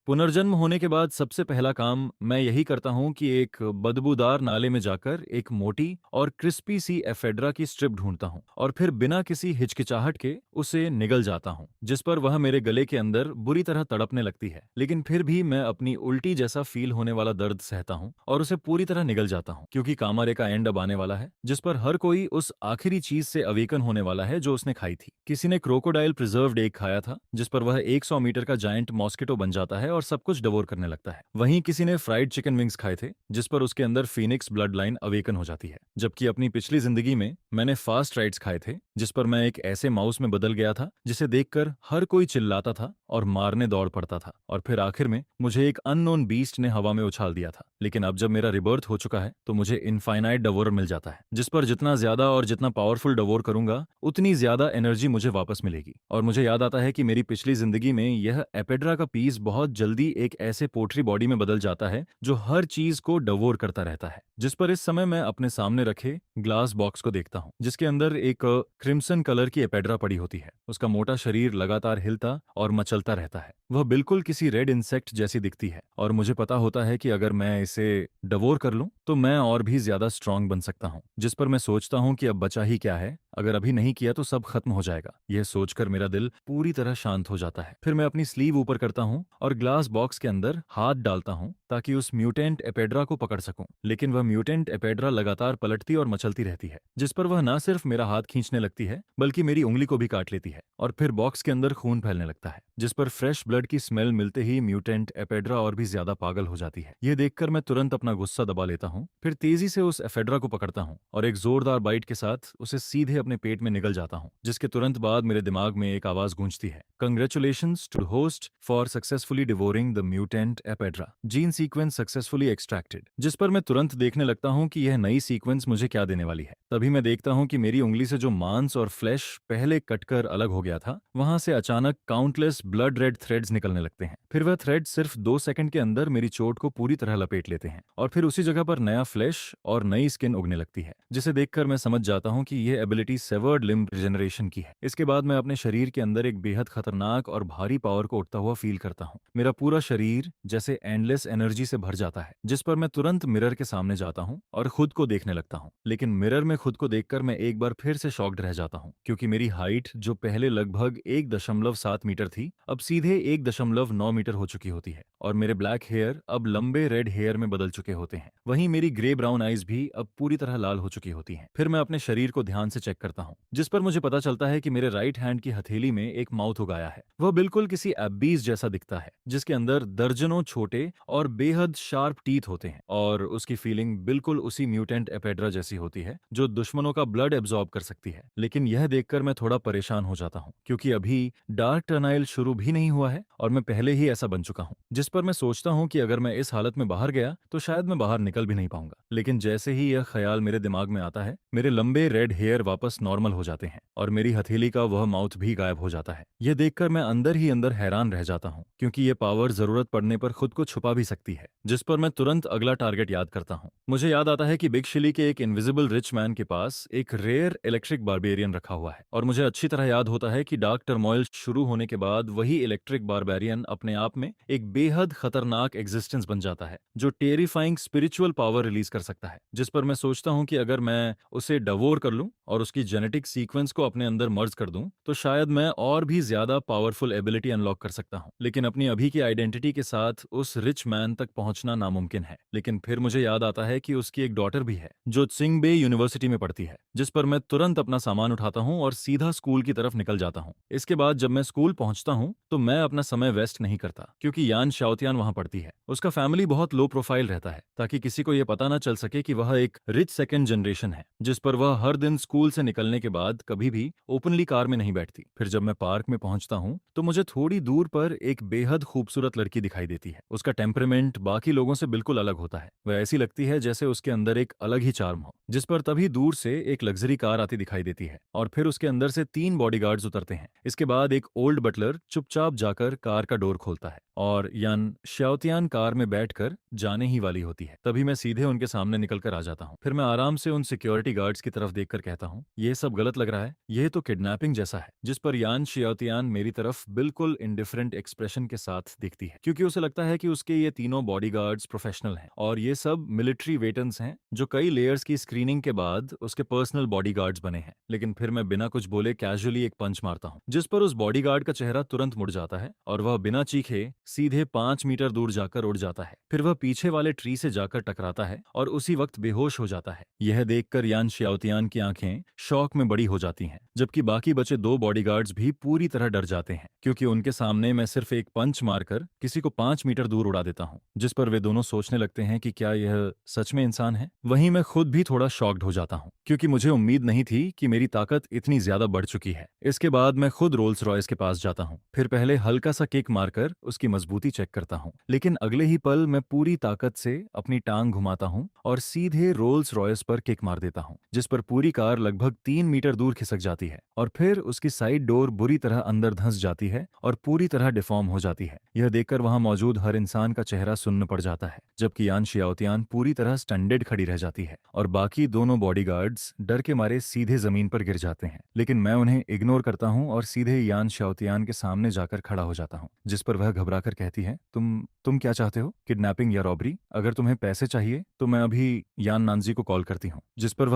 पुनर्जन्म होने के बाद सबसे पहला काम मैं यही करता हूँ कि एक बदबूदार नाले में जाकर एक मोटी और क्रिस्पी सी एफेड्रा की स्ट्रिप ढूंढता हूँ और फिर बिना किसी हिचकिचाहट के उसे निगल जाता हूँ, जिस पर वह मेरे गले के अंदर बुरी तरह तड़पने लगती है। लेकिन फिर भी मैं अपनी उल्टी जैसा फील होने वाला दर्द सहता हूँ और उसे पूरी तरह निगल जाता हूँ, क्योंकि कामारे का एंड अब आने वाला है, जिस पर हर कोई उस आखिरी चीज से अवेकन होने वाला है जो उसने खाई थी। किसी ने क्रोकोडाइल प्रिजर्व्ड एग खाया था, जिस पर वह 100 मीटर का जायंट मॉस्किटो बन जाता है और सब कुछ डिवोर करने लगता है। वहीं किसी ने फ्राइड चिकन विंग्स खाए थे, जिस पर उसके अंदर फीनिक्स ब्लड लाइन अवेकन हो जाती है। जबकि अपनी पिछली जिंदगी में मैंने फास्ट राइड्स खाए थे, जिस पर मैं एक ऐसे माउस में बदल गया था जिसे देखकर हर कोई चिल्लाता था और मारने दौड़ पड़ता था, और फिर आखिर में मुझे एक अननोन बीस्ट ने हवा में उछाल दिया था। लेकिन अब जब मेरा रिबर्थ हो चुका है तो मुझे इनफाइनाइट डवोर मिल जाता है, जिस पर जितना ज्यादा और जितना पावरफुल डवोर करूंगा उतनी ज्यादा एनर्जी मुझे वापस मिलेगी। और मुझे याद आता है कि मेरी पिछली जिंदगी में यह एपेड्रा का पीस बहुत जल्दी एक ऐसे पोट्री बॉडी में बदल जाता है जो हर चीज को डवोर करता रहता है, जिस पर इस समय मैं अपने सामने रखे ग्लास बॉक्स को देखता हूँ, जिसके अंदर एक क्रिम्सन कलर की एपेड्रा पड़ी होती है। उसका मोटा शरीर लगातार हिलता और मचलता रहता है। वह बिल्कुल किसी रेड इंसेक्ट जैसी दिखती है और मुझे पता होता है कि अगर मैं इसे डवोर कर लूं तो मैं और भी ज्यादा स्ट्रांग बन सकता हूं, जिस पर मैं सोचता हूं कि अब बचा ही क्या है, अगर अभी नहीं किया तो सब खत्म हो जाएगा। यह सोचकर मेरा दिल पूरी तरह शांत हो जाता है। फिर मैं अपनी स्लीव ऊपर करता हूं और ग्लास बॉक्स के अंदर हाथ डालता हूं ताकि उस म्यूटेंट एपेड्रा को पकड़ सकूं। लेकिन वह म्यूटेंट एपेड्रा लगातार पलटती और मचलती रहती है, जिस पर वह न सिर्फ मेरा हाथ खींचने लगती है बल्कि मेरी उंगली को भी काट लेती है। और फिर बॉक्स के अंदर खून फैलने लगता है, जिस पर फ्रेश ब्लड की स्मेल मिलते ही म्यूटेंट एपेड्रा और भी ज्यादा पागल हो जाती है। यह देखकर मैं तुरंत अपना गुस्सा दबा लेता हूँ, फिर तेजी से उस एफेड्रा को पकड़ता हूँ और एक जोरदार बाइट के साथ उसे सीधे अपने पेट में निगल जाता हूँ, जिसके तुरंत बाद मेरे दिमाग में एक आवाज गूंजती है, congratulations to host for successfully devouring the mutant ephedra, gene sequence successfully extracted. जिस पर मैं तुरंत देखने लगता हूँ कि यह नई सीक्वेंस मुझे क्या देने वाली है। तभी मैं देखता हूँ कि मेरी उंगली से जो मांस और फ्लैश पहले कटकर अलग हो गया था, वहां से अचानक काउंटलेस ब्लड रेड थ्रेड्स निकलने लगते हैं। फिर वह थ्रेड सिर्फ 2 सेकंड के अंदर मेरी चोट को पूरी तरह लपेट लेते हैं और फिर उसी जगह पर नया फ्लैश और नई स्किन उगने लगती है, जिसे देखकर मैं समझ जाता हूँ कि यह एबिलिटी सेवर्ड लिम्ब रिजेनरेशन की है। इसके बाद मैं अपने शरीर के अंदर एक बेहद खतरनाक और भारी पावर को उठता हुआ फील करता हूँ। मेरा पूरा शरीर जैसे एंडलेस एनर्जी से भर जाता है, जिस पर मैं तुरंत मिरर के सामने जाता हूँ और खुद को देखने लगता हूँ। लेकिन मिरर में खुद को देखकर मैं एक बार फिर से शॉक्ड रह जाता हूँ, क्योंकि मेरी हाइट जो पहले लगभग 1.7 मीटर थी, अब सीधे 1.9 मीटर हो चुकी होती है और मेरे ब्लैक हेयर अब लंबे रेड हेयर में बदल चुके होते हैं। वहीं मेरी ग्रे ब्राउन आईज भी अब पूरी तरह लाल हो चुकी होती हैं। फिर मैं अपने शरीर को ध्यान से चेक करता हूँ, जिस पर मुझे पता चलता है कि मेरे राइट हैंड की हथेली में एक माउथ उगाया है। वह बिल्कुल किसी एबीज जैसा दिखता है, जिसके अंदर दर्जनों छोटे और बेहद शार्प टीथ होते हैं, और उसकी फीलिंग बिल्कुल उसी म्यूटेंट एपेड्रा जैसी होती है जो दुश्मनों का ब्लड एब्जॉर्ब कर सकती है। लेकिन यह देखकर मैं थोड़ा परेशान हो जाता हूँ, क्योंकि अभी डार्क टर्नाइल शुरू भी नहीं हुआ है और मैं पहले ही ऐसा बन चुका हूँ, जिस पर मैं सोचता हूँ कि अगर मैं इस हालत में बाहर गया तो शायद मैं बाहर निकल भी नहीं पाऊंगा। लेकिन जैसे ही यह ख्याल मेरे दिमाग में आता है, मेरे लंबे रेड हेयर वापस नॉर्मल हो जाते हैं और मेरी हथेली का वह माउथ भी गायब हो जाता है। यह देखकर मैं अंदर ही अंदर हैरान रह जाता हूँ, क्योंकि यह पावर जरूरत पड़ने पर खुद को छुपा भी सकती है, जिस पर मैं तुरंत अगला टारगेट याद करता हूँ। मुझे याद आता है कि बिग शिली के एक इनविजिबल रिच मैन के पास एक रेयर इलेक्ट्रिक बारबेरियन रखा हुआ है, और मुझे अच्छी तरह याद होता है कि डार्क टर्मोइल शुरू होने के बाद वही इलेक्ट्रिक बारबेरियन अपने आप में एक बेहद खतरनाक एग्जिस्टेंस बन जाता है जो टेरिफाइंग स्पिरिचुअल पावर रिलीज कर सकता है। जिस पर मैं सोचता हूँ कि अगर मैं उसे डवोर कर लूं और उसकी जेनेटिक सीक्वेंस को अपने अंदर मर्ज कर दूं तो शायद मैं और भी ज्यादा पावरफुल एबिलिटी अनलॉक कर सकता हूं। लेकिन अपनी अभी की आइडेंटिटी के साथ उस रिच मैन तक पहुंचना नामुमकिन है। लेकिन फिर मुझे याद आता है कि उसकी एक डॉटर भी है जो त्सिंगबे यूनिवर्सिटी में पढ़ती है, जिस पर मैं तुरंत अपना सामान उठाता हूं और सीधा स्कूल की तरफ निकल जाता हूं। इसके बाद जब मैं स्कूल पहुंचता हूं तो मैं अपना समय वेस्ट नहीं करता, क्योंकि यान शाओतियान वहां पढ़ती है। उसका फैमिली बहुत लो प्रोफाइल रहता है ताकि किसी को यह पता ना चल सके कि वह एक रिच सेकंड जनरेशन है, जिस पर वह हर दिन स्कूल से निकलने के बाद कभी भी ओपनली कार में नहीं बैठती। फिर जब मैं पार्क में पहुंचता हूँ तो मुझे थोड़ी दूर पर एक बेहद खूबसूरत लड़की दिखाई देती है। उसका टेम्परामेंट बाकी लोगों से बिल्कुल अलग होता है। वह ऐसी लगती है जैसे उसके अंदर एक अलग ही चार्म हो, जिस पर तभी दूर से एक लग्जरी कार आती दिखाई देती है और फिर उसके अंदर से 3 बॉडीगार्ड्स उतरते हैं। इसके बाद एक ओल्ड बटलर चुपचाप जाकर कार का डोर खोलता है और यान शाओतियान कार में बैठकर जाने ही वाली होती है। तभी मैं सीधे उनके सामने निकल कर आ जाता हूँ। फिर मैं आराम से उन सिक्योरिटी गार्ड्स की तरफ देखकर कहता हूँ, ये सब गलत लग रहा है, यह तो किडनैपिंग जैसा है। जिस पर यान शियाओतियान मेरी तरफ बिल्कुल इंडिफरेंट एक्सप्रेशन के साथ देखती है, क्योंकि उसे लगता है कि उसके ये तीनों बॉडीगार्ड्स प्रोफेशनल हैं और ये सब मिलिट्री वेटरन्स हैं जो कई लेयर्स की स्क्रीनिंग के बाद उसके पर्सनल बॉडीगार्ड्स बने हैं। लेकिन फिर मैं बिना कुछ बोले कैजुअली एक पंच मारता हूँ, जिस पर उस बॉडीगार्ड का चेहरा तुरंत मुड़ जाता है और वह बिना चीखे सीधे 5 मीटर दूर जाकर उड़ जाता है। फिर वह पीछे वाले ट्री से जाकर टकराता है और उसी वक्त बेहोश हो जाता है। यह देखकर यान शियाओतियान की आंखें शॉक में बड़ी हो जाती हैं, जबकि बाकी बचे 2 बॉडीगार्ड्स भी पूरी तरह डर जाते हैं, क्योंकि उनके सामने मैं सिर्फ एक पंच मारकर किसी को 5 मीटर दूर उड़ा देता हूँ। जिस पर वे दोनों सोचने लगते हैं कि क्या यह सच में इंसान है। वहीं मैं खुद भी थोड़ा शॉक्ड हो जाता हूँ, क्योंकि मुझे उम्मीद नहीं थी कि मेरी ताकत इतनी ज्यादा बढ़ चुकी है। इसके बाद मैं खुद रोल्स रॉयस के पास जाता हूँ। फिर पहले हल्का सा किक मारकर उसकी मजबूती चेक करता हूँ, लेकिन अगले ही पल मैं पूरी ताकत से अपनी टांग घुमाता हूँ और सीधे रोल्स रॉयस पर किक मार देता हूँ, जिस पर पूरी कार लगभग 3 मीटर दूर खिसक जाती है और फिर उसकी साइड डोर बुरी तरह अंदर धंस जाती है और पूरी तरह डिफॉर्म हो जाती है। यह देखकर वहां मौजूद हर इंसान का चेहरा सुन्न पड़ जाता है, जबकि यान शियाओतियान पूरी तरह स्टैंडर्ड खड़ी रह जाती है और बाकी दोनों बॉडीगार्ड्स डर के मारे सीधे जमीन पर गिर जाते हैं। लेकिन मैं उन्हें इग्नोर करता हूं और सीधे यान शियाओतियान के सामने जाकर खड़ा हो जाता हूं, जिस पर वह घबराकर कहती है, तुम क्या चाहते हो? किडनैपिंग या रॉबरी? अगर तुम्हें पैसे चाहिए तो मैं अभी यान नानजी को कॉल करती हूँ। जिस पर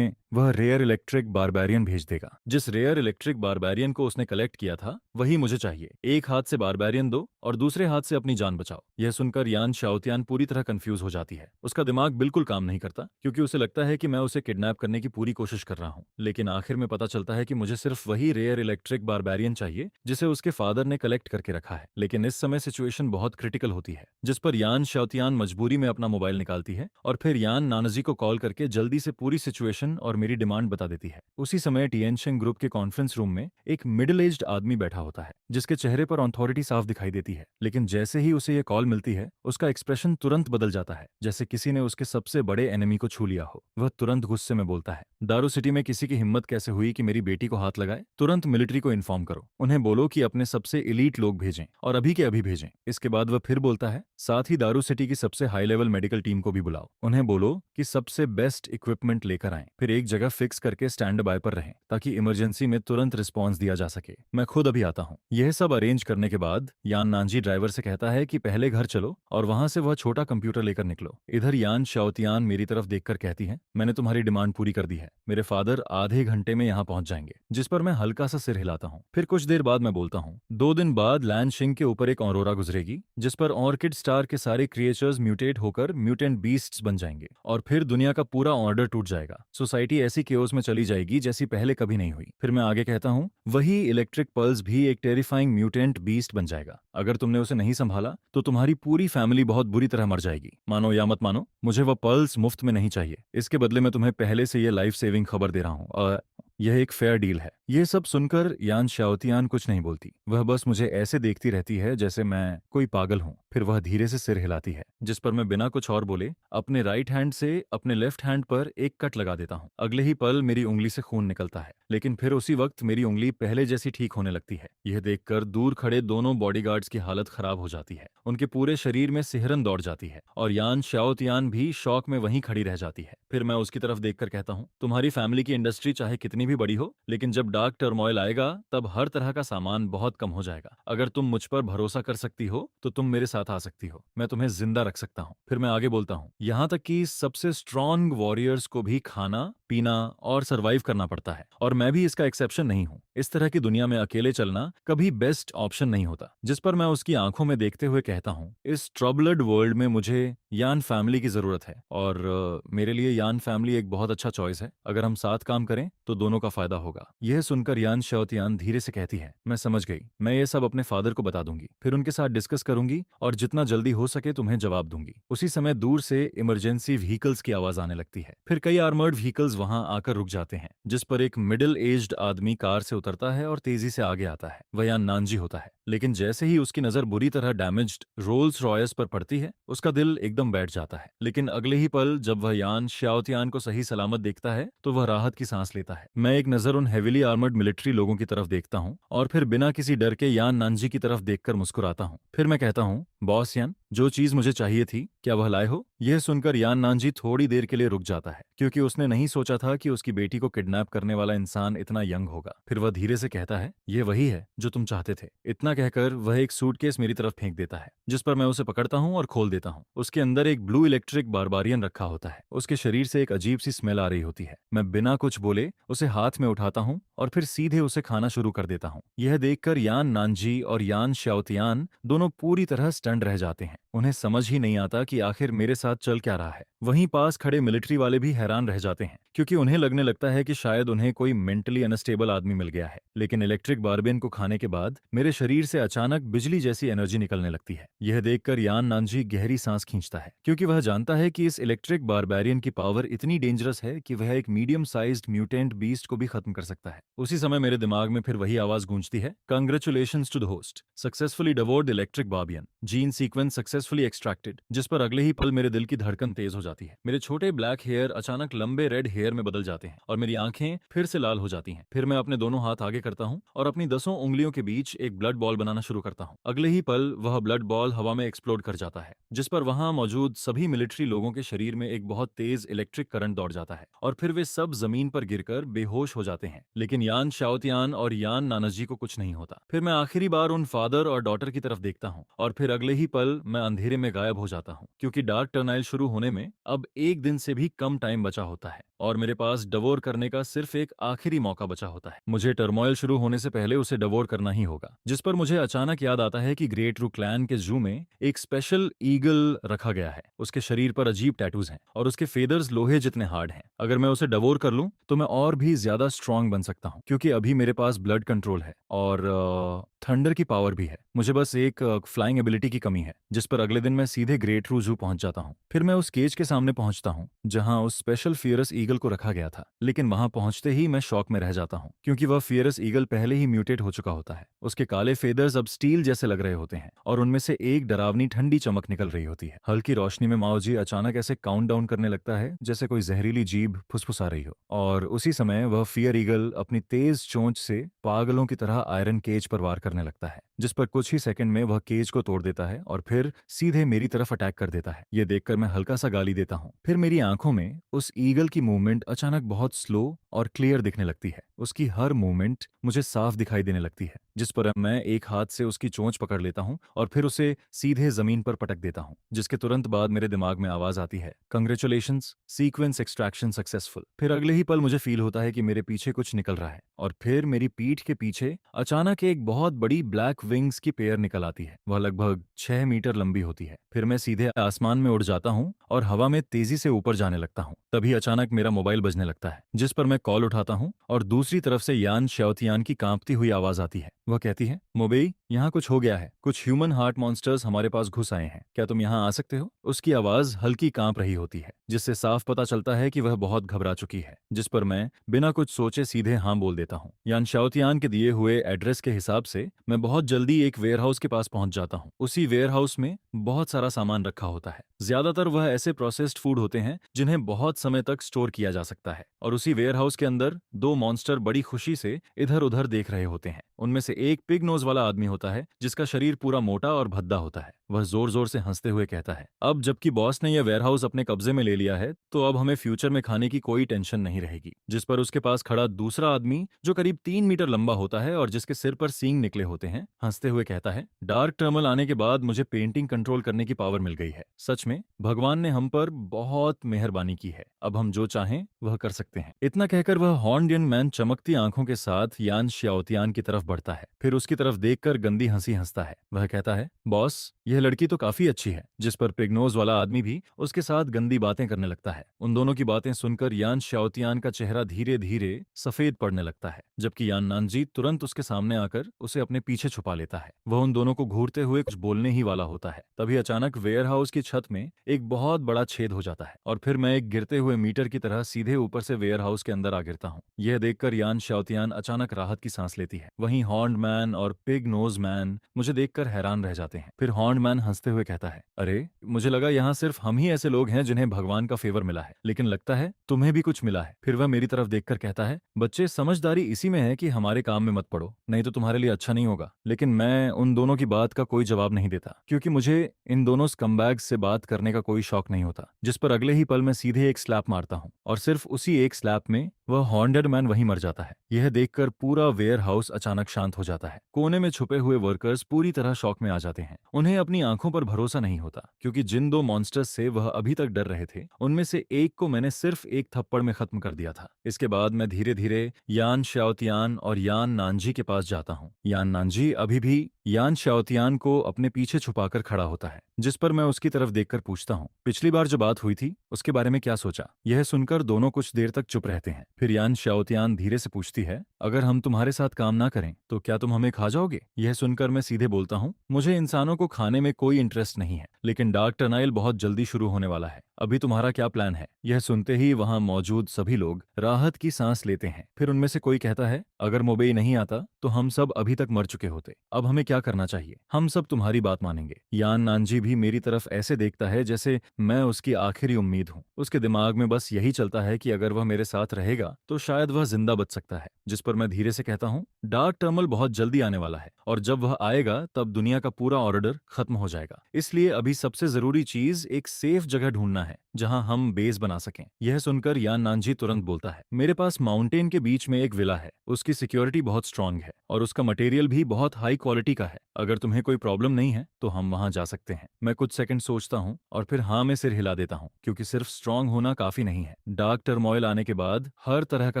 वह रेयर इलेक्ट्रिक बारबेरियन भेज देगा। जिस रेयर इलेक्ट्रिक बारबेरियन को उसने कलेक्ट किया था वही मुझे चाहिए। एक हाथ से बारबेरियन दो और दूसरे हाथ से अपनी जान बचाओ। यह सुनकर यान शाओतियान पूरी तरह कंफ्यूज हो जाती है। उसका दिमाग बिल्कुल काम नहीं करता, क्योंकि उसे लगता है कि मैं उसे किडनैप करने की पूरी कोशिश कर रहा हूँ। लेकिन आखिर में पता चलता है कि मुझे सिर्फ वही रेयर इलेक्ट्रिक बारबेरियन चाहिए जिसे उसके फादर ने कलेक्ट करके रखा है। लेकिन इस समय सिचुएशन बहुत क्रिटिकल होती है, जिस पर यान शाओतियान मजबूरी में अपना मोबाइल निकालती है और फिर यान नानाजी को कॉल करके जल्दी से पूरी सिचुएशन और मेरी डिमांड बता देती है। उसी समय टिएनशेंग ग्रुप के कॉन्फ्रेंस रूम में एक मिडिल एज्ड आदमी बैठा होता है, जिसके चेहरे पर अथॉरिटी साफ दिखाई देती है। लेकिन जैसे ही उसे ये कॉल मिलती है उसका एक्सप्रेशन तुरंत बदल जाता है, जैसे किसी ने उसके सबसे बड़े एनिमी को छू लिया हो। वह तुरंत गुस्से में बोलता है, दारू सिटी में किसी की हिम्मत कैसे हुई कि मेरी बेटी को हाथ लगाए? तुरंत मिलिट्री को इन्फॉर्म करो। उन्हें बोलो कि अपने सबसे इलीट लोग भेजें और अभी के अभी भेजें। इसके बाद वह फिर बोलता है, साथ ही दारू सिटी की सबसे हाई लेवल मेडिकल टीम को भी बुलाओ। उन्हें बोलो कि सबसे बेस्ट इक्विपमेंट लेकर आएं, फिर एक जगह फिक्स करके स्टैंड बाय पर रहें ताकि इमरजेंसी में तुरंत रिस्पॉन्स दिया जा सके। मैं खुद अभी आता हूँ। यह सब अरेंज करने के बाद यान नानजी ड्राइवर से कहता है कि पहले घर चलो और वहां से वह छोटा कंप्यूटर लेकर निकलो। इधर यान शाओतियान मेरी तरफ देखकर कहती है, मैंने तुम्हारी डिमांड पूरी कर दी है, मेरे फादर आधे घंटे में यहाँ पहुंच जाएंगे। जिस पर मैं हल्का सा सिर हिलाता हूँ। फिर कुछ देर बाद मैं बोलता हूँ, 2 दिन बाद लैंड शिंग के ऊपर एक ऑरोरा गुजरेगी, जिस पर ऑर्किड स्टार के सारे क्रिएचर्स म्यूटेट होकर म्यूटेंट बीस्ट्स बन जाएंगे और फिर दुनिया का पूरा ऑर्डर टूट जाएगा। सोसाइटी ऐसी केओस में चली जाएगी जैसी पहले कभी नहीं हुई। फिर मैं आगे कहता हूँ, वही इलेक्ट्रिक पल्स भी एक टेरिफाइंग म्यूटेंट बीस्ट बन जाएगा। अगर तुमने उसे नहीं संभाला तो तुम्हारी पूरी फैमिली बहुत बुरी तरह मर जाएगी। मानो या मत मानो, मुझे वह पल्स मुफ्त में नहीं चाहिए। इसके बदले में तुम्हें पहले से ये लाइफ सेविंग खबर दे रहा हूँ और यह एक फेयर डील है। ये सब सुनकर यान शाओतियान कुछ नहीं बोलती। वह बस मुझे ऐसे देखती रहती है जैसे मैं कोई पागल हूँ। फिर वह धीरे से सिर हिलाती है, जिस पर मैं बिना कुछ और बोले अपने राइट हैंड से अपने लेफ्ट हैंड पर एक कट लगा देता हूँ। अगले ही पल मेरी उंगली से खून निकलता है, लेकिन फिर उसी वक्त मेरी उंगली पहले जैसी ठीक होने लगती है। यह देखकर दूर खड़े दोनों बॉडीगार्ड्स की हालत खराब हो जाती है। उनके पूरे शरीर में सिहरन दौड़ जाती है और यान शाओतियान भी शौक में वहीं खड़ी रह जाती है। फिर मैं उसकी तरफ देखकर कहता हूँ, तुम्हारी फैमिली की इंडस्ट्री चाहे कितनी भी बड़ी हो, लेकिन जब डार्क टर्मोइल आएगा तब हर तरह का सामान बहुत कम हो जाएगा। अगर तुम मुझ पर भरोसा कर सकती हो तो तुम मेरे साथ आ सकती हो। मैं तुम्हें जिंदा रख सकता हूँ। फिर मैं आगे बोलता हूँ, यहाँ तक कि सबसे स्ट्रॉन्ग वॉरियर्स को भी खाना पीना और सरवाइव करना पड़ता है और मैं भी इसका एक्सेप्शन नहीं हूँ। इस तरह की दुनिया में अकेले चलना कभी बेस्ट ऑप्शन नहीं होता। जिस पर मैं उसकी आंखों में देखते हुए कहता हूँ, इस ट्रबल्ड वर्ल्ड में मुझे यान फैमिली की जरूरत है और मेरे लिए यान फैमिली एक बहुत अच्छा चॉइस है। अगर हम साथ काम करें तो दोनों का फायदा होगा। यह सुनकर यान शाओतियान धीरे से कहती है, मैं समझ गई, मैं ये सब अपने फादर को बता दूंगी, फिर उनके साथ डिस्कस करूंगी और जितना जल्दी हो सके तुम्हें जवाब दूंगी। उसी समय दूर से इमरजेंसी व्हीकल्स की आवाज आने लगती है। फिर कई आर्मर्ड व्हीकल्स वहां आकर रुक जाते हैं, जिस पर एक मिडिल एज्ड आदमी कार से उतरता है और तेजी से आगे आता है। वह यान नानजी होता है। लेकिन जैसे ही उसकी नजर बुरी तरह डैमेज्ड रोल्स रॉयस पर पड़ती है, उसका दिल एकदम बैठ जाता है। लेकिन अगले ही पल जब वह यान शाओतियान को सही सलामत देखता है तो वह राहत की सांस लेता है। मैं एक नजर उन हेविली आर्मर्ड मिलिट्री लोगों की तरफ देखता हूँ और फिर बिना किसी डर के यान नानजी की तरफ देखकर मुस्कुराता हूँ। फिर मैं कहता हूँ, बॉस यान, जो चीज मुझे चाहिए थी क्या वह लाए हो? यह सुनकर यान नानजी थोड़ी देर के लिए रुक जाता है, क्योंकि उसने नहीं सोचा था कि उसकी बेटी को किडनैप करने वाला इंसान इतना यंग होगा। फिर वह धीरे से कहता है, ये वही है जो तुम चाहते थे। इतना कहकर वह एक सूटकेस मेरी तरफ फेंक देता है, जिस पर मैं उसे पकड़ता हूँ और खोल देता हूँ। उसके अंदर एक ब्लू इलेक्ट्रिक बारबारियन रखा होता है। उसके शरीर से एक अजीब सी स्मेल आ रही होती है। मैं बिना कुछ बोले उसे हाथ में उठाता हूँ और फिर सीधे उसे खाना शुरू कर देता हूँ। यह देखकर यान नानजी और यान श्याओतियान दोनों पूरी तरह स्टंड रह जाते हैं। उन्हें समझ ही नहीं आता कि आखिर मेरे साथ चल क्या रहा है। वहीं पास खड़े मिलिट्री वाले भी हैरान रह जाते हैं, क्योंकि उन्हें लगने लगता है कि शायद उन्हें कोई मेंटली अनस्टेबल आदमी मिल गया है। लेकिन इलेक्ट्रिक बारबेन को खाने के बाद मेरे शरीर से अचानक बिजली जैसी एनर्जी निकलने लगती है। यह देखकर यान नानजी गहरी सांस खींचता है, क्योंकि वह जानता है कि इस इलेक्ट्रिक बारबेरियन की पावर इतनी डेंजरस है कि वह एक मीडियम साइज्ड म्यूटेंट बीस्ट को भी खत्म कर सकता है। उसी समय मेरे दिमाग में फिर वही आवाज गूंजती है, congratulations to the host, successfully devoured electric बारबियन, जीन सीक्वेंस सक्सेसफुली एक्सट्रैक्टेड। जिस पर अगले ही पल मेरे दिल की धड़कन तेज हो जाती है। मेरे छोटे ब्लैक हेयर अचानक लंबे रेड हेयर में बदल जाते हैं और मेरी आंखें फिर से लाल हो जाती हैं। फिर मैं अपने दोनों हाथ आगे करता हूँ और अपनी 10 उंगलियों के बीच एक ब्लड बॉल बनाना शुरू करता हूँ। अगले ही पल वह ब्लड बॉल हवा में एक्सप्लोड कर जाता है, जिस पर वहां मौजूद सभी मिलिट्री लोगों के शरीर में एक बहुत तेज इलेक्ट्रिक करंट दौड़ जाता है और फिर वे सब जमीन पर गिरकर बेहोश हो जाते हैं। लेकिन यान शाओतियान और यान नानाजी को कुछ नहीं होता। फिर मैं आखिरी बार उन फादर और डॉटर की तरफ देखता हूँ और फिर अगले ही पल मैं अंधेरे में गायब हो जाता हूँ, क्योंकि डार्क टर्नाइल शुरू होने में अब एक दिन से भी कम टाइम बचा होता है और मेरे पास डवोर करने का सिर्फ एक आखिरी मौका बचा होता है। मुझे टर्मोइल शुरू होने से पहले उसे डवोर करना ही होगा। जिस पर मुझे अचानक याद आता है कि ग्रेट रू क्लैन के जू में एक स्पेशल ईगल रखा गया है। उसके शरीर पर अजीब टैटूज हैं और उसके फेदर्स लोहे जितने हार्ड हैं। अगर मैं उसे डवोर कर लूं तो मैं और भी ज्यादा स्ट्रांग बन सकता हूं, क्योंकि अभी मेरे पास ब्लड कंट्रोल है और थंडर की पावर भी है। मुझे बस एक फ्लाइंग एबिलिटी की कमी है, जिस पर अगले दिन मैं सीधे ग्रेट रू जू पहुंच जाता हूं। फिर मैं उस केज के सामने पहुंचता हूं जहां उस स्पेशल फियरस ईगल को रखा गया था। लेकिन वहां पहुंचते ही मैं शॉक में रह जाता हूं, क्योंकि वह फियरस ईगल पहले ही म्यूटेट हो चुका होता है। उसके काले फेदर्स अब स्टील जैसे लग रहे होते हैं और उनमें से एक डरावनी ठंडी चमक निकल रही होती है। हल्की रोशनी में माओजी अचानक ऐसे काउंट डाउन करने लगता है जैसे कोई जहरीली जीभ फुसफुसा रही हो, और उसी समय वह फियर ईगल अपनी तेज चोंच से पागलों की तरह आयरन केज पर वार करने लगता है, जिस पर कुछ ही सेकंड में वह केज को तोड़ देता है और फिर सीधे मेरी तरफ अटैक कर देता है। यह देखकर मैं हल्का सा गाली देता हूँ। फिर मेरी आंखों में उस ईगल की मूवमेंट अचानक बहुत स्लो और क्लियर दिखने लगती है। उसकी हर मूवमेंट मुझे साफ दिखाई देने लगती है, जिस पर मैं एक हाथ से उसकी चोंच पकड़ लेता हूँ और फिर उसे सीधे जमीन पर पटक देता हूँ। जिसके तुरंत बाद मेरे दिमाग में आवाज आती है, कंग्रेचुलेशंस, सीक्वेंस एक्सट्रैक्शन सक्सेसफुल। फिर अगले ही पल मुझे फील होता है कि मेरे पीछे कुछ निकल रहा है और फिर मेरी पीठ के पीछे अचानक एक बहुत बड़ी ब्लैक विंग्स की पेयर निकल आती है। वह लगभग 6 मीटर लंबी होती है। फिर मैं सीधे आसमान में उड़ जाता हूँ और हवा में तेजी से ऊपर जाने लगता हूँ। तभी अचानक मेरा मोबाइल बजने लगता है, जिस पर मैं कॉल उठाता हूँ और दूसरी तरफ से यान श्याओतियान की कांपती हुई आवाज आती है। वह कहती है, मोबेई, यहाँ कुछ हो गया है। कुछ ह्यूमन हार्ट मॉन्स्टर्स हमारे पास घुस आए हैं। क्या तुम यहाँ आ सकते हो? उसकी आवाज हल्की कांप रही होती है, जिससे साफ पता चलता है कि वह बहुत घबरा चुकी है। जिस पर मैं बिना कुछ सोचे सीधे हाँ बोल देता हूँ। यान शाओतियान के दिए हुए एड्रेस के हिसाब से मैं बहुत जल्दी एक वेयरहाउस के पास पहुंच जाता हूँ। उसी वेयरहाउस में बहुत सारा सामान रखा होता है। ज्यादातर वह ऐसे प्रोसेस्ड फूड होते हैं जिन्हें बहुत समय तक स्टोर किया जा सकता है। और उसी वेयरहाउस के अंदर दो मॉन्स्टर बड़ी खुशी से इधर उधर देख रहे होते हैं। उनमें से एक पिग नोज वाला आदमी होता है, जिसका शरीर पूरा मोटा और भद्दा होता है। वह जोर जोर से हंसते हुए कहता है, अब जबकि बॉस ने यह वेयरहाउस अपने कब्जे में ले लिया है, तो अब हमें फ्यूचर में खाने की कोई टेंशन नहीं रहेगी। जिस पर उसके पास खड़ा दूसरा आदमी, जो करीब 3 मीटर लंबा होता है और जिसके सिर पर सींग निकले होते हैं, हंसते हुए कहता है, डार्क टर्मल आने के बाद मुझे पेंटिंग कंट्रोल करने की पावर मिल गई है। सच में भगवान ने हम पर बहुत मेहरबानी की है। अब हम जो चाहें वह कर सकते हैं। इतना कहकर वह हॉर्नड यंग मैन चमकती आंखों के साथ यान श्याओतियान की तरफ बढ़ता है। फिर उसकी तरफ देखकर गंदी हंसी हंसता है। वह कहता है, बॉस, यह लड़की तो काफी अच्छी है। जिस पर पिगनोज वाला आदमी भी उसके साथ गंदी बातें करने लगता है। उन दोनों की बातें सुनकर यान श्याओतियान का चेहरा धीरे धीरे सफेद पड़ने लगता है, जबकि यान नानजी तुरंत उसके सामने आकर उसे अपने पीछे छुपा लेता है। वह उन दोनों को घूरते हुए कुछ बोलने ही वाला होता है। तभी अचानक वेयरहाउस की छत में एक बहुत बड़ा छेद हो जाता है और फिर मैं एक गिरते हुए मीटर की तरह सीधे ऊपर से वेयरहाउस के अंदर आ गिरता हूँ। यह देखकर यान श्याओतियान अचानक राहत की सांस लेती है। वहीं हॉर्नड मैन और पिग नोज नोज मैन मुझे देखकर हैरान रह जाते हैं। फिर हॉर्न मैन हंसते हुए कहता है, अरे मुझे लगा यहाँ सिर्फ हम ही ऐसे लोग हैं जिन्हें भगवान का फेवर मिला है, लेकिन लगता है तुम्हें भी कुछ मिला है। फिर वह मेरी तरफ देखकर कहता है, बच्चे समझदारी इसी में है कि हमारे काम में मत पड़ो, नहीं तो तुम्हारे लिए अच्छा नहीं होगा। लेकिन मैं उन दोनों की बात का कोई जवाब नहीं देता, क्योंकि मुझे इन दोनों स्कम्बैग्स से बात करने का कोई शौक नहीं होता। जिस पर अगले ही पल मैं सीधे एक स्लैप मारता हूँ और सिर्फ उसी एक स्लैप में वह हॉन्टेड मैन वहीं मर जाता है। यह देखकर पूरा वेयर हाउस अचानक शांत हो जाता है। कोने में छुपे हुए वर्कर्स पूरी तरह शॉक में आ जाते हैं। उन्हें अपनी आंखों पर भरोसा नहीं होता, क्योंकि जिन दो मॉन्स्टर्स से वह अभी तक डर रहे थे उनमें से एक को मैंने सिर्फ एक थप्पड़ में खत्म कर दिया था। इसके बाद मैं धीरे धीरे यान शाओतियान और यान नानजी के पास जाता हूँ। यान नानजी अभी भी यान शाओतियान को अपने पीछे छुपाकर खड़ा होता है, जिस पर मैं उसकी तरफ देखकर पूछता हूँ, पिछली बार जो बात हुई थी उसके बारे में क्या सोचा? यह सुनकर दोनों कुछ देर तक चुप रहते हैं। फिर यान शाओतियान धीरे से पूछती है, अगर हम तुम्हारे साथ काम ना करें तो क्या तुम हमें खा जाओगे? यह सुनकर मैं सीधे बोलता हूँ, मुझे इंसानों को खाने में कोई इंटरेस्ट नहीं है, लेकिन डार्क टर्नाइल बहुत जल्दी शुरू होने वाला है। अभी तुम्हारा क्या प्लान है? यह सुनते ही वहां मौजूद सभी लोग राहत की सांस लेते हैं। फिर उनमें से कोई कहता है, अगर मोबेई नहीं आता तो हम सब अभी तक मर चुके होते। अब हमें क्या करना चाहिए? हम सब तुम्हारी बात मानेंगे। यान नानजी भी मेरी तरफ ऐसे देखता है जैसे मैं उसकी आखिरी उम्मीद हूँ। उसके दिमाग में बस यही चलता है कि अगर वह मेरे साथ रहेगा तो शायद वह जिंदा बच सकता है। जिस पर मैं धीरे से कहता हूँ, डार्क टर्मल बहुत जल्दी आने वाला है और जब वह आएगा तब दुनिया का पूरा ऑर्डर खत्म हो जाएगा। इसलिए अभी सबसे जरूरी चीज एक सेफ जगह ढूंढना है जहां हम बेस बना सकें। यह सुनकर यान नानजी तुरंत बोलता है, मेरे पास माउंटेन के बीच में एक विला है, उसकी सिक्योरिटी बहुत स्ट्रांग है और उसका मटेरियल भी बहुत हाई क्वालिटी का है। अगर तुम्हें कोई प्रॉब्लम नहीं है तो हम वहां जा सकते हैं। मैं कुछ सेकंड सोचता हूँ और फिर हाँ में सिर हिला देता हूँ, क्योंकि सिर्फ स्ट्रांग होना काफी नहीं है। डार्क टर्मोइल आने के बाद हर तरह का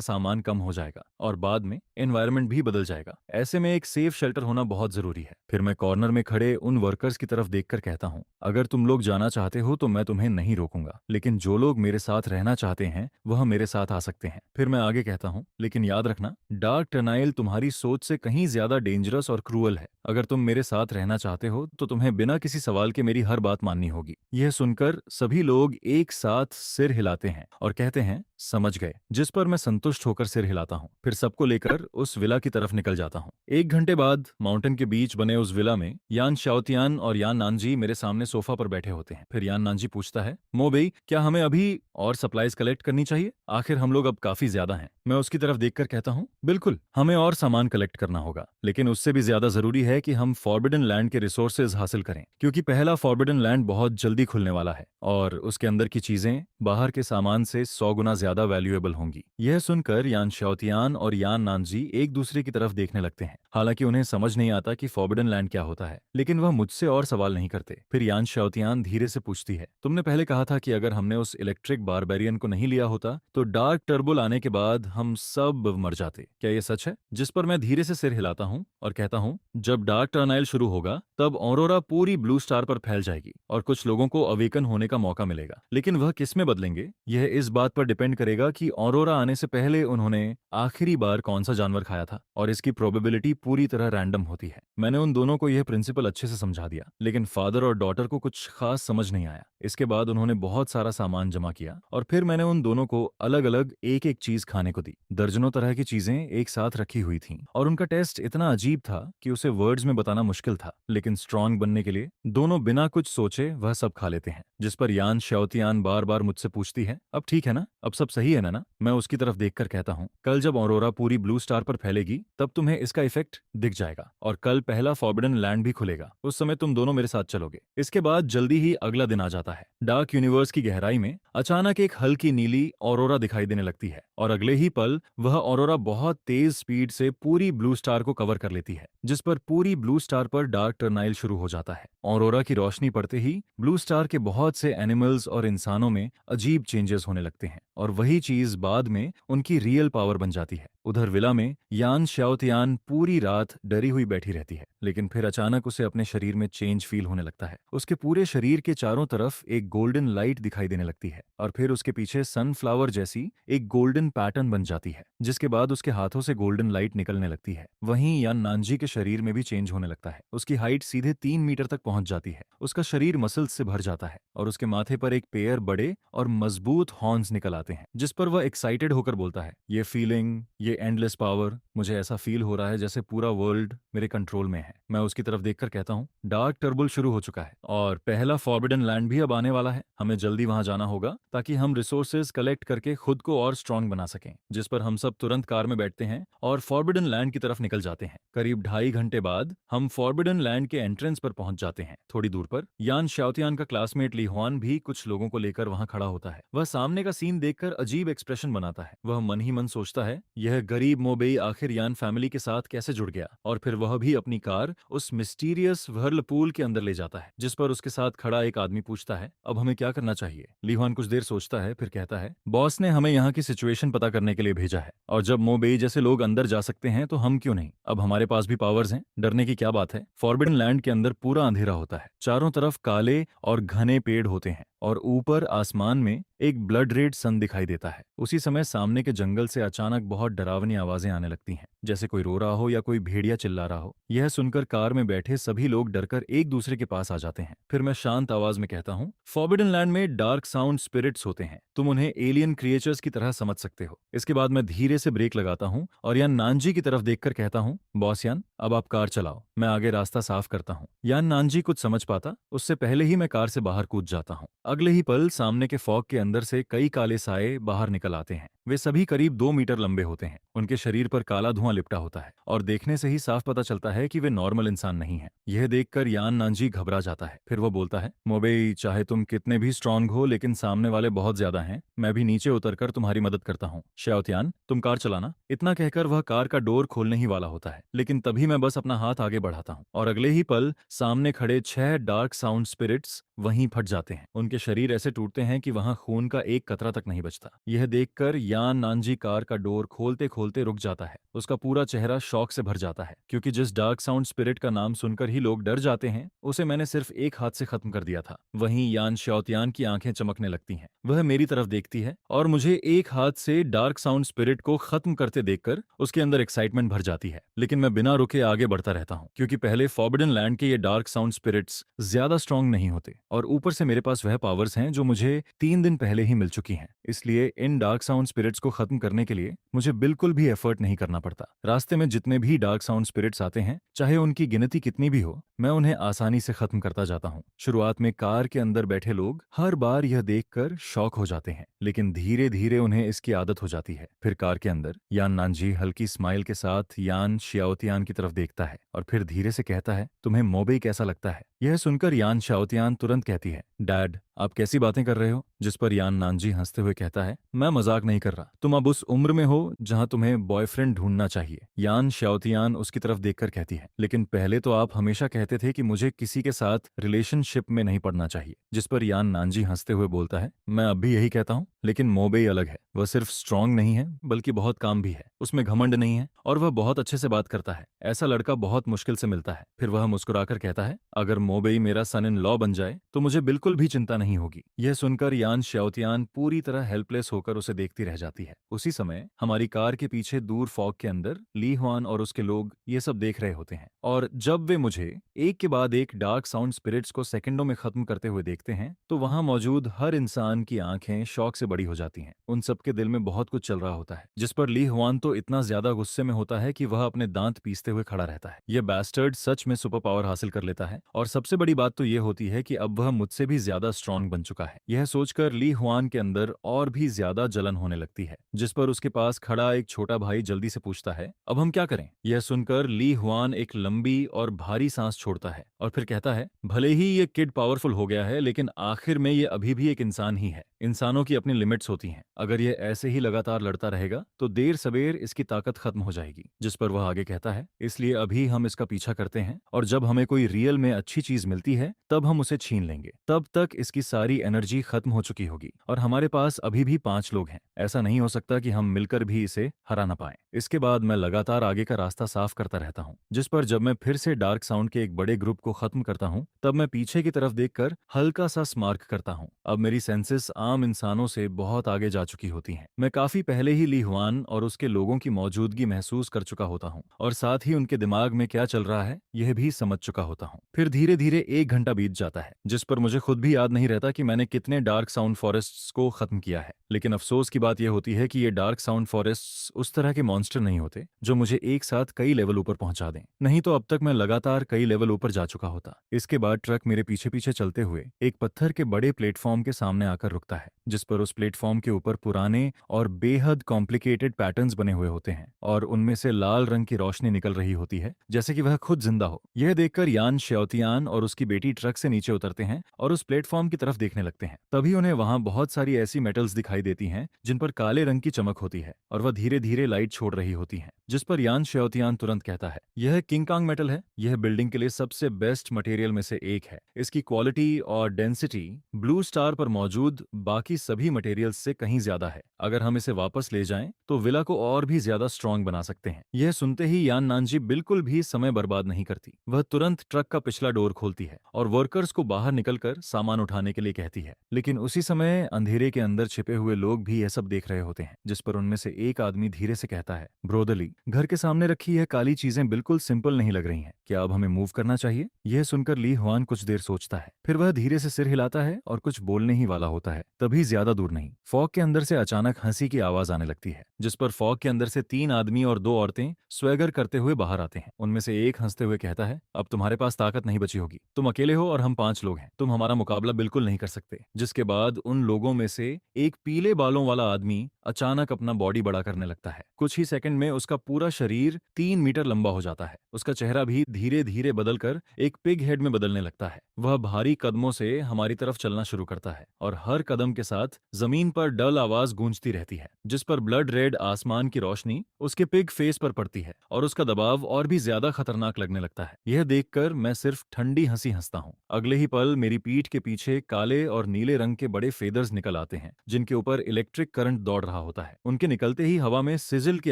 सामान कम हो जाएगा और बाद में एनवायरनमेंट भी बदल जाएगा। ऐसे में एक सेफ शेल्टर होना बहुत जरूरी है। फिर मैं कॉर्नर में खड़े उन वर्कर्स की तरफ देखकर कहता हूँ, अगर तुम लोग जाना चाहते हो तो मैं तुम्हें नहीं रोकूंगा, लेकिन जो लोग मेरे साथ रहना चाहते हैं वह मेरे साथ आ सकते हैं। फिर मैं आगे कहता हूँ, लेकिन याद रखना, डार्क टर्नाइल तुम्हारी सोच से कहीं ज्यादा डेंजरस और क्रूअल है। अगर तुम मेरे साथ रहना चाहते हो तो तुम्हें बिना किसी सवाल के मेरी हर बात माननी होगी। यह सुनकर सभी लोग एक साथ सिर हिलाते हैं और कहते हैं, समझ गए। जिस पर मैं संतुष्ट होकर सिर हिलाता हूँ। फिर सबको लेकर उस विला की तरफ निकल जाता हूँ। 1 घंटे बाद माउंटेन के बीच बने उस विला में यान शाओतियान और यान नानजी मेरे सामने सोफा पर बैठे होते हैं। फिर यान नानजी पूछता है, मोबेई, क्या हमें अभी और सप्लाईज कलेक्ट करनी चाहिए? आखिर हम लोग अब काफी ज्यादा हैं। मैं उसकी तरफ देखकर कहता हूँ, बिल्कुल, हमें और सामान कलेक्ट करना होगा, लेकिन उससे भी ज्यादा जरूरी है कि हम फॉरबिडन लैंड के रिसोर्सेज हासिल करें, क्योंकि पहला फॉरबिडन लैंड बहुत जल्दी खुलने वाला है और उसके अंदर की चीजें बाहर के सामान से 100 गुना ज्यादा वैल्यूएबल होंगी। यह सुनकर यान शाओतियान और यान नानजी एक दूसरे की तरफ देखने लगते हैं। हालांकि उन्हें समझ नहीं आता कि फॉरबिडन लैंड क्या होता है, लेकिन वह मुझसे और सवाल नहीं करते। फिर यान शाओतियान धीरे से पूछती है, तुमने पहले कहा था कि अगर हमने उस इलेक्ट्रिक बारबेरियन को नहीं लिया होता तो डार्क टर्बुल आने के बाद हम सब मर जाते, क्या यह सच है? जिस पर मैं धीरे से सिर हिलाता हूँ और कहता हूँ, जब डार्क टर्नाइल शुरू होगा तब ऑरोरा पूरी ब्लू स्टार पर फैल जाएगी और कुछ लोगों को अवेकन होने का मौका मिलेगा, लेकिन वह किस में बदलेंगे यह इस बात पर डिपेंड करेगा कि ऑरोरा आने से पहले उन्होंने आखिरी बार कौन सा जानवर खाया था, और इसकी प्रोबेबिलिटी पूरी तरह रैंडम होती है। मैंने उन दोनों को यह प्रिंसिपल अच्छे से समझा दिया, लेकिन फादर और डॉटर को कुछ खास समझ नहीं आया। इसके बाद उन्होंने बहुत सारा सामान जमा किया और फिर मैंने उन दोनों को अलग अलग एक एक चीज खाने को दी। दर्जनों तरह की चीजें एक साथ रखी हुई थीं और उनका टेस्ट इतना अजीब था कि उसे वर्ड्स में बताना मुश्किल था, लेकिन स्ट्रांग बनने के लिए दोनों बिना कुछ सोचे वह सब खा लेते हैं। जिस पर यान शाओतियान बार बार मुझसे पूछती है, अब ठीक है ना, अब सब सही है ना? मैं उसकी तरफ देखकर कहता हूँ, कल जब ऑरोरा पूरी ब्लू स्टार पर फैलेगी तब तुम्हें इसका इफेक्ट दिख जाएगा और कल पहला फॉरबिडन लैंड भी खुलेगा। उस समय तुम दोनों मेरे साथ चलोगे। इसके बाद जल्दी ही अगला दिन आ जाता है। डार्क यूनिवर्स की गहराई में अचानक एक हल्की नीली ऑरोरा दिखाई देने लगती है और अगले ही पल वह ऑरोरा बहुत तेज स्पीड से पूरी ब्लू स्टार को कवर कर लेती है, जिस पर पूरी ब्लू स्टार पर डार्क टर्नाइल शुरू हो जाता है। ऑरोरा की रोशनी पड़ते ही ब्लू स्टार के बहुत से एनिमल्स और इंसानों में अजीब चेंजेस होने लगते हैं और वही चीज बाद में उनकी रियल पावर बन जाती है। उधर विला में यान शाओतियान पूरी रात डरी हुई बैठी रहती है, लेकिन फिर अचानक उसे अपने शरीर में चेंज फील होने लगता है। उसके पूरे शरीर के चारों तरफ एक गोल्डन लाइट दिखाई देने लगती है और फिर उसके पीछे सनफ्लावर जैसी एक गोल्डन पैटर्न बन जाती है, जिसके बाद उसके हाथों से गोल्डन लाइट निकलने लगती है। वहीं यान नानजी के शरीर में भी चेंज होने लगता है। उसकी हाइट सीधे 3 मीटर तक पहुंच जाती है। उसका शरीर मसल्स से भर जाता है और उसके माथे पर एक पेयर बड़े और मजबूत हॉर्न्स निकल आते हैं, जिस पर वह एक्साइटेड होकर बोलता है, ये फीलिंग, ये ये एंडलेस पावर, मुझे ऐसा फील हो रहा है जैसे पूरा वर्ल्ड मेरे कंट्रोल में है। मैं उसकी तरफ देखकर कहता हूँ, डार्क टर्बल शुरू हो चुका है और पहला फॉरबिडन लैंड भी अब आने वाला है। हमें जल्दी वहां जाना होगा ताकि हम रिसोर्सेज कलेक्ट करके खुद को और स्ट्रांग बना सकें। जिस पर हम सब तुरंत कार में बैठते हैं और फॉरबिडन लैंड की तरफ निकल जाते हैं। करीब 2.5 घंटे बाद हम फॉरबिडन लैंड के एंट्रेंस पर पहुंच जाते हैं। थोड़ी दूर पर यान शाओतियान का क्लासमेट ली हुआन भी कुछ लोगों को लेकर वहां खड़ा होता है। वह सामने का सीन देखकर अजीब एक्सप्रेशन बनाता है। वह मन ही मन सोचता है, यह गरीब मोबेई आखिर यान फैमिली के साथ कैसे जुड़ गया। और फिर वह भी अपनी कार उस मिस्टीरियस व्हर्लपूल के अंदर ले जाता है, जिस पर उसके साथ खड़ा एक आदमी पूछता है, अब हमें क्या करना चाहिए। ली हुआन कुछ देर सोचता है, फिर कहता है, बॉस ने हमें यहाँ की सिचुएशन पता करने के लिए भेजा है और जब मोबेई जैसे लोग अंदर जा सकते हैं तो हम क्यों नहीं। अब हमारे पास भी पावर्स हैं, डरने की क्या बात है। फॉरबिडन लैंड के अंदर पूरा अंधेरा होता है, चारों तरफ काले और घने पेड़ होते हैं और ऊपर आसमान में एक ब्लड रेड सन दिखाई देता है। उसी समय सामने के जंगल से अचानक बहुत डरावनी आवाजें आने लगती हैं, जैसे कोई रो रहा हो या कोई भेड़िया चिल्ला रहा हो। यह सुनकर कार में बैठे सभी लोग डरकर एक दूसरे के पास आ जाते हैं। फिर मैं शांत आवाज में कहता हूँ, फॉरबिडन लैंड में डार्क साउंड स्पिरिट्स होते हैं, तुम उन्हें एलियन क्रिएचर्स की तरह समझ सकते हो। इसके बाद मैं धीरे से ब्रेक लगाता हूँ और यान नानजी की तरफ देखकर कहता हूँ, बॉस यान, अब आप कार चलाओ, मैं आगे रास्ता साफ करता हूँ। यान नानजी कुछ समझ पाता उससे पहले ही मैं कार से बाहर कूद जाता हूँ। अगले ही पल सामने के फॉग के अंदर से कई काले साए बाहर निकल आते हैं। वे सभी करीब 2 मीटर लंबे होते हैं। उनके शरीर पर काला धुआं लिपटा होता है और देखने से ही साफ पता चलता है कि वे नॉर्मल इंसान नहीं हैं। यह देखकर यान नानजी घबरा जाता है। फिर वो बोलता है, मोबेई, चाहे तुम कितने भी स्ट्रांग हो लेकिन सामने वाले बहुत ज्यादा हैं। मैं भी नीचे उतरकर तुम्हारी मदद करता हूँ। शाओतियान, तुम कार चलाना। इतना कहकर वह कार का डोर खोलने ही वाला होता है, लेकिन तभी मैं बस अपना हाथ आगे बढ़ाता हूँ और अगले ही पल सामने खड़े 6 डार्क साउंड स्पिरिट्स वहीं फट जाते हैं। उनके शरीर ऐसे टूटते हैं कि वहां खून का एक कतरा तक नहीं बचता। यह देखकर यान नानजी कार का डोर खोलते खोलते रुक जाता है। उसका पूरा चेहरा शौक से भर जाता है, क्योंकि जिस डार्क साउंड स्पिरिट का नाम सुनकर ही लोग डर जाते हैं, उसे मैंने सिर्फ एक हाथ से खत्म कर दिया था। वहीं यान शाओतियान की आंखें चमकने लगती हैं। वह मेरी तरफ देखती है और मुझे एक हाथ से डार्क साउंड स्पिरिट को खत्म करते देखकर उसके अंदर एक्साइटमेंट भर जाती है। लेकिन मैं बिना रुके आगे बढ़ता रहता हूँ, क्योंकि पहले फॉरबिडन लैंड के ये डार्क साउंड स्पिरिट्स ज्यादा स्ट्रांग नहीं होते और ऊपर से मेरे पास वह पावर्स हैं जो मुझे 3 दिन पहले ही मिल चुकी हैं। इसलिए इन डार्क साउंड स्पिरिट्स को खत्म करने के लिए मुझे बिल्कुल भी एफर्ट नहीं करना पड़ता। रास्ते में जितने भी डार्क साउंड स्पिरिट्स आते हैं, चाहे उनकी गिनती कितनी भी हो, मैं उन्हें आसानी से खत्म करता जाता हूँ। शुरुआत में कार के अंदर बैठे लोग हर बार यह देखकर शॉक हो जाते हैं, लेकिन धीरे धीरे उन्हें इसकी आदत हो जाती है। फिर कार के अंदर यान नानजी हल्की स्माइल के साथ यान शाओतियान की तरफ देखता है और फिर धीरे से कहता है, तुम्हें मोबेई कैसा लगता है। यह सुनकर यान शाओतियान तुरंत कहती है, डैड, आप कैसी बातें कर रहे हो। जिस पर यान नानजी हंसते हुए कहता है, मैं मजाक नहीं कर रहा, तुम अब उस उम्र में हो जहां तुम्हें बॉयफ्रेंड ढूंढना चाहिए। यान शाओतियान उसकी तरफ देखकर कहती है, लेकिन पहले तो आप हमेशा कहते थे कि मुझे किसी के साथ रिलेशनशिप में नहीं पड़ना चाहिए। जिस पर यान नानजी हंसते हुए बोलता है, मैं अब भी यही कहता हूँ, लेकिन मोबेई अलग है। वह सिर्फ स्ट्रांग नहीं है बल्कि बहुत काम भी है। उसमें घमंड नहीं है और वह बहुत अच्छे से बात करता है। ऐसा लड़का बहुत मुश्किल से मिलता है। फिर वह मुस्कुराकर कहता है, अगर मोबेई मेरा सन इन लॉ बन जाए तो मुझे बिल्कुल भी चिंता नहीं होगी। यह सुनकर यान शाओतियान पूरी तरह हेल्पलेस होकर उसे देखती रह जाती है। उसी समय हमारी कार के पीछे दूर फॉग के अंदर ली हुआन और उसके लोग ये सब देख रहे होते हैं और जब वे मुझे एक के बाद एक डार्क साउंड स्पिरिट्स को सेकंडों में खत्म करते हुए देखते हैं तो वहां मौजूद हर इंसान की आंखें शौक से बड़ी हो जाती हैं। उन सबके दिल में बहुत कुछ चल रहा होता है। जिस पर ली हुआन तो इतना ज्यादा गुस्से में होता है कि वह अपने दांत पीसते हुए खड़ा रहता है। यह बैस्टर्ड सच में सुपर पावर हासिल कर लेता है और सबसे बड़ी बात तो यह होती है कि अब वह मुझसे भी ज्यादा स्ट्रांग बन चुका है। यह सोचकर ली हुआन के अंदर और भी ज्यादा जलन होने लगती है। जिस पर उसके पास खड़ा एक छोटा भाई जल्दी से पूछता है, अब हम क्या करें। यह सुनकर ली हुआन एक लंबी और भारी सांस छोड़ता है और फिर कहता है, भले ही ये किड पावरफुल हो गया है लेकिन आखिर में ये अभी भी एक इंसान ही है। इंसानों की अपनी लिमिट्स होती हैं। अगर ये ऐसे ही लगातार लड़ता रहेगा तो देर सवेर इसकी ताकत खत्म हो जाएगी। जिस पर वह आगे कहता है, इसलिए अभी हम इसका पीछा करते हैं और जब हमें कोई रियल में अच्छी चीज मिलती है तब हम उसे छीन लेंगे। तब तक इसकी सारी एनर्जी खत्म हो चुकी होगी और हमारे पास अभी भी 5 लोग हैं। ऐसा नहीं हो सकता कि हम मिलकर भी इसे हरा ना पाएं। इसके बाद मैं लगातार आगे का रास्ता साफ करता रहता हूँ। जिस पर जब मैं फिर से डार्क साउंड के एक बड़े ग्रुप को खत्म करता हूँ तब मैं पीछे की तरफ देखकर हल्का सा स्मार्क करता हूँ। अब मेरी सेंसेस आम इंसानों से बहुत आगे जा चुकी होती हैं। मैं काफी पहले ही ली हुआन और उसके लोगों की मौजूदगी महसूस कर चुका होता हूँ और साथ ही उनके दिमाग में क्या चल रहा है यह भी समझ चुका होता हूँ। फिर धीरे धीरे 1 घंटा बीत जाता है, जिस पर मुझे खुद भी याद नहीं रहता कि मैंने कितने डार्क साउंड फॉरेस्ट्स को खत्म किया है। लेकिन अफसोस की बात यह होती है कि ये डार्क साउंड फॉरेस्ट्स उस तरह के मॉन्स्टर नहीं होते जो मुझे एक साथ कई लेवल ऊपर पहुंचा दें। नहीं तो अब तक मैं लगातार कई लेवल ऊपर जा चुका होता। इसके बाद ट्रक मेरे पीछे पीछे चलते हुए एक पत्थर के बड़े प्लेटफॉर्म के सामने आकर रुकता है, जिस पर उस प्लेटफॉर्म के ऊपर पुराने और बेहद कॉम्प्लिकेटेड पैटर्न्स बने हुए होते हैं और उनमें से लाल रंग की रोशनी निकल रही होती है, जैसे कि वह खुद जिंदा हो। यह देखकर यान श्योतियान और उसकी बेटी ट्रक से नीचे उतरते हैं और उस प्लेटफॉर्म की तरफ देखने लगते हैं। तभी उन्हें वहां बहुत सारी ऐसी मेटल्स दिखाई देती हैं जिन पर काले रंग की चमक होती है और वह धीरे धीरे लाइट छोड़ रही होती हैं, जिस पर यान श्योतियान तुरंत कहता है, यह किंग कांग मेटल है। यह बिल्डिंग के लिए सबसे बेस्ट मटेरियल में से एक है। इसकी क्वालिटी और डेंसिटी ब्लू स्टार पर मौजूद बाकी सभी मटेरियल्स से कहीं ज्यादा है। अगर हम इसे वापस ले जाएं तो विला को और भी ज्यादा स्ट्रांग बना सकते हैं। यह सुनते ही यान नानजी बिल्कुल भी समय बर्बाद नहीं करती। वह तुरंत ट्रक का पिछला डोर खोलती है और वर्कर्स को बाहर निकलकर सामान उठाने के लिए कहती है। लेकिन उसी समय अंधेरे के अंदर छिपे हुए लोग भी यह सब देख रहे होते हैं, जिस पर उनमें से एक आदमी धीरे से कहता है, ब्रोदरली, घर के सामने रखी यह काली चीजें बिल्कुल सिंपल नहीं लग रही हैं। क्या अब हमें मूव करना चाहिए? यह सुनकर ली हुआन कुछ देर सोचता है, फिर वह धीरे से सिर हिलाता है और कुछ बोलने ही वाला होता है। तभी ज्यादा दूर नहीं, फॉग के अंदर से अचानक हंसी की आवाज आने लगती है, जिस पर फॉग के अंदर से 3 आदमी और 2 औरतें स्वैगर करते हुए बाहर आते हैं। उनमें से एक हंसते हुए कहता है, अब तुम्हारे पास ताकत नहीं बची होगी। तुम अकेले हो और हम 5 लोग हैं। तुम हमारा मुकाबला बिल्कुल नहीं कर सकते। जिसके बाद उन लोगों में से एक पीले बालों वाला आदमी अचानक अपना बॉडी बड़ा करने लगता है। कुछ ही सेकंड में उसका पूरा शरीर 3 मीटर लंबा हो जाता है। उसका चेहरा भी धीरे धीरे बदलकर एक पिग हेड में बदलने लगता है। वह भारी कदमों से हमारी तरफ चलना शुरू करता है और हर कदम के साथ जमीन पर डल आवाज गूंजती रहती है, जिस पर ब्लड रेड आसमान की रोशनी उसके पिग फेस पर पड़ती है और उसका दबाव और भी ज्यादा खतरनाक लगने लगता है। यह देखकर मैं सिर्फ ठंडी हंसी हंसता हूँ। अगले ही पल मेरी पीठ के पीछे काले और नीले रंग के बड़े फेदर्स निकल आते हैं, जिनके ऊपर इलेक्ट्रिक करंट दौड़ रहा होता है। उनके निकलते ही हवा में सिजिल की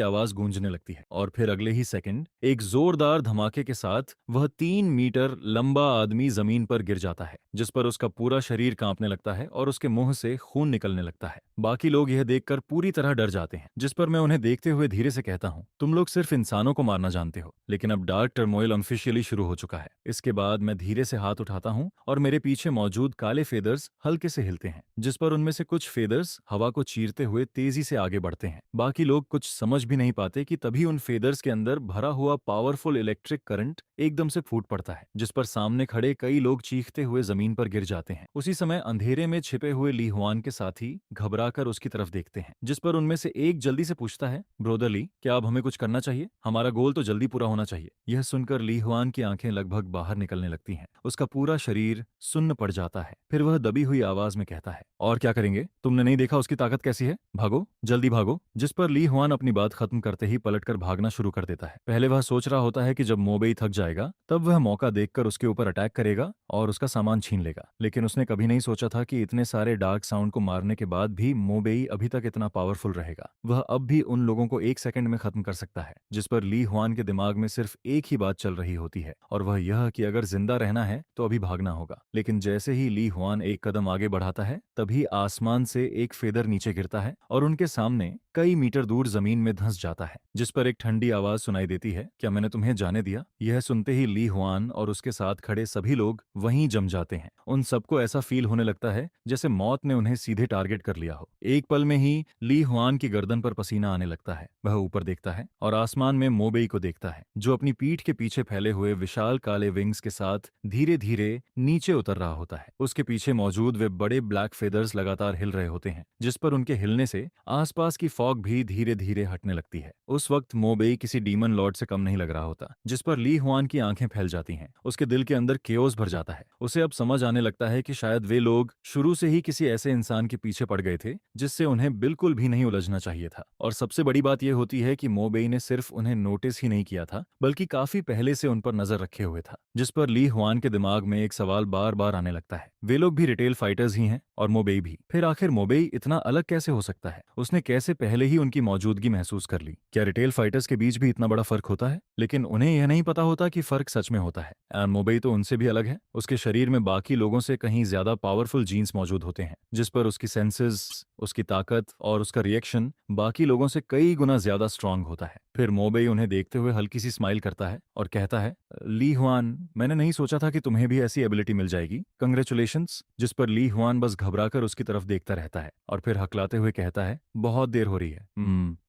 आवाज गूंजने लगती है और फिर अगले ही सेकंड एक जोरदार धमाके के साथ वह 3 मीटर लंबा आदमी जमीन पर गिर जाता है, जिस पर उसका पूरा शरीर कांपने लगता है और उसके मुंह से खून निकलने लगता है। बाकी लोग यह देखकर पूरी तरह डर जाते हैं, जिस पर मैं उन्हें देखते हुए धीरे से कहता हूँ, तुम लोग सिर्फ इंसानों को मारना जानते हो, लेकिन अब डार्क टर्मोइल ऑफिशियली शुरू हो चुका है। इसके बाद मैं धीरे से हाथ उठाता हूँ और मेरे पीछे मौजूद काले फेदर्स हल्के से हिलते हैं, जिस पर उनमें से कुछ फेदर्स हवा को चीरते हुए तेजी से आगे बढ़ते हैं। बाकी लोग कुछ समझ भी नहीं पाते कि तभी उन फेदर्स के अंदर भरा हुआ पावरफुल इलेक्ट्रिक करंट एकदम से फूट पड़ता है, जिस पर सामने खड़े कई लोग चीखते हुए जमीन पर गिर जाते हैं। उसी समय अंधेरे में छिपे हुए ली हुआन के साथी घबराकर उसकी तरफ देखते हैं, जिस पर उनमें से एक जल्दी से पूछता है, ब्रोदरली, क्या अब हमें कुछ करना चाहिए? हमारा गोल तो जल्दी पूरा होना चाहिए। यह सुनकर ली हुआन की आंखें लगभग बाहर निकलने लगती हैं। उसका पूरा शरीर सुन्न पड़ जाता है। फिर वह दबी हुई आवाज में कहता है, और क्या करेंगे? तुमने नहीं देखा उसकी ताकत कैसी है? भागो, जल्दी भागो। जिस पर ली हुआन अपनी बात खत्म करते ही पलटकर भागना शुरू कर देता है। पहले वह सोच रहा होता है कि जब मोबेई थक जाएगा तब वह मौका देखकर उसके ऊपर अटैक करेगा और उसका सामान छीन लेगा, लेकिन उसने कभी नहीं सोचा था कि इतने सारे डार्क साउंड को मारने के बाद भी मोबेई अभी तक इतना पावरफुल रहेगा। वह अब भी उन लोगों को 1 सेकंड में खत्म कर सकता है। जिस पर ली हुआन के दिमाग में सिर्फ एक ही बात चल रही होती है और वह यह कि अगर जिंदा रहना है तो अभी भागना होगा। लेकिन जैसे ही ली हुआन एक कदम आगे बढ़ाता है तभी आसमान से एक फेदर नीचे गिरता है और उनके सामने कई मीटर दूर जमीन में धंस जाता है, जिस पर एक ठंडी आवाज सुनाई देती है, क्या मैंने तुम्हें जाने दिया? यह सुनते ही ली हुआन और उसके साथ खड़े सभी लोग वहीं जम जाते हैं। उन सबको ऐसा फील होने लगता है जैसे मौत ने उन्हें सीधे टारगेट कर लिया हो। एक पल में ही ली हुआन की गर्दन पर पसीना आने लगता है। वह ऊपर देखता है और आसमान में मोबेई को देखता है, जो अपनी पीठ के पीछे फैले हुए विशाल काले विंग्स के साथ धीरे धीरे नीचे उतर रहा होता है। उसके पीछे मौजूद वे बड़े ब्लैक फेदर्स लगातार हिल रहे होते हैं, जिस पर उनके हिलने से आसपास की फॉग भी धीरे धीरे हटने लगती है। उस वक्त मोबेई किसी डीमन लॉर्ड से कम नहीं लग रहा होता, जिस पर ली हुआन की आंखें फैल जाती हैं। उसके दिल के अंदर केओस भर जाता है। उसे अब समझ आने लगता है कि शायद वे लोग शुरू से ही किसी ऐसे इंसान के पीछे पड़ गए थे जिससे उन्हें बिल्कुल भी नहीं उलझना चाहिए था। और सबसे बड़ी बात यह होती है कि मोबेई ने सिर्फ उन्हें नोटिस ही नहीं किया था, बल्कि काफी पहले से उन पर नजर रखे हुए था। जिस पर ली हुआन के दिमाग में एक सवाल बार बार आने लगता है, वे लोग भी रिटेल फाइटर्स ही हैं और मोबेई भी। फिर आखिर मोबेई इतना अलग कैसे हो सकता है? उसने कैसे पहले ही उनकी मौजूदगी महसूस कर ली? क्या रिटेल फाइटर्स के बीच भी इतना बड़ा फर्क होता है? लेकिन उन्हें यह नहीं पता होता कि फर्क सच में होता है। एंड मोबेई तो उनसे भी अलग है। उसके शरीर में बाकी लोगों से कहीं ज्यादा पावरफुल जीन्स मौजूद होते हैं, जिस पर उसकी सेंसेस, उसकी ताकत और उसका रिएक्शन बाकी लोगों से कई गुना ज्यादा स्ट्रांग होता है। फिर मोबेई उन्हें देखते हुए हल्की सी स्माइल करता है और कहता है, ली हुआन, मैंने नहीं सोचा था कि तुम्हें भी ऐसी एबिलिटी मिल जाएगी। कंग्रेचुलेशंस। जिस पर ली हुआन बस घबराकर उसकी तरफ देखता रहता है और फिर हकलाते हुए कहता है, बहुत देर हो रही है,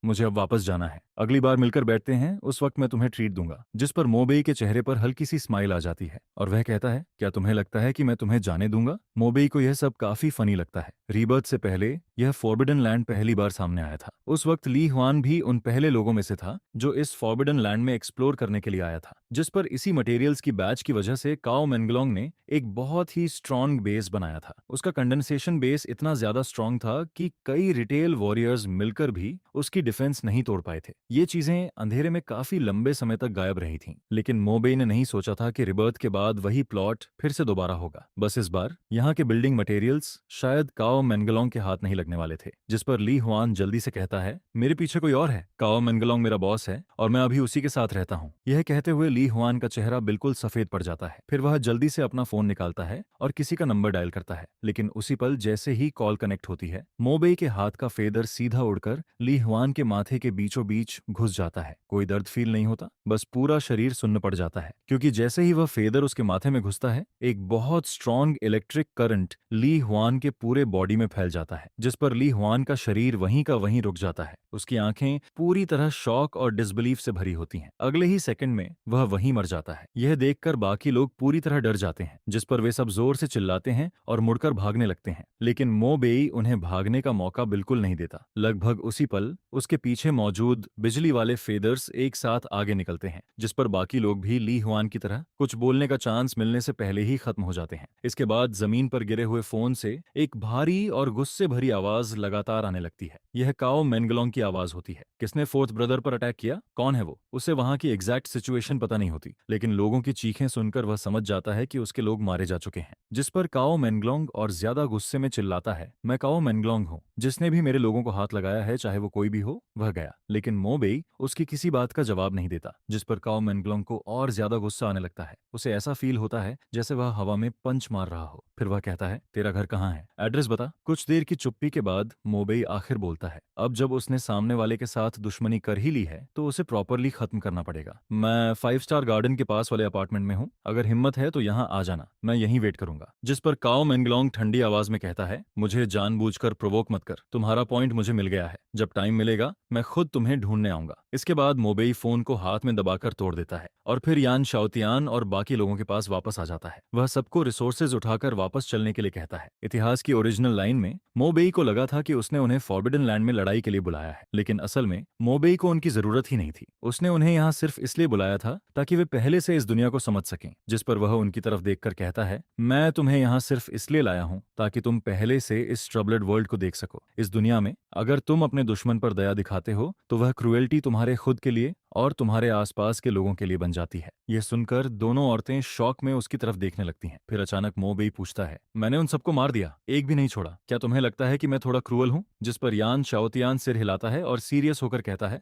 मुझे अब वापस जाना है। अगली बार मिलकर बैठते हैं, उस वक्त मैं तुम्हें ट्रीट दूंगा। जिस पर मोबेई के चेहरे पर हल्की सी स्माइल आ जाती है और वह कहता है, क्या तुम्हें लगता है कि मैं तुम्हें जाने दूंगा? मोबेई को यह सब काफी फनी लगता है। रीबर्थ से पहले यह फॉरबिडन लैंड पहली बार सामने आया था। उस वक्त ली हुआन भी उन पहले लोगों में से था जो इस फॉरबिडन लैंड में एक्सप्लोर करने के लिए आया था, जिस पर इसी मटेरियल्स की बैच की वजह से काओ मेंगलोंग ने एक बहुत ही स्ट्रॉन्ग बेस बनाया था। उसका कंडेंसेशन बेस इतना ज्यादा स्ट्रॉन्ग था कि कई रिटेल वॉरियर्स मिलकर भी उसकी डिफेंस नहीं तोड़ पाए थे। ये चीजें अंधेरे में काफी लंबे समय तक गायब रही थीं। लेकिन मोबेई ने नहीं सोचा था कि रिबर्थ के बाद वही प्लॉट फिर से दोबारा होगा। बस इस बार यहाँ के बिल्डिंग मटेरियल्स शायद काओ मेंगलोंग के हाथ नहीं लगने वाले थे। जिस पर ली हुआन जल्दी से कहता है, मेरे पीछे कोई और है। काओ मेंगलोंग मेरा बॉस है और मैं अभी उसी के साथ रहता हूँ। यह कहते हुए ली हुआन का चेहरा बिल्कुल सफेद पड़ जाता है। फिर वह जल्दी से अपना फोन निकालता है और किसी का नंबर डायल करता है। लेकिन उसी पल जैसे ही कॉल कनेक्ट होती है, मोबेई के हाथ का फेदर सीधा उड़कर ली हुआन के माथे के बीचों बीच घुस जाता है। कोई दर्द फील नहीं होता, बस पूरा शरीर सुन्न पड़ जाता है, क्योंकि जैसे ही वह फेदर उसके माथे में घुसता है, एक बहुत स्ट्रॉन्ग इलेक्ट्रिक करंट ली हुआन के पूरे बॉडी में फैल जाता है, जिस पर ली हुआन का शरीर वहीं का वहीं रुक जाता है। उसकी आंखें पूरी तरह शॉक और डिसबिलीफ से भरी होती हैं। अगले ही सेकंड में वह वहीं मर जाता है। यह देखकर बाकी लोग पूरी तरह डर जाते हैं, जिस पर वे सब जोर से चिल्लाते हैं और मुड़कर भागने लगते हैं। लेकिन मोबेई उन्हें भागने का मौका बिल्कुल नहीं देता। लगभग उसी पल उसके पीछे मौजूद बिजली वाले फेदर्स एक साथ आगे निकलते हैं, जिस पर बाकी लोग भी ली हुआन की तरह कुछ बोलने का चांस मिलने से पहले ही खत्म हो जाते हैं। इसके बाद जमीन पर गिरे हुए फोन से एक भारी और गुस्से भरी आवाज लगातार आने लगती है। यह काओ मेंगलोंग की आवाज होती है। किसने फोर्थ ब्रदर पर अटैक किया? कौन है वो? उसे वहां की एग्जैक्ट सिचुएशन पता नहीं होती, लेकिन लोगों की चीखें सुनकर वह समझ जाता है कि उसके लोग मारे जा चुके हैं। जिस पर काओ मेंगलोंग और ज्यादा गुस्से में चिल्लाता है, मैं काओ मेंगलोंग हूँ, जिसने भी मेरे लोगों को हाथ लगाया है, चाहे वो कोई भी हो, वह गया। लेकिन मोबेई उसकी किसी बात का जवाब नहीं देता, जिस पर काओ मेंगलोंग को और ज्यादा गुस्सा आने लगता है। उसे ऐसा फील होता है जैसे वह हवा में पंच मार रहा हो। फिर वह कहता है, तेरा घर कहाँ है? एड्रेस बता। कुछ देर की चुप्पी के बाद मोबेई आखिर बोलता है, अब जब उसने सामने वाले के साथ दुश्मनी कर ही ली है तो उसे प्रॉपरली खत्म करना पड़ेगा। मैं 5 स्टार गार्डन के पास वाले अपार्टमेंट में हूँ, अगर हिम्मत है तो यहाँ आ जाना, मैं यहीं वेट करूंगा। जिस पर काओ मेंगलोंग ठंडी आवाज में कहता है, मुझे जानबूझकर प्रोवोक मत कर, तुम्हारा पॉइंट मुझे मिल गया है, जब टाइम मिलेगा मैं खुद तुम्हें ढूंढने आऊंगा। इसके बाद मोबेई फोन को हाथ में दबाकर तोड़ देता है और फिर यान शाओतियान और बाकी लोगों के पास वापस आ जाता है। वह सबको रिसोर्सेज उठाकर वापस चलने के लिए कहता है। इतिहास की ओरिजिनल लाइन में मोबेई को लगा था कि उसने उन्हें फॉरबिडन लैंड में लड़ाई के लिए बुलाया है, लेकिन असल में मोबेई को उनकी जरूरत ही नहीं थी। उसने उन्हें यहाँ सिर्फ इसलिए बुलाया था ताकि वे पहले से इस दुनिया को समझ सकें। जिस पर वह उनकी तरफ देखकर कहता है, मैं तुम्हें यहाँ सिर्फ इसलिए लाया हूँ ताकि तुम पहले से इस ट्रबल्ड वर्ल्ड को देख सको। इस दुनिया में अगर तुम अपने दुश्मन पर दया दिखाते हो तो वह क्रुएल्टी तुम्हारे खुद के लिए और तुम्हारे आसपास के लोगों के लिए बन जाती है। यह सुनकर दोनों औरतें शौक में उसकी तरफ देखने लगती हैं। फिर अचानक मोबेई पूछता है, मैंने उन सबको मार दिया, एक भी नहीं छोड़ा, क्या तुम्हें लगता है कि मैं थोड़ा क्रूअल हूं? जिस पर यान शाओतियान सिर हिलाता है और सीरियस होकर कहता है,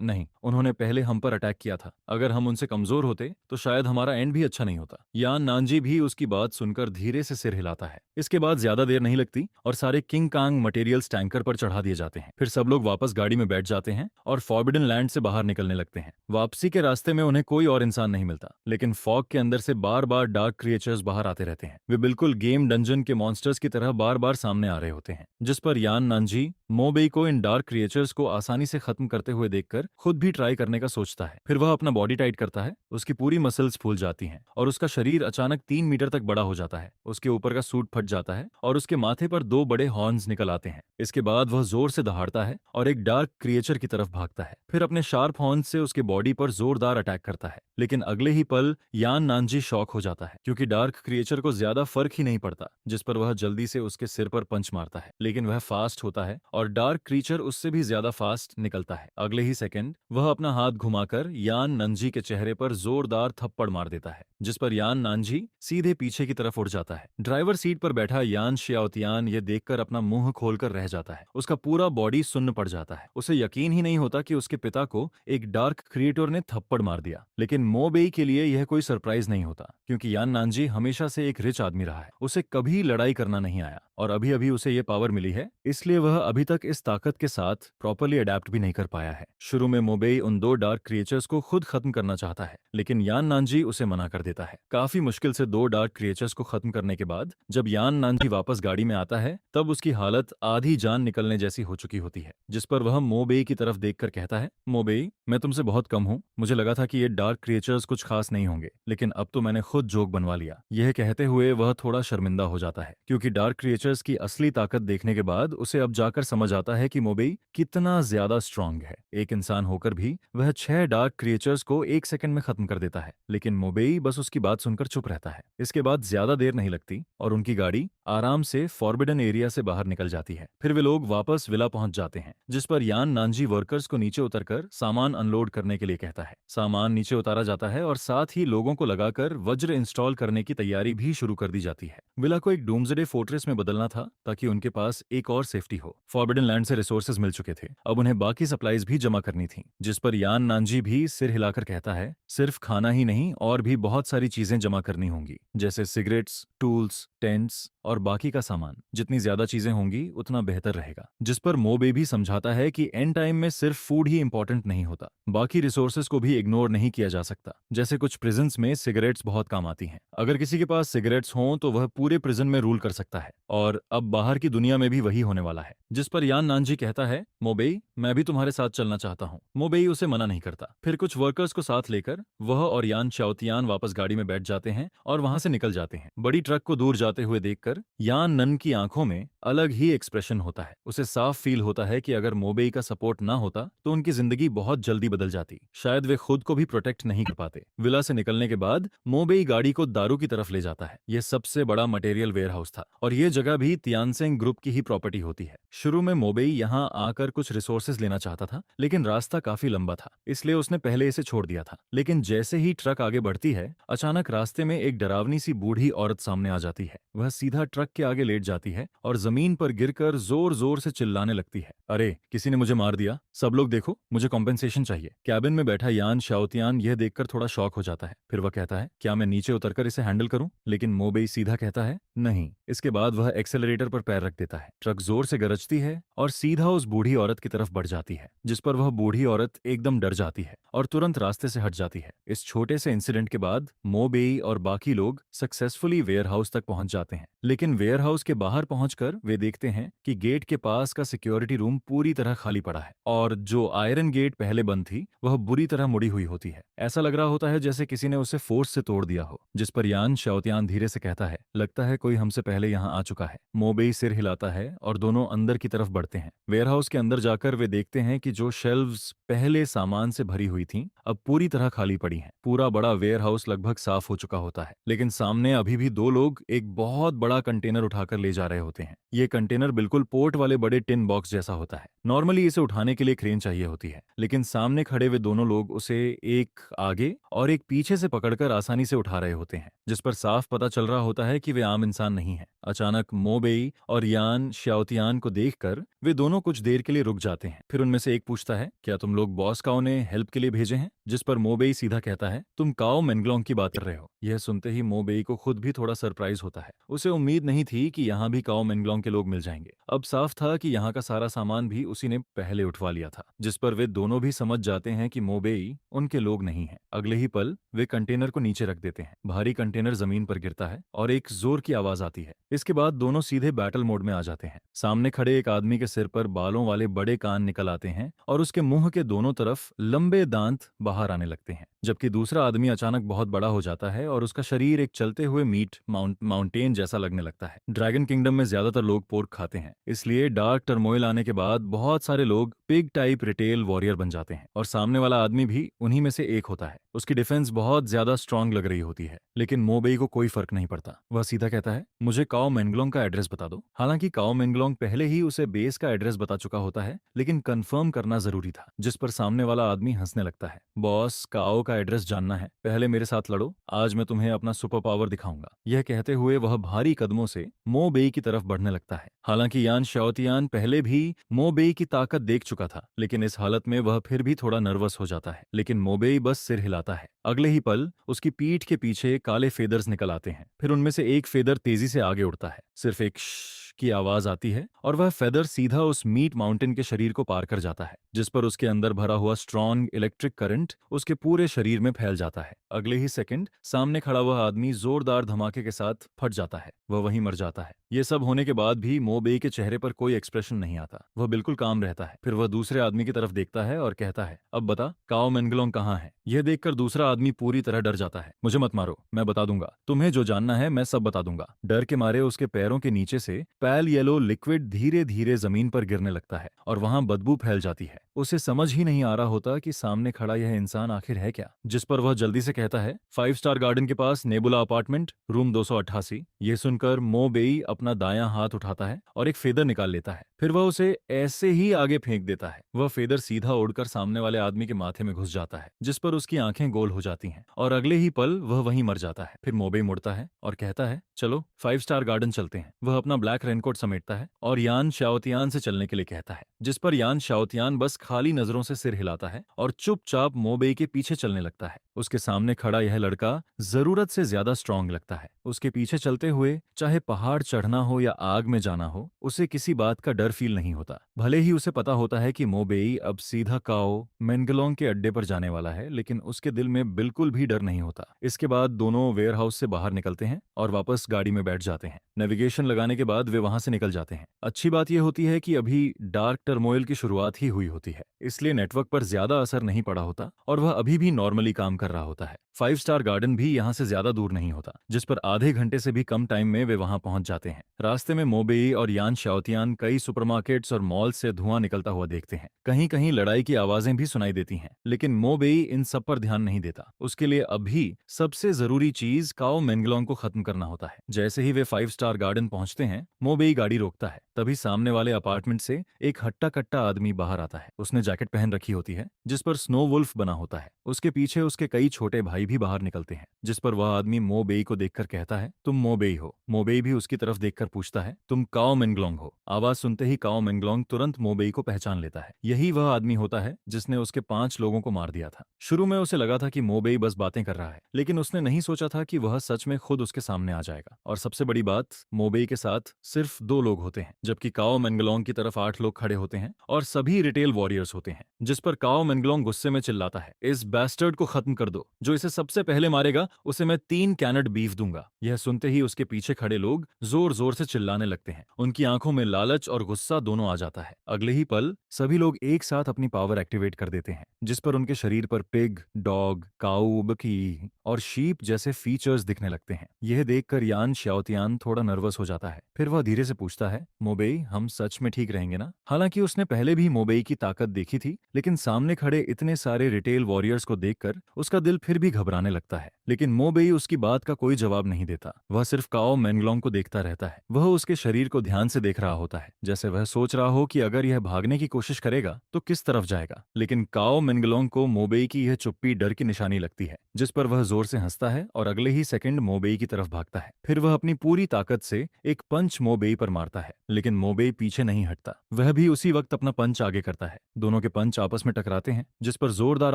नहीं, उन्होंने पहले हम पर अटैक किया था, अगर हम उनसे कमजोर होते तो शायद हमारा एंड भी अच्छा नहीं होता। यान नानजी भी उसकी बात सुनकर धीरे से सिर हिलाता है। इसके बाद ज्यादा देर नहीं लगती और सारे किंग कांग मटेरियल्स टैंकर पर चढ़ा दिए जाते हैं। फिर सब लोग वापस गाड़ी में बैठ जाते हैं और फॉरबिडन लैंड से बाहर निकलने लगते हैं। वापसी के रास्ते में उन्हें कोई और इंसान नहीं मिलता, लेकिन फॉग के अंदर से बार बार डार्क क्रिएचर्स बाहर आते रहते हैं। वे बिल्कुल गेम डंजन के मॉन्स्टर्स की तरह बार बार सामने आ रहे होते हैं। जिस पर यान नानजी मोबेई को इन डार्क क्रिएचर्स को आसानी से खत्म करते हुए देखकर खुद भी ट्राई करने का सोचता है। फिर वह अपना बॉडी टाइट करता है, उसकी पूरी मसल्स फूल जाती हैं और उसका शरीर अचानक 3 मीटर तक बड़ा हो जाता है। उसके ऊपर का सूट फट जाता है और उसके माथे पर 2 बड़े हॉर्न्स निकल आते हैं। इसके बाद वह जोर से दहाड़ता है और एक डार्क क्रिएचर की तरफ भागता है। फिर अपने शार्प हॉर्न से उसके बॉडी पर जोरदार अटैक करता है। लेकिन अगले ही पल यान नानजी शॉक हो जाता है, क्योंकि डार्क क्रिएचर को ज्यादा फर्क ही नहीं पड़ता, जिस पर वह जल्दी से उसके सिर पर पंच मारता है। लेकिन वह फास्ट होता है और डार्क क्रीचर उससे भी ज्यादा फास्ट निकलता है। अगले ही सेकंड वह अपना हाथ घुमाकर यान नंजी के चेहरे पर जोरदार थप्पड़ मार देता है, जिस पर यान नानजी सीधे पीछे की तरफ उड़ जाता है। ड्राइवर सीट पर बैठा यान शियाओतियान ये देखकर अपना मुंह खोलकर रह जाता है। उसका पूरा बॉडी सुन्न पड़ जाता है। उसे यकीन ही नहीं होता कि उसके पिता को एक डार्क क्रिएटर ने थप्पड़ मार दिया। लेकिन मोबेई के लिए यह कोई सरप्राइज नहीं होता, क्योंकि यान नानजी हमेशा से एक रिच आदमी रहा है। उसे कभी लड़ाई करना नहीं आया और अभी अभी उसे ये पावर मिली है, इसलिए वह अभी तक इस ताकत के साथ प्रॉपरली अडेप्ट भी नहीं कर पाया है। शुरू में मोबेई उन दो डार्क क्रिएचर्स को खुद खत्म करना चाहता है, लेकिन यान नानजी उसे मना कर देता है। काफी मुश्किल से दो डार्क क्रिएचर्स को खत्म करने के बाद जब यान नानजी वापस गाड़ी में आता है, तब उसकी हालत आधी जान निकलने जैसी हो चुकी होती है, जिस पर वह मोबेई की तरफ देखकर कहता है, मोबेई, मैं तुमसे बहुत कम हूँ। मुझे लगा था कि ये डार्क क्रिएचर्स कुछ खास नहीं होंगे, लेकिन अब तो मैंने खुद जोक बनवा लिया। यह कहते हुए वह थोड़ा शर्मिंदा हो जाता है, क्योंकि डार्क क्रिएचर्स की असली ताकत देखने के बाद उसे अब जाकर समझ आता है कि मोबेई कितना ज्यादा स्ट्रांग है। एक इंसान होकर भी वह 6 डार्क क्रिएचर्स को एक सेकंड में खत्म कर देता है, लेकिन मोबेई बस उसकी बात सुनकर चुप रहता है। इसके बाद ज्यादा देर नहीं लगती और उनकी गाड़ी आराम से फॉरबिडन एरिया से बाहर निकल जाती है। फिर वे लोग वापस विला पहुंच जाते हैं, जिस पर यान नानजी वर्कर्स को नीचे उतरकर सामान अनलोड करने के लिए कहता है। सामान नीचे उतारा जाता है और साथ ही लोगों को लगाकर वज्र इंस्टॉल करने की तैयारी भी शुरू कर दी जाती है। विला को एक डूम्सडे फोर्ट्रेस में बदलना था, ताकि उनके पास एक और सेफ्टी हो। फॉरबिडन लैंड से रिसोर्सेज मिल चुके थे, अब उन्हें बाकी सप्लाईज भी जमा करनी थी, जिस पर यान नानजी भी सिर हिलाकर कहता है, सिर्फ खाना ही नहीं और भी बहुत सारी चीजें जमा करनी होंगी, जैसे सिगरेट्स, टूल्स, टेंट्स और बाकी का सामान। जितनी ज्यादा चीजें होंगी उतना बेहतर रहेगा। जिस पर मोबे भी समझाता है कि एंड टाइम में सिर्फ फूड ही इंपॉर्टेंट नहीं होता, बाकी रिसोर्सेज को भी इग्नोर नहीं किया जा सकता। जैसे कुछ प्रिजन्स में सिगरेट्स बहुत काम आती हैं। अगर किसी के पास सिगरेट्स हों तो वह पूरे प्रिजन में रूल कर सकता है, और अब बाहर की दुनिया में भी वही होने वाला है। जिस पर यान नानजी कहता है, मोबेई, मैं भी तुम्हारे साथ चलना चाहता हूँ। मोबेई उसे मना नहीं करता। फिर कुछ वर्कर्स को साथ लेकर वह और यान शाओतियान वापस गाड़ी में बैठ जाते हैं और वहां से निकल जाते हैं। बड़ी ट्रक को दूर जाते हुए देखकर यान नन की आंखों में अलग ही एक्सप्रेशन होता है। उसे साफ फील होता है कि अगर मोबेई का सपोर्ट ना होता तो उनकी जिंदगी बहुत जल्दी बदल जाती। शायद वे खुद को भी प्रोटेक्ट नहीं कर पाते। विला से निकलने के बाद मोबेई गाड़ी को दारू की तरफ ले जाता है। यह सबसे बड़ा मटेरियल वेयरहाउस था और यह जगह भी तियानसेंग ग्रुप की ही प्रॉपर्टी होती है। शुरू में मोबेई यहाँ आकर कुछ रिसोर्सेज लेना चाहता था, लेकिन रास्ता काफी लंबा था, इसलिए उसने पहले इसे छोड़ दिया था। लेकिन जैसे ही ट्रक आगे बढ़ती है, अचानक रास्ते में एक डरावनी सी बूढ़ी औरत सामने आ जाती है। वह सीधा ट्रक के आगे लेट जाती है और जमीन पर गिरकर जोर जोर से चिल्लाने लगती है, अरे किसी ने मुझे मार दिया, सब लोग देखो, मुझे कॉम्पेंसेशन चाहिए। कैबिन में बैठा यान शाओतियान यह देखकर थोड़ा शॉक हो जाता है। फिर वह कहता है, क्या मैं नीचे उतरकर इसे हैंडल करूं? लेकिन मोबेई सीधा कहता है, नहीं। इसके बाद वह एक्सेलरेटर पर पैर रख देता है। ट्रक जोर से गरजती है और सीधा उस बूढ़ी औरत की तरफ बढ़ जाती है, जिस पर वह बूढ़ी औरत एकदम डर जाती है और तुरंत रास्ते से हट जाती है। इस छोटे से इंसिडेंट के बाद मोबेई और बाकी लोग सक्सेसफुली वेयरहाउस तक पहुंच जाते हैं। लेकिन वेयरहाउस के बाहर पहुंचकर वे देखते हैं कि गेट के पास का सिक्योरिटी रूम पूरी तरह खाली पड़ा है और जो आयरन गेट पहले बंद थी वह बुरी तरह मुड़ी हुई होती है। ऐसा लग रहा होता है जैसे किसी ने उसे फोर्स से तोड़ दिया हो। जिस पर यान शाओतियान धीरे से कहता है, लगता है कोई हमसे पहले यहाँ आ चुका है। मोबेई सिर हिलाता है और दोनों अंदर की तरफ बढ़ते हैं। वेयरहाउस के अंदर जाकर वे देखते हैं कि जो शेल्व्स पहले सामान से भरी हुई थीं, अब पूरी तरह खाली पड़ी हैं। पूरा बड़ा वेयरहाउस लगभग साफ हो चुका होता है, लेकिन सामने अभी भी दो लोग एक बहुत बड़ा कंटेनर उठाकर ले जा रहे होते हैं। ये कंटेनर बिल्कुल पोर्ट वाले बड़े टिन बॉक्स जैसा होता है। नॉर्मली इसे उठाने के लिए क्रेन चाहिए होती है, लेकिन सामने खड़े वे दोनों लोग उसे एक आगे और एक पीछे से पकड़कर आसानी से उठा रहे होते हैं, जिस पर साफ पता चल रहा होता है कि वे आम इंसान नहीं हैं। अचानक मोबेई और यान शाओतियान को देखकर वे दोनों कुछ देर के लिए रुक जाते हैं। फिर उनमें से एक पूछता है, क्या तुम लोग बॉस काओ ने हेल्प के लिए भेजे हैं? जिस पर मोबेई सीधा कहता है, तुम काओ मेंगलोंग की बात कर रहे हो। यह सुनते ही मोबेई को खुद भी थोड़ा सरप्राइज होता है। उसे उम्मीद नहीं थी कि यहाँ भी काओ मेंगलोंग के लोग मिल जाएंगे। अब साफ था कि यहाँ का सारा सामान भी उसी ने पहले उठवा लिया था, जिस पर वे दोनों भी समझ जाते हैं कि मोबेई उनके लोग नहीं हैं। अगले ही पल वे कंटेनर को नीचे रख देते हैं। भारी कंटेनर जमीन पर गिरता है और एक जोर की आवाज आती है। इसके बाद दोनों सीधे बैटल मोड में आ जाते हैं। सामने खड़े एक आदमी के सिर पर बालों वाले बड़े कान निकल आते हैं और उसके मुंह के दोनों तरफ लंबे दांत बाहर आने लगते हैं, जबकि दूसरा आदमी अचानक बहुत बड़ा हो जाता है और उसका शरीर एक चलते हुए मीट माउंटेन जैसा लगने लगता है। ड्रैगन किंगडम में ज्यादातर लोग पोर्क खाते हैं, इसलिए डार्क टर्मोइल आने के बाद बहुत सारे लोग पिग टाइप रिटेल वॉरियर बन जाते हैं और सामने वाला आदमी भी उन्हीं में से एक होता है। उसकी डिफेंस बहुत ज्यादा स्ट्रांग लग रही होती है, लेकिन मोबेई को कोई फर्क नहीं पड़ता। वह सीधा कहता है, मुझे काओ मेंगलोंग का एड्रेस बता दो। हालांकि काओ मेंगलोंग पहले ही उसे बेस का एड्रेस बता चुका होता है, लेकिन कंफर्म करना जरूरी था, जिस पर सामने वाला आदमी हंसने लगता है। बॉस, काओ का एड्रेस जानना है? पहले मेरे साथ लड़ो, आज मैं तुम्हें अपना सुपर पावर दिखाऊंगा। यह कहते हुए वह भारी कदमों से मोबेई की तरफ बढ़ने लगता है। हालांकि यान शाओतियान पहले भी मोबेई की ताकत देख चुका था, लेकिन इस हालत में वह फिर भी थोड़ा नर्वस हो जाता है। लेकिन मोबेई बस सिर हिलाता है। अगले ही पल उसकी पीठ के पीछे काले फेदर्स निकल आते हैं। फिर उनमें से एक फेदर तेजी से आगे उड़ता है। सिर्फ एक श्श की आवाज आती है और वह फेदर सीधा उस मीट माउंटेन के शरीर को पार कर जाता है, जिस पर उसके अंदर भरा हुआ स्ट्रॉन्ग इलेक्ट्रिक करंट उसके पूरे शरीर में फैल जाता है। अगले ही सेकंड सामने खड़ा हुआ आदमी जोरदार धमाके के साथ फट जाता है। वह वहीं मर जाता है। ये सब होने के बाद भी मोबेई के चेहरे पर कोई एक्सप्रेशन नहीं आता। वह बिल्कुल काम रहता है। फिर वह दूसरे आदमी की तरफ देखता है और कहता है, अब बता, काओ मेंगलोंग कहाँ है? यह देखकर दूसरा आदमी पूरी तरह डर जाता है। मुझे मत मारो, मैं बता दूंगा। तुम्हें जो जानना है मैं सब बता दूंगा। डर के मारे उसके पैरों के नीचे से पैल येलो लिक्विड धीरे धीरे जमीन पर गिरने लगता है और वहां बदबू फैल जाती है। उसे समझ ही नहीं आ रहा होता कि सामने खड़ा यह इंसान आखिर है क्या, जिस पर वह जल्दी से कहता है, 5 स्टार गार्डन के पास नेबुला अपार्टमेंट, रूम 288। यह सुनकर मोबेई अपना दायां हाथ उठाता है और एक फेदर निकाल लेता है। फिर वह उसे ऐसे ही आगे फेंक देता है। वह फेदर सीधा उड़कर सामने वाले आदमी के माथे में घुस जाता है, जिस पर उसकी आंखें गोल हो जाती हैं और अगले ही पल वह वहीं मर जाता है। फिर मोबेई मुड़ता है और कहता है, चलो 5 स्टार गार्डन चलते हैं। वह अपना ब्लैक रेनकोट समेटता है और यान शाओतियान से चलने के लिए कहता है, जिस पर यान शाओतियान बस खाली नजरों से सिर हिलाता है और चुपचाप मोबेई के पीछे चलने लगता है। उसके सामने खड़ा यह लड़का जरूरत से ज्यादा स्ट्रांग लगता है। उसके पीछे चलते हुए चाहे पहाड़ चढ़ना हो या आग में जाना हो, उसे किसी बात का डर फील नहीं होता। भले ही उसे पता होता है कि मोबेई अब सीधा काओ मेंगलोंग के अड्डे पर जाने वाला है, लेकिन उसके दिल में बिल्कुल भी डर नहीं होता। इसके बाद दोनों वेयरहाउस से बाहर निकलते हैं और वापस गाड़ी में बैठ जाते हैं। नेविगेशन लगाने के बाद वे वहां से निकल जाते हैं। अच्छी बात यह होती है कि अभी डार्क टर्मोइल की शुरुआत ही हुई होती है, इसलिए नेटवर्क पर ज्यादा असर नहीं पड़ा होता और वह अभी भी नॉर्मली काम कर रहा होता है। 5 स्टार गार्डन भी यहाँ से ज्यादा दूर नहीं होता, जिस पर आधे घंटे से भी कम टाइम में वे वहां पहुंच जाते हैं। रास्ते में मोबेई और यान शाओतियान कई सुपरमार्केट्स और मॉल से धुआं निकलता हुआ देखते हैं। कहीं कहीं लड़ाई की आवाजें भी सुनाई देती हैं, लेकिन मोबेई इन सब पर ध्यान नहीं देता। उसके लिए अभी सबसे जरूरी चीज काओ मेंगलोंग को खत्म करना होता है। जैसे ही वे 5 स्टार गार्डन पहुंचते हैं, मोबेई गाड़ी रोकता है। तभी सामने वाले अपार्टमेंट से एक हट्टा कट्टा आदमी बाहर आता है। उसने जैकेट पहन रखी होती है, जिस पर स्नो वुल्फ बना होता है। उसके पीछे उसके कई छोटे भाई भी बाहर निकलते हैं, जिस पर वह आदमी मोबेई को देखकर कहता है, तुम मोबेई हो? मोबेई भी उसकी तरफ देखकर पूछता है, तुम काओ मेंगलोंग हो? आवाज सुनते ही काओ मेंगलोंग तुरंत मोबेई को पहचान लेता है। यही वह आदमी होता है जिसने उसके 5 लोगों को मार दिया था। शुरू में उसे लगा था कि मोबेई बस बातें कर रहा है, लेकिन उसने नहीं सोचा था कि वह सच में खुद उसके सामने आ जाएगा। और सबसे बड़ी बात, मोबेई के साथ सिर्फ 2 लोग होते हैं, जबकि काओ मेंगलोंग की तरफ 8 लोग खड़े होते हैं और सभी रिटेल वॉरियर्स होते हैं। जिस पर काओ मेंगलोंग गुस्से में चिल्लाता है, इस बैस्टर्ड को खत्म कर दो। जो इसे सबसे पहले मारेगा उसे मैं 3 कैनेट बीफ दूंगा। यह सुनते ही उसके पीछे खड़े लोग जोर जोर से चिल्लाने लगते हैं। उनकी आंखों में लालच और गुस्सा दोनों आ जाता है। अगले ही पल सभी लोग एक साथ अपनी पावर एक्टिवेट कर देते हैं, जिस पर उनके शरीर पर पिग, डॉग, काऊ, बकी और शीप जैसे फीचर्स दिखने लगते हैं। यह देखकर यान शाओतियान थोड़ा नर्वस हो जाता है। फिर वह धीरे से पूछता है, मोबेई, हम सच में ठीक रहेंगे ना? हालांकि उसने पहले भी मोबेई की ताकत देखी थी, लेकिन सामने खड़े इतने सारे रिटेल वॉरियर्स को देखकर उसका दिल फिर भी घबराने लगता है। लेकिन मोबेई उसकी बात का कोई जवाब नहीं देता। वह सिर्फ काओ मेंगलोंग को देखता रहता है। वह उसके शरीर को ध्यान से देख रहा होता है, जैसे वह सोच रहा हो कि अगर यह भागने की कोशिश करेगा तो किस तरफ जाएगा। लेकिन काओ मेंगलोंग को मोबेई की यह चुप्पी डर की निशानी लगती है, जिस पर वह जोर से हंसता है और अगले ही सेकंड मोबेई की तरफ भागता है। फिर वह अपनी पूरी ताकत से एक पंच मोबेई पर मारता है, लेकिन मोबेई पीछे नहीं हटता। वह भी उसी वक्त अपना पंच आगे करता है। दोनों के पंच आपस में टकराते हैं, जिस पर जोरदार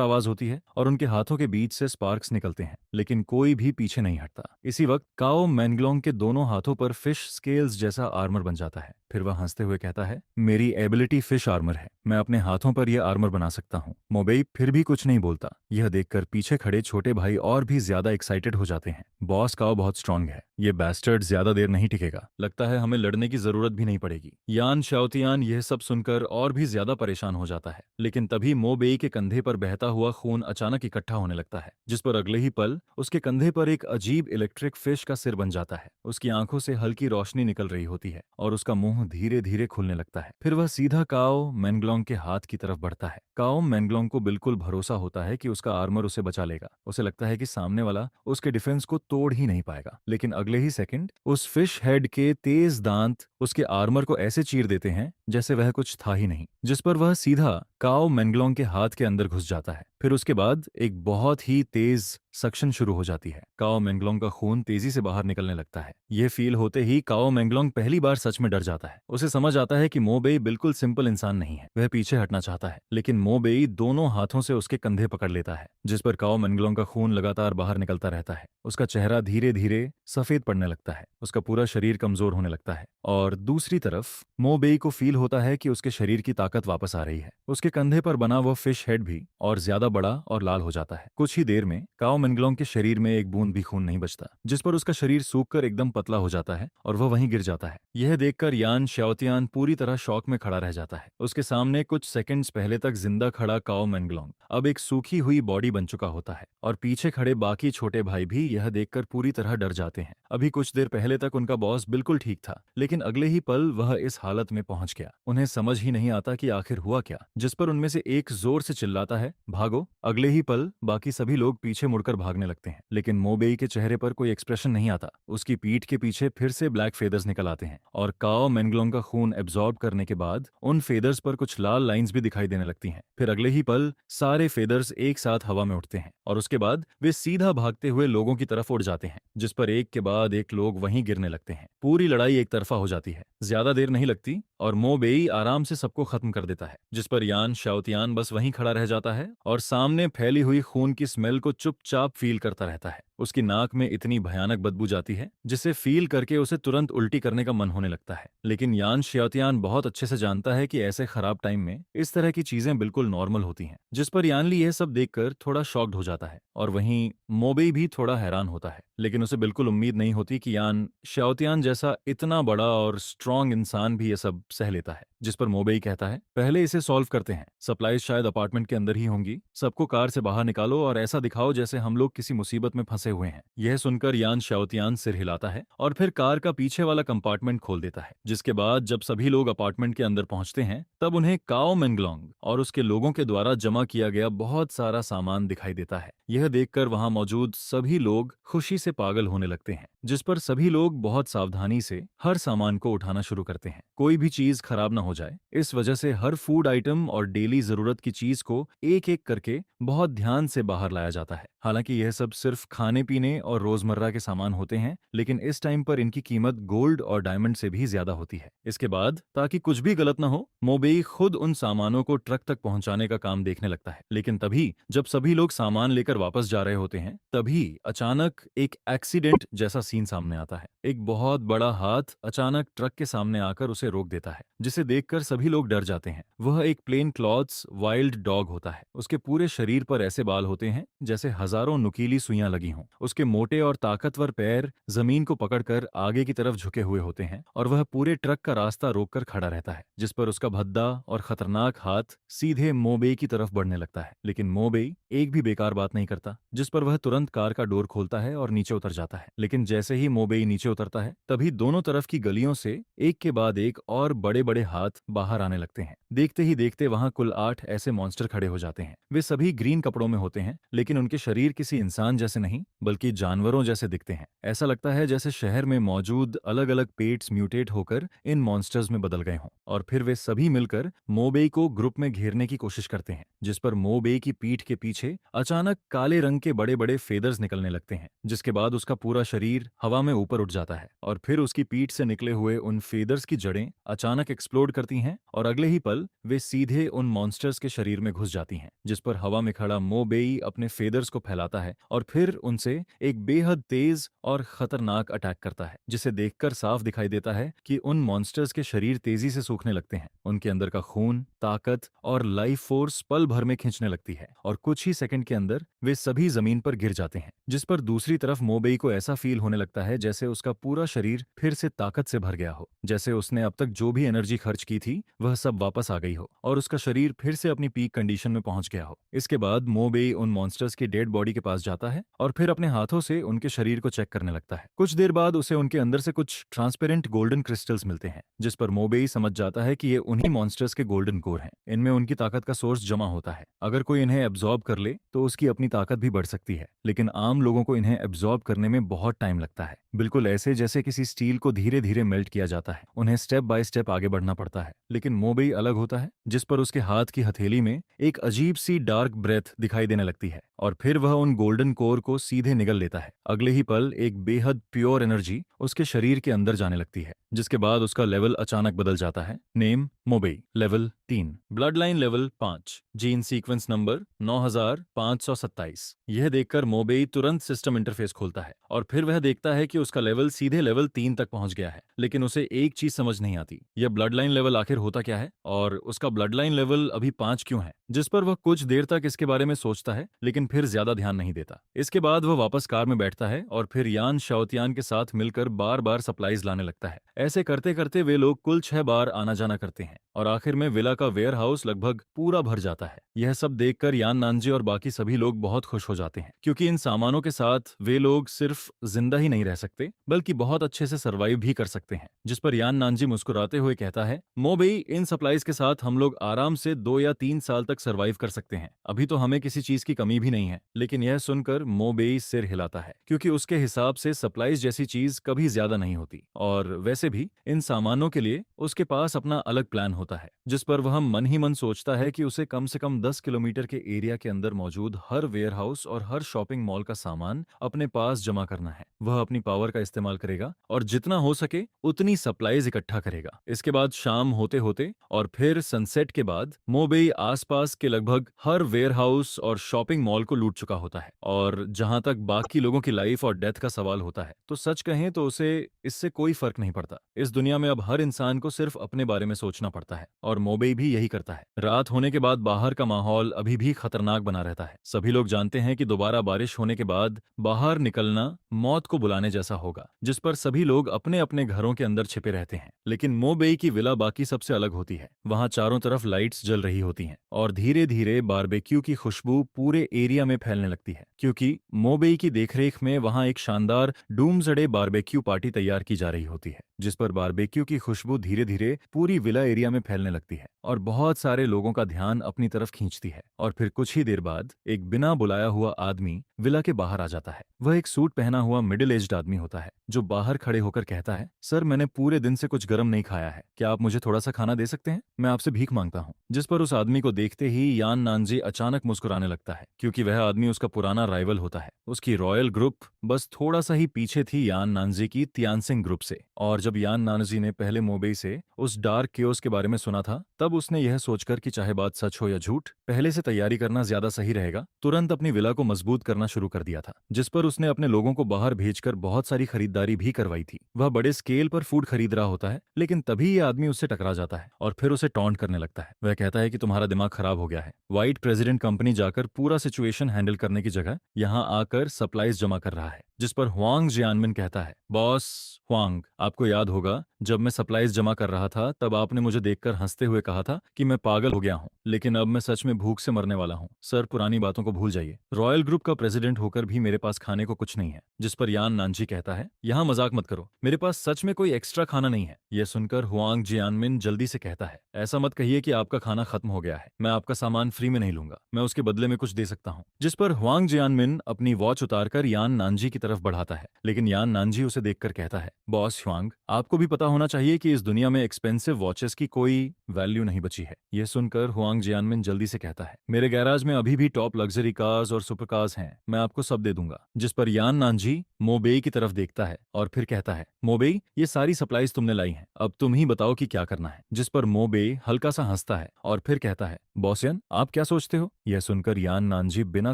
आवाज होती है और उनके हाथों के के बीच से स्पार्क्स निकलते हैं, लेकिन कोई भी पीछे नहीं हटता। इसी वक्त काओ मैंगलोंग के दोनों हाथों पर फिश स्केल्स जैसा आर्मर बन जाता है। फिर वह हंसते हुए कहता है, मेरी एबिलिटी फिश आर्मर है, मैं अपने हाथों पर यह आर्मर बना सकता हूँ। मोबेई फिर भी कुछ नहीं बोलता। यह देखकर पीछे खड़े छोटे भाई और भी ज्यादा एक्साइटेड हो जाते हैं। बॉस काओ बहुत स्ट्रांग है, ये बैस्टर्ड ज्यादा देर नहीं टिकेगा, लगता है हमें लड़ने की जरूरत भी नहीं पड़ेगी। यान शाओतियान यह सब सुनकर और भी ज्यादा परेशान हो जाता है, लेकिन तभी मोबेई के कंधे पर बहता हुआ खून अचानक इकट्ठा होने लगता है, जिस पर अगले ही पल उसके कंधे पर एक अजीब इलेक्ट्रिक फिश का सिर बन जाता है। उसकी आंखों से हल्की रोशनी निकल रही होती है और उसका मुंह धीरे धीरे खुलने लगता है। फिर वह सीधा काओ मैंगलोंग के हाथ की तरफ बढ़ता है। काओ मैंगलोंग को बिल्कुल भरोसा होता है कि उसका आर्मर उसे बचा लेगा। उसे लगता है कि सामने वाला उसके डिफेंस को तोड़ ही नहीं पाएगा, लेकिन अगले ही सेकंड उस फिश हेड के तेज दांत उसके आर्मर को ऐसे चीर देते हैं जैसे वह कुछ था ही नहीं, जिस पर वह सीधा काओ मैंगलोंग के हाथ के अंदर घुस जाता है। फिर उसके बाद एक बहुत ही तेज सक्शन शुरू हो जाती है। काओ मैंगलोंग का खून तेजी से बाहर निकलने लगता है। यह फील होते ही काओ मैंगलोंग पहली बार सच में डर जाता है। उसे समझ आता है कि मोबेई बिल्कुल सिंपल इंसान नहीं है। वह पीछे हटना चाहता है, लेकिन मोबेई दोनों हाथों से उसके कंधे पकड़ लेता है, जिस पर काओ मैंगलोंग का खून लगातार बाहर निकलता रहता है। उसका चेहरा धीरे धीरे सफेद पड़ने लगता है, उसका पूरा शरीर कमजोर होने लगता है, और दूसरी तरफ मोबेई को फील होता है कि उसके शरीर की ताकत वापस आ रही है। उसके कंधे पर बना वह फिश हेड भी और ज्यादा बड़ा और लाल हो जाता है। कुछ ही देर में काओ मैंगलोंग के शरीर में एक बूंद भी खून नहीं बचता, जिस पर उसका शरीर सूखकर एकदम पतला हो जाता है और वह वहीं गिर जाता है। यह देखकर यान शाओतियान पूरी तरह शॉक में खड़ा रह जाता है। उसके सामने कुछ सेकंड्स पहले तक जिंदा खड़ा काओ मैंगलोंग अब एक सूखी हुई बॉडी बन चुका होता है, और पीछे खड़े बाकी छोटे भाई भी यह देखकर पूरी तरह डर जाते हैं। अभी कुछ देर पहले तक उनका बॉस बिल्कुल ठीक था, लेकिन अगले ही पल वह इस हालत में पहुंच गया। उन्हें समझ ही नहीं आता कि आखिर हुआ क्या, जिस पर उनमें से एक जोर से चिल्लाता है, भागो। अगले ही पल बाकी सभी लोग पीछे मुड़कर भागने लगते हैं, लेकिन मोबेई के चेहरे पर कोई एक्सप्रेशन नहीं आता। उसकी पीठ के पीछे फिर से ब्लैक फेदर्स निकल आते हैं, और काओ मैंगलोंग का खून एब्जॉर्ब करने के बाद उन फेदर्स पर कुछ लाल लाइंस भी दिखाई देने लगती हैं। फिर अगले ही पल सारे फेदर्स एक साथ हवा में उठते हैं, और उसके बाद वे सीधा भागते हुए लोगों की तरफ उड़ जाते हैं, जिस पर एक के बाद एक लोग वहीं गिरने लगते हैं। पूरी लड़ाई एक तरफा हो जाती है। ज्यादा देर नहीं लगती और मोबेई आराम से सबको खत्म कर देता है, जिस पर यान शाओतियान बस वहीं खड़ा रह जाता है और सामने फैली हुई खून की स्मेल को चुपचाप फील करता रहता है। उसकी नाक में इतनी भयानक बदबू जाती है जिसे फील करके उसे तुरंत उल्टी करने का मन होने लगता है, लेकिन यान शाओतियान बहुत अच्छे से जानता है कि ऐसे खराब टाइम में इस तरह की चीजें बिल्कुल नॉर्मल होती हैं, जिस पर यानली यह सब देखकर थोड़ा शॉक्ड हो जाता है। और वहीं मोबेई भी थोड़ा हैरान होता है, लेकिन उसे बिल्कुल उम्मीद नहीं होती कि यान शाओतियान जैसा इतना बड़ा और स्ट्रांग इंसान भी ये सब सह लेता है। जिस पर मोबेई कहता है, पहले इसे सॉल्व करते हैं, सप्लाईज शायद अपार्टमेंट के अंदर ही होंगी, सबको कार से बाहर निकालो और ऐसा दिखाओ जैसे हम लोग किसी मुसीबत में फंसे हुए हैं। यह सुनकर यान शाओतियान सिर हिलाता है और फिर कार का पीछे वाला कंपार्टमेंट खोल देता है, जिसके बाद जब सभी लोग अपार्टमेंट के अंदर पहुंचते हैं तब उन्हें काओ मैंगलोंग और उसके लोगों के द्वारा जमा किया गया बहुत सारा सामान दिखाई देता है। यह देखकर वहां मौजूद सभी लोग खुशी से पागल होने लगते हैं, जिस पर सभी लोग बहुत सावधानी से हर सामान को उठाना शुरू करते हैं, कोई भी चीज खराब ना हो जाए। इस वजह से हर फूड आइटम और डेली जरूरत की चीज को एक एक करके बहुत ध्यान से बाहर लाया जाता है। हालांकि यह सब सिर्फ खाने पीने और रोजमर्रा के सामान होते हैं, लेकिन इस टाइम पर इनकी कीमत गोल्ड और डायमंड से भी ज्यादा होती है। इसके बाद ताकि कुछ भी गलत ना हो, मोबेई खुद उन सामानों को ट्रक तक पहुंचाने का काम देखने लगता है। लेकिन तभी जब सभी लोग सामान लेकर वापस जा रहे होते हैं, तभी अचानक एक एक्सीडेंट जैसा सीन सामने आता है। एक बहुत बड़ा हाथ अचानक ट्रक के सामने आकर उसे रोक देता है, जिसे देखकर सभी लोग डर जाते हैं। वह एक प्लेन क्लॉथ्स वाइल्ड डॉग होता है। उसके पूरे शरीर पर ऐसे बाल होते हैं जैसे हजारों नुकीली सुइयां लगी हों। उसके मोटे और ताकतवर पैर जमीन को पकड़कर आगे की तरफ झुके हुए होते हैं, और वह पूरे ट्रक का रास्ता रोककर खड़ा रहता है, जिस पर उसका भद्दा और खतरनाक हाथ सीधे मोबेई की तरफ बढ़ने लगता है। लेकिन मोबेई एक भी बेकार बात नहीं करता, जिस पर वह तुरंत कार का डोर खोलता है और नीचे उतर जाता है। लेकिन जैसे ही मोबेई नीचे उतरता है, तभी दोनों तरफ की गलियों से एक के बाद एक और बड़े बड़े हाथ बाहर आने लगते हैं। देखते ही देखते वहां कुल 8 ऐसे मॉन्स्टर खड़े हो जाते हैं। वे सभी ग्रीन कपड़ों में होते हैं, लेकिन उनके शरीर किसी इंसान जैसे नहीं बल्कि जानवरों जैसे दिखते हैं। ऐसा लगता है जैसे शहर में मौजूद अलग अलग पेट्स म्यूटेट होकर इन मॉन्स्टर्स में बदल गए हों, और फिर वे सभी मिलकर मोबेई को ग्रुप में घेरने की कोशिश करते हैं, जिस पर मोबेई की पीठ के पीछे अचानक काले रंग के बड़े बड़े फेदर्स निकलने लगते हैं, जिसके बाद उसका पूरा शरीर सिर हवा में ऊपर उठ जाता है और फिर उसकी पीठ से निकले हुए उन फेदर्स की जड़ें अचानक एक्सप्लोड करती हैं और अगले ही पल वे सीधे उन मॉन्स्टर्स के शरीर में घुस जाती हैं, जिस पर हवा में खड़ा मोबेई अपने फेदर्स को फैलाता है और फिर उनसे एक बेहद तेज और खतरनाक अटैक करता है, जिसे देखकर साफ दिखाई देता है कि उन मॉन्स्टर्स के शरीर तेजी से सूखने लगते हैं। उनके अंदर का खून, ताकत और लाइफ फोर्स पल भर में खिंचने लगती है और कुछ ही सेकंड के अंदर वे सभी जमीन पर गिर जाते हैं, जिस पर दूसरी तरफ मोबेई को ऐसा फील होने लगता है जैसे उसका पूरा शरीर फिर से ताकत से भर गया हो, जैसे उसने अब तक जो भी एनर्जी खर्च की थी वह सब वापस आ गई हो और उसका शरीर फिर से अपनी पीक कंडीशन में पहुंच गया हो। इसके बाद मोबेई उन मॉन्स्टर्स की डेड बॉडी के पास जाता है और फिर अपने हाथों से उनके शरीर को चेक करने लगता है। कुछ देर बाद उसे उनके अंदर से कुछ ट्रांसपेरेंट गोल्डन क्रिस्टल्स मिलते हैं, जिस पर मोबेई समझ जाता है कि ये उन्हीं मॉन्स्टर्स के गोल्डन कोर हैं। इनमें उनकी ताकत का सोर्स जमा होता है। अगर कोई इन्हें एब्जॉर्ब कर ले तो उसकी अपनी ताकत भी बढ़ सकती है, लेकिन आम लोगों को इन्हें एब्जॉर्ब करने में बहुत टाइम लगता है, बिल्कुल ऐसे जैसे किसी स्टील को धीरे धीरे मेल्ट किया जाता है। उन्हें स्टेप बाय स्टेप आगे बढ़ना पड़ता है, लेकिन मोबेई अलग होता है, जिस पर उसके हाथ की हथेली में एक अजीब सी डार्क ब्रेथ दिखाई देने लगती है और फिर वह उन गोल्डन कोर को सीधे निगल लेता है। अगले ही पल एक बेहद प्योर एनर्जी उसके शरीर के अंदर जाने लगती है, जिसके बाद उसका लेवल अचानक बदल जाता है। Name Mobei, level 3, blood line level 5, gene sequence number 9527। यह देखकर मोबेई तुरंत सिस्टम इंटरफेस खोलता है और फिर वह देखता है कि उसका लेवल सीधे लेवल 3 तक पहुंच गया है, लेकिन उसे एक चीज समझ नहीं आती, यह ब्लड लाइन लेवल आखिर होता क्या है और उसका ब्लड लाइन लेवल अभी 5 क्यों है, जिस पर वह कुछ देर तक इसके बारे में सोचता है लेकिन फिर ज्यादा ध्यान नहीं देता। इसके बाद वह वापस कार में बैठता है और फिर यान शाओतियान के साथ मिलकर बार बार सप्लाईज लाने लगता है। ऐसे करते करते वे लोग कुल 6 बार आना जाना करते हैं और आखिर में विला का वेयर हाउस लगभग पूरा भर जाता है। यह सब देखकर यान नानजी और बाकी सभी लोग बहुत खुश हो जाते हैं, क्योंकि इन सामानों के साथ वे लोग सिर्फ जिंदा ही नहीं रह सकते बल्कि बहुत अच्छे से सरवाइव भी कर सकते हैं। जिस पर यान नानजी मुस्कुराते हुए कहता है, मोबेई, इन सप्लाईज के साथ हम लोग आराम से 2 या 3 साल तक सरवाइव कर सकते हैं। अभी तो हमें किसी चीज की कमी भी नहीं है। लेकिन यह सुनकर मोबेई सिर हिलाता है, क्योंकि उसके हिसाब से सप्लाईज जैसी चीज कभी ज्यादा नहीं होती और वैसे भी इन सामानों के लिए उसके पास अपना अलग प्लान होता है, जिस पर वह मन ही मन सोचता है कि उसे कम से कम 10 किलोमीटर के एरिया के अंदर मौजूद हर वेयर हाउस और हर शॉपिंग मॉल का सामान अपने पास जमा करना है। वह अपनी पावर का इस्तेमाल करेगा और जितना हो सके उतनी सप्लाईज इकट्ठा करेगा। इसके बाद शाम होते होते और फिर सनसेट के बाद मोबेई आसपास के लगभग हर वेयर हाउस और शॉपिंग मॉल को लूट चुका होता है। और जहां तक बाकी लोगों की लाइफ और डेथ का सवाल होता है, तो सच कहें तो उसे इससे कोई फर्क नहीं पड़ता। इस दुनिया में अब हर इंसान को सिर्फ अपने बारे में सोचना पड़ता है और मोबेई भी यही करता है। रात होने के बाद बाहर का माहौल अभी भी खतरनाक बना रहता है। सभी लोग जानते हैं कि दोबारा बारिश होने के बाद बाहर निकलना मौत को बुलाने जैसा होगा, जिस पर सभी लोग अपने अपने घरों के अंदर छिपे रहते हैं। लेकिन मोबेई की विला बाकी सबसे अलग होती है। वहां चारों तरफ लाइट्स जल रही होती हैं और धीरे धीरे बारबेक्यू की खुशबू पूरे एरिया में फैलने लगती है, क्योंकि मोबेई की देखरेख में वहां एक शानदार डूम्सडे बारबेक्यू पार्टी तैयार की जा रही होती है, जिस पर बारबेक्यू की खुशबू धीरे धीरे पूरी विला एरिया में फैलने लगती है और बहुत सारे लोगों का ध्यान अपनी तरफ खींचती है। और फिर कुछ ही देर बाद एक बिना बुलाया हुआ आदमी विला के बाहर आ जाता है। वह एक सूट पहना हुआ मिडिल एज्ड आदमी होता है, जो बाहर खड़े होकर कहता है, सर, मैंने पूरे दिन से कुछ गर्म नहीं खाया है, क्या आप मुझे थोड़ा सा खाना दे सकते हैं? मैं आपसे भीख मांगता हूँ। जिस पर उस आदमी को देखते ही यान नानजी अचानक मुस्कुराने लगता है, क्योंकि वह आदमी उसका पुराना राइवल होता है। उसकी रॉयल ग्रुप बस थोड़ा सा ही पीछे थी यान नानजी की तियानसिंग ग्रुप से। और जब यान नानजी ने पहले मोबेई से उस डार्क केओस के बारे में सुना था, तब उसने यह सोचकर कि चाहे बात सच हो या झूठ, पहले से तैयारी करना ज्यादा सही रहेगा, तुरंत अपनी विला को मजबूत करना शुरू कर दिया था। जिस पर उसने अपने लोगों को बाहर भेजकर बहुत सारी खरीदारी भी करवाई थी। वह बड़े स्केल पर फूड खरीद रहा होता है, लेकिन तभी ये आदमी उससे टकरा जाता है और फिर उसे टॉन्ट करने लगता है। वह कहता है कि तुम्हारा दिमाग खराब हो गया है। व्हाइट प्रेसिडेंट कंपनी जाकर पूरा सिचुएशन हैंडल करने की जगह यहाँ आकर सप्लाईज जमा कर रहा है। जिस पर हुआंग जियानमिन कहता है, बॉस हुआंग, आपको याद होगा जब मैं सप्लाईज जमा कर रहा था तब आपने मुझे देखकर हंसते हुए कहा था कि मैं पागल हो गया हूँ, लेकिन अब मैं सच में भूख से मरने वाला हूँ। सर, पुरानी बातों को भूल जाइए। रॉयल ग्रुप का प्रेसिडेंट होकर भी मेरे पास खाने को कुछ नहीं है। जिस पर यान नानजी कहता है, यहाँ मजाक मत करो, मेरे पास सच में कोई एक्स्ट्रा खाना नहीं है। यह सुनकर हुआंग जियानमिन जल्दी से कहता है, ऐसा मत कहिए कि आपका खाना खत्म हो गया है, मैं आपका सामान फ्री में नहीं लूंगा, मैं उसके बदले में कुछ दे सकता हूँ। जिस पर हुआंग जियानमिन अपनी वॉच उतारकर यान नानजी की तरफ बढ़ाता है, लेकिन यान नानजी उसे देखकर कहता है, बॉस हुआंग, आपको भी पता होना चाहिए कि इस दुनिया में एक्सपेंसिव वॉचेस की कोई वैल्यू नहीं बची है। यह सुनकर हुआंग जियानमिन जल्दी से कहता है, मेरे गैराज में अभी भी टॉप लग्जरी कार्स और सुपर कार्स हैं, मैं आपको सब दे दूंगा। जिस पर यान नानजी मोबेई की तरफ देखता है और फिर कहता है, मोबेई, ये सारी सप्लाईज तुमने लाई हैं, अब तुम ही बताओ कि क्या करना है। जिस पर मोबेई हल्का सा हंसता है और फिर कहता है, बॉसियन, आप क्या सोचते हो? यह सुनकर यान नानजी बिना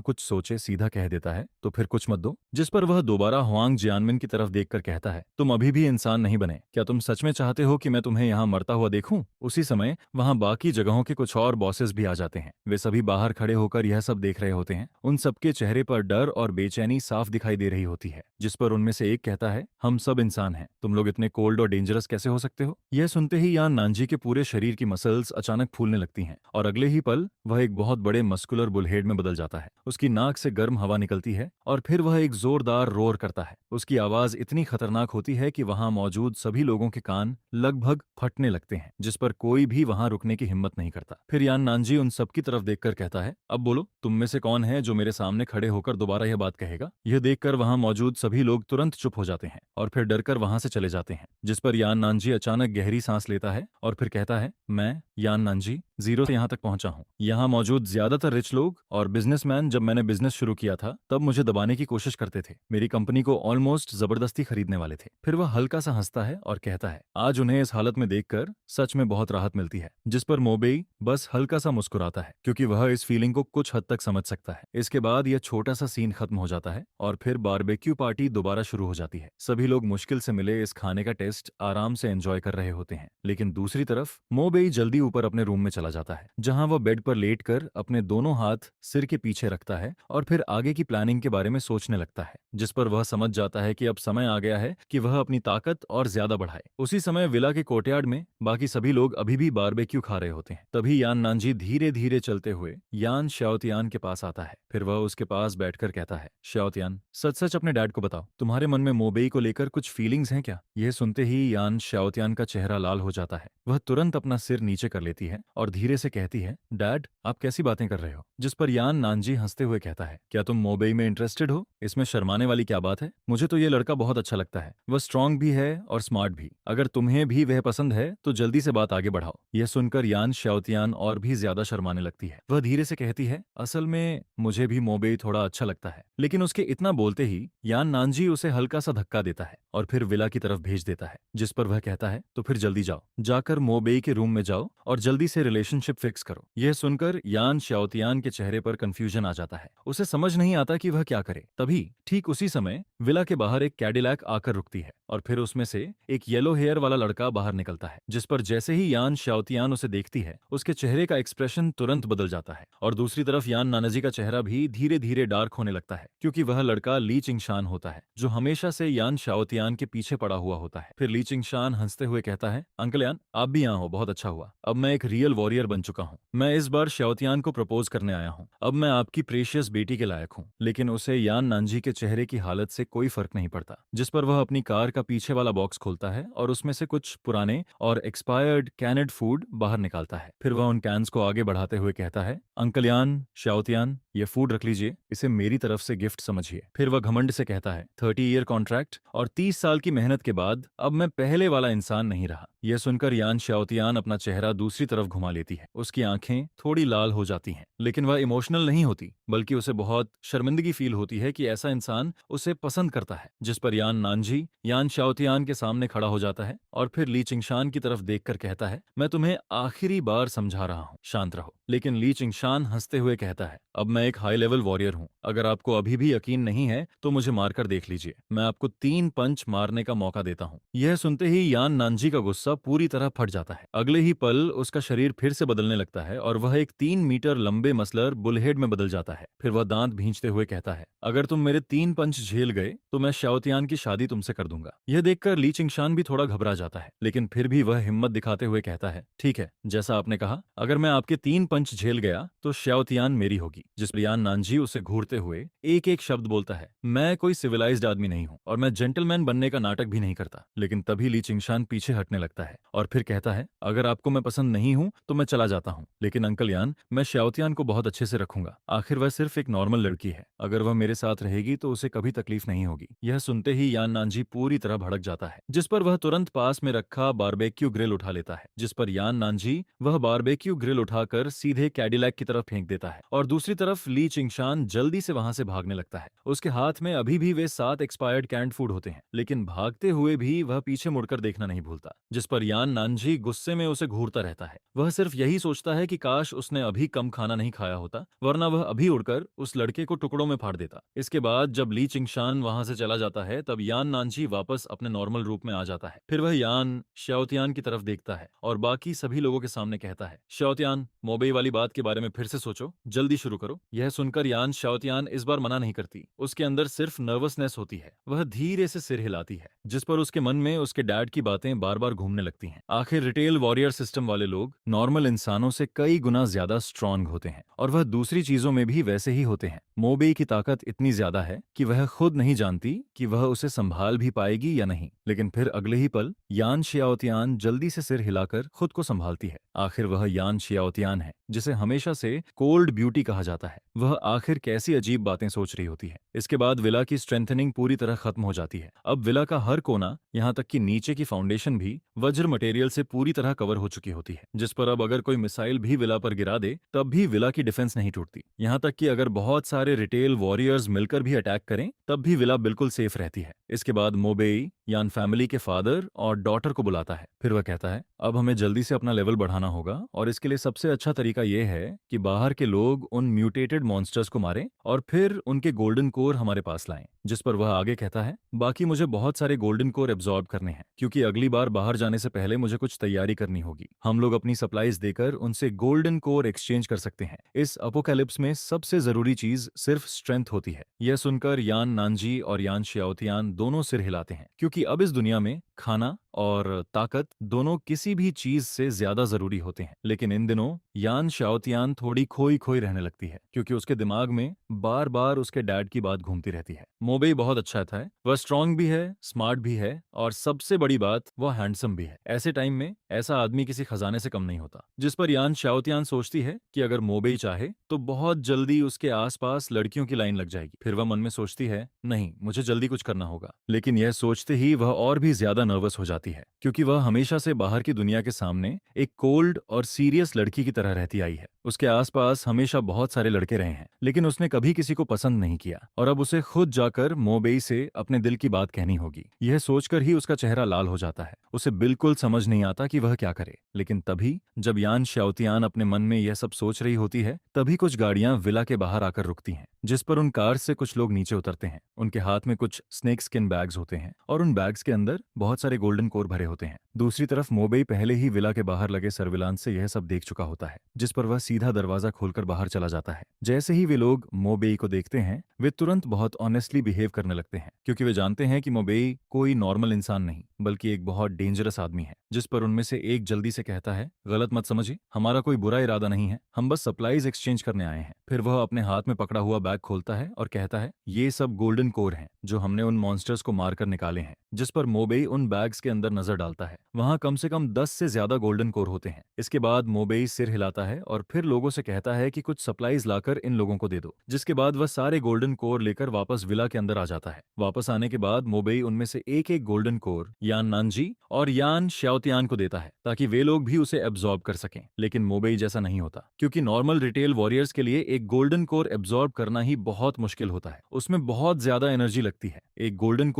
कुछ सोचे सीधा कह देता है, तो फिर कुछ मत दो। जिस पर वह दोबारा हुआंग जियानमिन की तरफ देखकर कहता है, तुम अभी भी इंसान नहीं बने, क्या तुम सच में चाहते हो कि मैं तुम्हें यहाँ मरता हुआ देखूं? उसी समय वहां बाकी जगहों के कुछ और बॉसेस भी आ जाते हैं। वे सभी बाहर खड़े होकर यह सब देख रहे होते हैं। उन सबके चेहरे पर डर और बेचैनी साफ दिखाई दे रही होती है। जिस पर उनमें से एक कहता है, हम सब इंसान हैं, तुम लोग इतने कोल्ड और डेंजरस कैसे हो सकते हो? यह सुनते ही यान नानजी के पूरे शरीर की मसल्स अचानक फूलने लगती हैं और अगले ही पल वह एक बहुत बड़े मस्कुलर बुलहेड में बदल जाता है। उसकी नाक से गर्म हवा निकलती है और फिर वह एक जोरदार रोर करता है। उसकी आवाज इतनी खतरनाक होती है कि वहां मौजूद सभी लोगों के कान लगभग फटने लगते हैं, जिस पर कोई भी वहां रुकने की हिम्मत नहीं करता। फिर यान नानजी उन सबकी तरफ देखकर कहता है, अब बोलो, तुम में से कौन है जो मेरे सामने खड़े होकर दोबारा यह बात कहेगा? यह देखकर वहां मौजूद सभी लोग तुरंत चुप हो जाते हैं और फिर डरकर वहां से चले जाते हैं। जिस पर यान नानजी अचानक गहरी सांस लेता है और फिर कहता है, मैं यान नानजी जीरो से यहाँ तक पहुंचा हूँ। यहाँ मौजूद ज्यादातर रिच लोग और बिजनेसमैन जब मैंने बिजनेस शुरू किया था तब मुझे दबाने की कोशिश करते थे। मेरी कंपनी को ऑलमोस्ट जबरदस्ती खरीदने वाले थे। फिर वह हल्का सा हंसता है और कहता है, आज उन्हें इस हालत में देखकर सच में बहुत राहत मिलती है। जिस पर मोबेई बस हल्का सा मुस्कुराता है क्योंकि वह इस फीलिंग को कुछ हद तक समझ सकता है। इसके बाद यह छोटा सा सीन खत्म हो जाता है और फिर बारबेक्यू पार्टी दोबारा शुरू हो जाती है। सभी लोग मुश्किल से मिले इस खाने का टेस्ट आराम से एंजॉय कर रहे होते हैं, लेकिन दूसरी तरफ मोबेई जल्दी ऊपर अपने रूम में चला जाता है, जहां वह बेड पर लेटकर अपने दोनों हाथ सिर के पीछे रखता है और फिर आगे की प्लानिंग के बारे में सोचने लगता है। जिस पर वह समझ जाता है कि अब समय आ गया है कि वह अपनी ताकत और ज्यादा बढ़ाए। उसी समय विला के कोर्टयार्ड में बाकी सभी लोग अभी भी बारबेक्यू खा रहे होते हैं। तभी यान नानजी धीरे धीरे चलते हुए यान शाओतियान के पास आता है। फिर वह उसके पास बैठकर कहता है, शाओतियान, सच सच अपने डैड को बताओ, तुम्हारे मन में मोबेई को लेकर कुछ फीलिंग्स हैं क्या? यह सुनते ही यान शाओतियान का चेहरा लाल हो जाता है। वह तुरंत अपना सिर नीचे कर लेती है और धीरे से कहती है, डैड, आप कैसी बातें कर रहे हो? जिस पर यान नानजी हंसते हुए कहता है, क्या तुम मोबेई में इंटरेस्टेड हो? इसमें शर्माने वाली क्या बात है? मुझे तो ये लड़का बहुत अच्छा लगता है। वह स्ट्रांग भी है और स्मार्ट भी। अगर तुम्हें भी वह पसंद है तो जल्दी से बात आगे बढ़ाओ। यह सुनकर यान शाओतियान और भी ज्यादा शर्माने लगती है। वह धीरे से कहती है, असल में मुझे भी मोबेई थोड़ा अच्छा लगता है। लेकिन उसके इतना बोलते ही यान नानजी उसे हल्का सा धक्का देता है और फिर विला की तरफ भेज देता है। जिस पर वह कहता है, तो फिर जल्दी जाओ, जाकर मोबेई के रूम में जाओ और जल्दी से रिलेशनशिप फिक्स करो। यह सुनकर यान शाओतियान के चेहरे पर कंफ्यूजन आ जाता है। उसे समझ नहीं आता कि वह क्या करे। तभी ठीक उसी समय विला के बाहर एक कैडिलैक आकर रुकती है और फिर उसमें से एक येलो हेयर वाला लड़का बाहर निकलता है। जिस पर जैसे ही यान शाओतियान उसे देखती है उसके चेहरे का एक्सप्रेशन तुरंत बदल जाता है और दूसरी तरफ यान नानाजी का चेहरा भी धीरे धीरे डार्क होने लगता है, क्योंकि वह लड़का ली चिंगशान होता है, जो हमेशा से यान शाओतियान के पीछे पड़ा हुआ होता है। फिर ली चिंगशान हंसते हुए कहता है, अंकल यान, आप भी यहाँ हो, बहुत अच्छा हुआ। अब मैं एक रियल वॉरियर बन चुका हूँ। मैं इस बार शाओतियान को प्रपोज करने आया हूँ। अब मैं आपकी प्रेशियस बेटी के लायक हूँ। लेकिन उसे यान नानजी के चेहरे की हालत से कोई फर्क नहीं पड़ता। जिस पर वह अपनी कार का पीछे वाला बॉक्स खोलता है और उसमें से कुछ पुराने और एक्सपायर्ड कैनेड फूड बाहर निकालता है। फिर वह उन कैंस को आगे बढ़ाते हुए कहता है, अंकल यान, शाओतियान, ये फूड रख लीजिए, इसे मेरी तरफ से गिफ्ट समझिए। फिर वह घमंड से कहता है, 30 ईयर कॉन्ट्रैक्ट और 30 साल की मेहनत के बाद अब मैं पहले वाला इंसान नहीं रहा। यह सुनकर यान शाओतियान अपना चेहरा दूसरी तरफ घुमा लेती है। उसकी आंखें थोड़ी लाल हो जाती हैं, लेकिन वह इमोशनल नहीं होती, बल्कि उसे बहुत शर्मिंदगी फील होती है कि ऐसा इंसान उसे पसंद करता है। जिस पर यान नानजी यान शाओतियान के सामने खड़ा हो जाता है और फिर ली चिंगशान की तरफ देखकर कहता है, मैं तुम्हें आखिरी बार समझा रहा हूँ, शांत रहो। लेकिन ली चिंगशान हंसते हुए कहता है, अब मैं एक हाई लेवल वॉरियर हूँ। अगर आपको अभी भी यकीन नहीं है तो मुझे मारकर देख लीजिए। मैं आपको 3 पंच मारने का मौका देता हूँ। यह सुनते ही यान नानजी का गुस्सा पूरी तरह फट जाता है। अगले ही पल उसका शरीर फिर से बदलने लगता है और वह एक 3 मीटर लंबे मसलर बुलहेड में बदल जाता है। फिर वह दांत भींचते हुए कहता है, अगर तुम मेरे 3 पंच झेल गए तो मैं शाओतियान की शादी तुमसे कर दूंगा। यह देखकर ली चिंगशान भी थोड़ा घबरा जाता है, लेकिन फिर भी वह हिम्मत दिखाते हुए कहता है, ठीक है, जैसा आपने कहा, अगर मैं आपके 3 पंच झेल गया तो शाओतियान मेरी होगी। जिस पर यान नानजी उसे घूरते हुए एक एक शब्द बोलता है, मैं कोई सिविलाइज्ड आदमी नहीं हूँ और मैं जेंटलमैन बनने का नाटक भी नहीं करता। लेकिन तभी ली चिंगशान पीछे हटने लगता है और फिर कहता है, अगर आपको मैं पसंद नहीं हूँ तो मैं मैं चला जाता हूँ, लेकिन अंकल यान, मैं श्याओतियान को बहुत अच्छे से रखूंगा। आखिर वह सिर्फ एक नॉर्मल लड़की है, अगर वह मेरे साथ रहेगी तो उसे कभी तकलीफ नहीं होगी। यह सुनते ही यान नानजी पूरी तरह भड़क जाता है, जिस पर वह तुरंत पास में रखा बारबेक्यू ग्रिल उठा लेता है। जिस पर यान नानजी वह बारबेक्यू ग्रिल उठाकर सीधे कैडिलैक की तरफ फेंक देता है और दूसरी तरफ ली चिंगशान जल्दी से वहां से भागने लगता है। उसके हाथ में अभी भी वे 7 एक्सपायर्ड कैंड फूड होते हैं, लेकिन भागते हुए भी वह पीछे मुड़कर देखना नहीं भूलता। जिस पर यान नानजी गुस्से में उसे घूरता रहता है। वह सिर्फ यही सोचता है कि काश उसने अभी कम खाना नहीं खाया होता, वरना वह अभी उड़कर उस लड़के को टुकड़ों में फाड़ देता। इसके बाद जब ली चिंगशान वहां से चला जाता है, तब यान नानजी वापस अपने नॉर्मल रूप में आ जाता है। फिर वह यान श्याओतियान की तरफ देखता है और बाकी सभी लोगों के सामने कहता है, श्याओतियान, मोबई वाली बात के बारे में फिर से सोचो, जल्दी शुरू करो। यह सुनकर यान श्याओतियान इस बार मना नहीं करती। उसके अंदर सिर्फ नर्वसनेस होती है। वह धीरे से सिर हिलाती है, जिस पर उसके मन में उसके डैड की बातें बार बार घूमने लगती हैं। आखिर रिटेल वॉरियर सिस्टम वाले लोग नॉर्मल इंसानों से कई गुना ज्यादा स्ट्रांग होते हैं और वह दूसरी चीजों में भी वैसे ही होते हैं। मोबई की ताकत इतनी ज्यादा है कि वह खुद नहीं जानती कि वह उसे संभाल भी पाएगी या नहीं, लेकिन फिर अगले ही पल यान शियाओतियान जल्दी से सिर हिलाकर खुद को संभालती है। आखिर वह यान शियाओतियान है जिसे हमेशा से कोल्ड ब्यूटी कहा जाता है। वह आखिर कैसी अजीब बातें सोच रही होती है। इसके बाद विला की स्ट्रेंथनिंग पूरी तरह खत्म हो जाती है। अब विला का हर कोना, यहाँ तक कि नीचे की फाउंडेशन भी वज्र मटेरियल से पूरी तरह कवर हो चुकी होती है, जिस पर अब अगर कोई मिसाइल भी विला पर गिरा दे तब भी विला की डिफेंस नहीं टूटती। यहाँ तक कि अगर बहुत सारे रिटेल वॉरियर्स मिलकर भी अटैक करें तब भी विला बिल्कुल सेफ रहती है। इसके बाद मोबेई यान फैमिली के फादर और डॉटर को बुलाता है। फिर वह कहता है, अब हमें जल्दी से अपना लेवल बढ़ाना होगा और इसके लिए सबसे अच्छा तरीका यह है कि बाहर के लोग उन म्यूटेटेड मॉन्स्टर्स को मारें और फिर उनके गोल्डन कोर हमारे पास लाएं। जिस पर वह आगे कहता है, बाकी मुझे बहुत सारे गोल्डन कोर एब्जॉर्ब करने हैं, क्योंकि अगली बार बाहर जाने से पहले मुझे कुछ तैयारी करनी होगी। हम लोग अपनी सप्लाईज देकर उनसे गोल्डन कोर एक्सचेंज कर सकते हैं। इस अपोकैलिप्स में सबसे जरूरी चीज सिर्फ स्ट्रेंथ होती है। यह सुनकर यान नानजी और यान शियाओतियान दोनों सिर हिलाते हैं, क्योंकि अब इस दुनिया में खाना और ताकत दोनों किसी भी चीज से ज्यादा जरूरी होते हैं। लेकिन इन दिनों यान शाओतियान थोड़ी खोई खोई रहने लगती है, क्योंकि उसके दिमाग में बार बार उसके डैड की बात घूमती रहती है। मोबेई बहुत अच्छा था, वह स्ट्रांग भी है, स्मार्ट भी है और सबसे बड़ी बात वह हैंडसम भी है। ऐसे टाइम में ऐसा आदमी किसी खजाने से कम नहीं होता। जिस पर यान शाओतियान सोचती है कि अगर मोबेई चाहे तो बहुत जल्दी उसके आसपास लड़कियों की लाइन लग जाएगी। फिर वह मन में सोचती है, नहीं, मुझे जल्दी कुछ करना होगा। लेकिन यह सोचते ही वह और भी ज्यादा नर्वस हो जाती है, क्योंकि वह हमेशा से बाहर की दुनिया के सामने एक कोल्ड और सीरियस लड़की की तरह रहती आई है। उसके आसपास हमेशा बहुत सारे लड़के रहे हैं, लेकिन उसने कभी किसी को पसंद नहीं किया और अब उसे खुद जाकर मोबेई से अपने दिल की बात कहनी होगी। यह सोचकर ही उसका चेहरा लाल हो जाता है। उसे बिल्कुल समझ नहीं आता कि वह क्या करे। लेकिन तभी जब यान शाओतियान अपने मन में यह सब सोच रही होती है, तभी कुछ गाड़ियां विला के बाहर आकर रुकती हैं, जिस पर उन कार से कुछ लोग नीचे उतरते हैं। उनके हाथ में कुछ स्नेक स्किन बैग्स होते हैं और उन बैग्स के अंदर बहुत सारे गोल्डन कोर भरे होते हैं। दूसरी तरफ मोबेई पहले ही विला के बाहर लगे सर्विलांस से यह सब देख चुका होता है, जिस पर वह सीधा दरवाजा खोलकर बाहर चला जाता है। जैसे ही वे लोग मोबेई को देखते हैं, वे तुरंत बहुत ऑनेस्टली बिहेव करने लगते हैं, क्योंकि वे जानते हैं कि मोबेई कोई नॉर्मल इंसान नहीं बल्कि एक बहुत डेंजरस आदमी है। जिस पर उनमें से एक जल्दी से कहता है, गलत मत समझिए, हमारा कोई बुरा इरादा नहीं है, हम बस सप्लाईज एक्सचेंज करने आए हैं। फिर वह अपने हाथ में पकड़ा हुआ बैग खोलता है और कहता है, ये सब गोल्डन कोर हैं जो हमने उन मॉन्स्टर्स को मारकर निकाले हैं। जिस पर मोबेई उन बैग्स के अंदर नजर डालता है। वहां कम से कम 10 से ज्यादा गोल्डन कोर होते हैं। इसके बाद मोबेई सिर हिलाता है और फिर लोगों से कहता है कि कुछ सप्लाईज लाकर इन लोगों को दे दो। जिसके बाद वह सारे गोल्डन कोर लेकर वापस विला के अंदर आ जाता है। वापस आने के बाद मोबेई उनमें से एक एक गोल्डन कोर यान नानजी और यान शाओतियान को देता है, ताकि वे लोग भी उसे एब्जॉर्ब कर सकें। लेकिन मोबेई जैसा नहीं होता, क्योंकि नॉर्मल रिटेल वॉरियर्स के लिए एक गोल्डन कोर एब्जॉर्ब करना ही बहुत मुश्किल होता है। उसमें बहुत ज्यादा एनर्जी लगती है। एक गोल्डन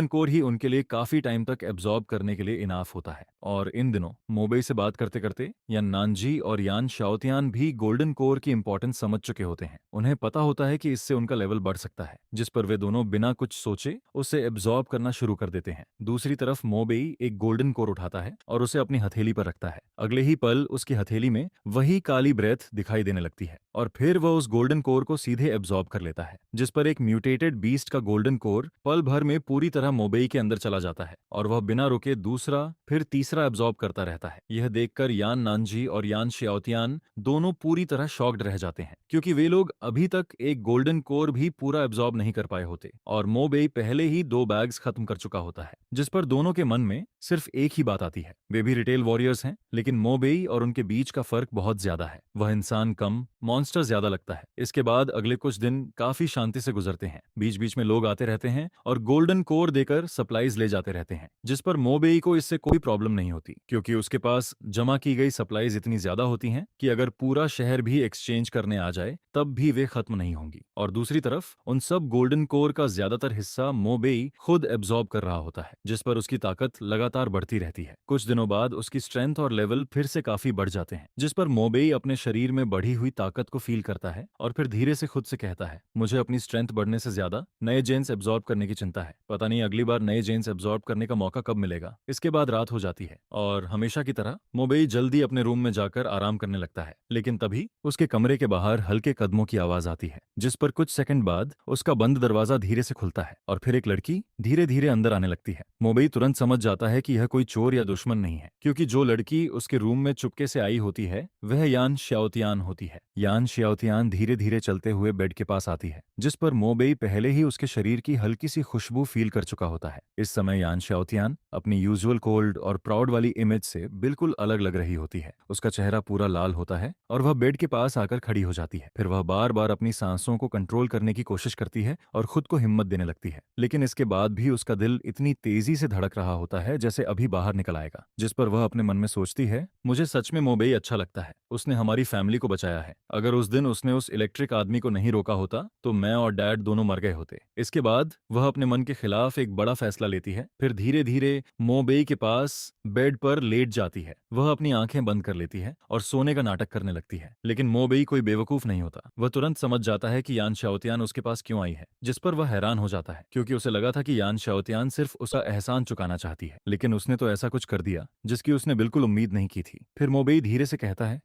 कोर ही उनके लिए काफी टाइम तक एब्जॉर्ब करने के लिए इनाफ होता है। और इन दिनों मोबेई से बात करते करते यान नानजी और यान शाओतियान भी गोल्डन कोर की इंपॉर्टेंस समझ चुके होते हैं। उन्हें पता होता है कि इससे उनका लेवल बढ़ सकता है, जिस पर वे दोनों बिना कुछ सोचे उसे एब्जॉर्ब करना शुरू कर देते हैं। दूसरी तरफ मोबेई एक गोल्डन कोर उठाता है और उसे अपनी हथेली पर रखता है। अगले ही पल उसकी हथेली में वही काली ब्रेथ दिखाई देने लगती है और फिर वह उस गोल्डन कोर को सीधे एब्जॉर्ब कर लेता है। जिस पर एक म्यूटेटेड बीस्ट का गोल्डन कोर पल भर में पूरी तरह मोबेई के अंदर चला जाता है और वह बिना रुके दूसरा फिर तीसरा एब्जॉर्ब करता रहता है। यह देखकर यान नानजी और यान शियाओतियान दोनों पूरी तरह शॉक्ड रह जाते हैं, क्योंकि वे लोग अभी तक एक गोल्डन कोर भी पूरा एब्जॉर्ब नहीं कर पाए होते और मोबेई पहले ही 2 बैग्स खत्म कर चुका होता है, जिस पर दोनों के मन में सिर्फ एक ही बात आती है। वे भी रिटेल वॉरियर्स हैं, लेकिन मोबेई और उनके बीच का फर्क बहुत ज्यादा है। वह इंसान कम, मॉन्स्टर ज्यादा लगता है। इसके बाद अगले कुछ दिन काफी शांति से गुजरते हैं। बीच बीच में लोग आते रहते हैं और गोल्डन कोर देकर सप्लाईज ले जाते रहते हैं, जिस पर मोबेई को इससे कोई प्रॉब्लम नहीं होती, क्योंकि उसके पास जमा की गई सप्लाईज इतनी ज्यादा होती हैं कि अगर पूरा शहर भी एक्सचेंज करने आ जाए तब भी वे खत्म नहीं होंगी। और दूसरी तरफ उन सब गोल्डन कोर का ज्यादातर हिस्सा मोबेई खुद एब्जॉर्ब कर रहा होता है, जिस पर उसकी ताकत लगातार बढ़ती रहती है। कुछ दिनों बाद उसकी स्ट्रेंथ और लेवल फिर से काफी बढ़ जाते हैं, जिस पर मोबेई अपने शरीर में बढ़ी हुई ताकत को फील करता है और फिर धीरे से खुद से कहता है, मुझे अपनी स्ट्रेंथ बढ़ने से ज्यादा नए जेन्स एब्जॉर्ब करने की चिंता है। पता नहीं अगली बार नए जेन्स एब्जॉर्ब करने का मौका कब मिलेगा। इसके बाद रात हो जाती है और हमेशा की तरह मोबेई जल्दी अपने रूम में जाकर आराम करने लगता है, लेकिन तभी उसके कमरे के बाहर हल्के कदमों की आवाज आती है, जिस पर कुछ सेकंड बाद उसका बंद दरवाजा धीरे से खुलता है और फिर एक लड़की धीरे धीरे अंदर आने लगती है। मोबेई तुरंत समझ जाता है कि यह कोई चोर या दुश्मन नहीं है, क्योंकि जो लड़की उसके रूम में चुपके से आई होती है वह यान शियाओतियान होती है। यान शियाओतियान धीरे धीरे चलते हुए बेड के पास आती है, जिस पर मोबेई पहले ही उसके शरीर की हल्की सी खुशबू फील कर चुका होता है। इस समय यान शियाओतियान अपनी यूजुअल कोल्ड और प्राउड वाली इमेज से बिल्कुल अलग लग रही होती है। उसका चेहरा पूरा लाल होता है और वह बेड के पास आकर खड़ी हो जाती है। फिर वह बार बार अपनी सांसों को कंट्रोल करने की कोशिश करती है और खुद को हिम्मत देने लगती है, लेकिन इसके बाद भी उसका दिल इतनी तेजी से धड़क रहा होता है जैसे अभी बाहर निकल आएगा। जिस पर वह अपने मन में सोचती है, मुझे सच में मोबेई अच्छा लगता है, उसने हमारी फैमिली को बचाया है। अगर उस दिन उसने उस इलेक्ट्रिक आदमी को नहीं रोका होता तो मैं और डैड दोनों मर गए होते। इसके बाद वह अपने मन के खिलाफ एक बड़ा फैसला लेती है। फिर धीरे धीरे मोबेई के पास बेड पर लेट जाती है। वह अपनी आंखें बंद कर लेती है और सोने का नाटक करने लगती है, लेकिन मोबेई कोई बेवकूफ नहीं होता। वह तुरंत समझ जाता है कि यान शाओतियान उसके पास क्यों आई है, जिस पर वह हैरान हो जाता है, क्योंकि उसे लगा था कि यान शाओतियान सिर्फ उसका एहसान चुकाना चाहती है, लेकिन उसने तो ऐसा कुछ कर दिया जिसकी उसने बिल्कुल उम्मीद नहीं की थी। फिर मोबेई धीरे से कहता है,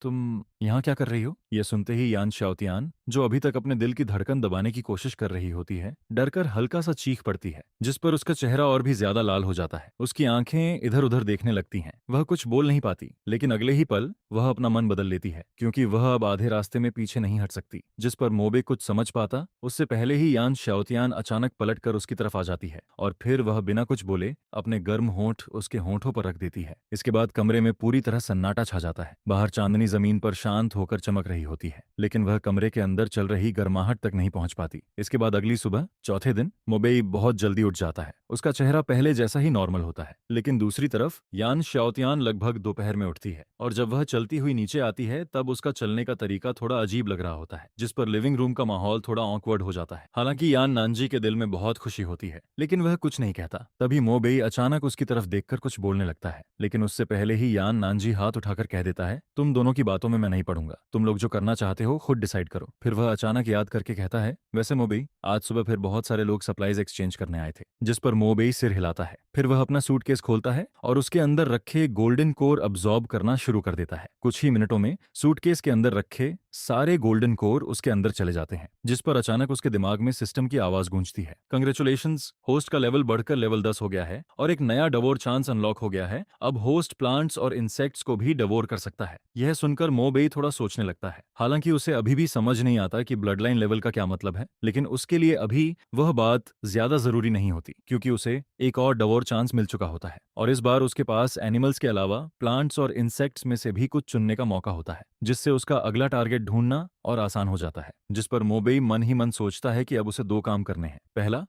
तुम यहाँ क्या कर रही हो? यह सुनते ही यान शाओतियान, जो अभी तक अपने दिल की धड़कन दबाने की कोशिश कर रही होती है, डरकर हल्का सा चीख पड़ती है, जिस पर उसका चेहरा और भी ज्यादा लाल हो जाता है। उसकी आंखें इधर उधर देखने लगती हैं। वह कुछ बोल नहीं पाती, लेकिन अगले ही पल वह अपना मन बदल लेती है, क्योंकि वह अब आधे रास्ते में पीछे नहीं हट सकती। जिस पर मोबे कुछ समझ पाता उससे पहले ही यान शाओतियान अचानक पलटकर उसकी तरफ आ जाती है और फिर वह बिना कुछ बोले अपने गर्म होंठ उसके होंठों पर रख देती है। इसके बाद कमरे में पूरी तरह सन्नाटा छा जाता है। बाहर चांदनी जमीन पर शांत होकर चमक रही होती है, लेकिन वह कमरे के अंदर चल रही गर्माहट तक नहीं पहुंच पाती। इसके बाद अगली सुबह चौथे दिन मोबेई बहुत जल्दी उठ जाता है। उसका चेहरा पहले जैसा ही नॉर्मल होता है, लेकिन दूसरी तरफ यान शाओतियान लगभग दोपहर में उठती है और जब वह चलती हुई नीचे आती है तब उसका चलने का तरीका थोड़ा अजीब लग रहा होता है, जिस पर लिविंग रूम का माहौल थोड़ा ऑकवर्ड हो जाता है। हालांकि यान नानजी के दिल में बहुत खुशी होती है, लेकिन वह कुछ नहीं कहता। तभी मोबेई अचानक उसकी तरफ देखकर कुछ बोलने लगता है, लेकिन उससे पहले ही यान नानजी हाथ उठाकर कह देता है, तुम दोनों की बातों में मैं नहीं पड़ूंगा, तुम लोग जो करना चाहते हो खुद डिसाइड करो। फिर वह अचानक याद करके कहता है, वैसे मोबेई आज सुबह फिर बहुत सारे लोग सप्लाईज एक्सचेंज करने आए थे। जिस पर मोबेई सिर हिलाता है। फिर वह अपना सूटकेस खोलता है और उसके अंदर रखे गोल्डन कोर अब्सॉर्ब करना शुरू कर देता है। कुछ ही मिनटों में सूटकेस के अंदर रखे सारे गोल्डन कोर उसके अंदर चले जाते हैं, जिस पर अचानक उसके दिमाग में सिस्टम की आवाज गूंजती है, कंग्रेचुलेशंस, होस्ट का लेवल बढ़कर लेवल 10 हो गया है और एक नया डवोर चांस अनलॉक हो गया है। अब होस्ट प्लांट्स और इंसेक्ट्स को भी डवोर कर सकता है। यह सुनकर मोबेई थोड़ा सोचने लगता है। हालांकि उसे अभी भी समझ नहीं आता कि ब्लड लाइन लेवल का क्या मतलब है, लेकिन उसके लिए अभी वह बात ज्यादा जरूरी नहीं होती, क्योंकि उसे एक और डवोर चांस मिल चुका होता है और इस बार उसके पास एनिमल्स के अलावा प्लांट्स और इंसेक्ट्स में से भी कुछ चुनने का मौका होता है, जिससे उसका अगला टारगेट ढूंढना और आसान हो जाता है। जिस पर मोबेई मन ही मन सोचता है कि अब उसे 2 काम करने हैं। पहला,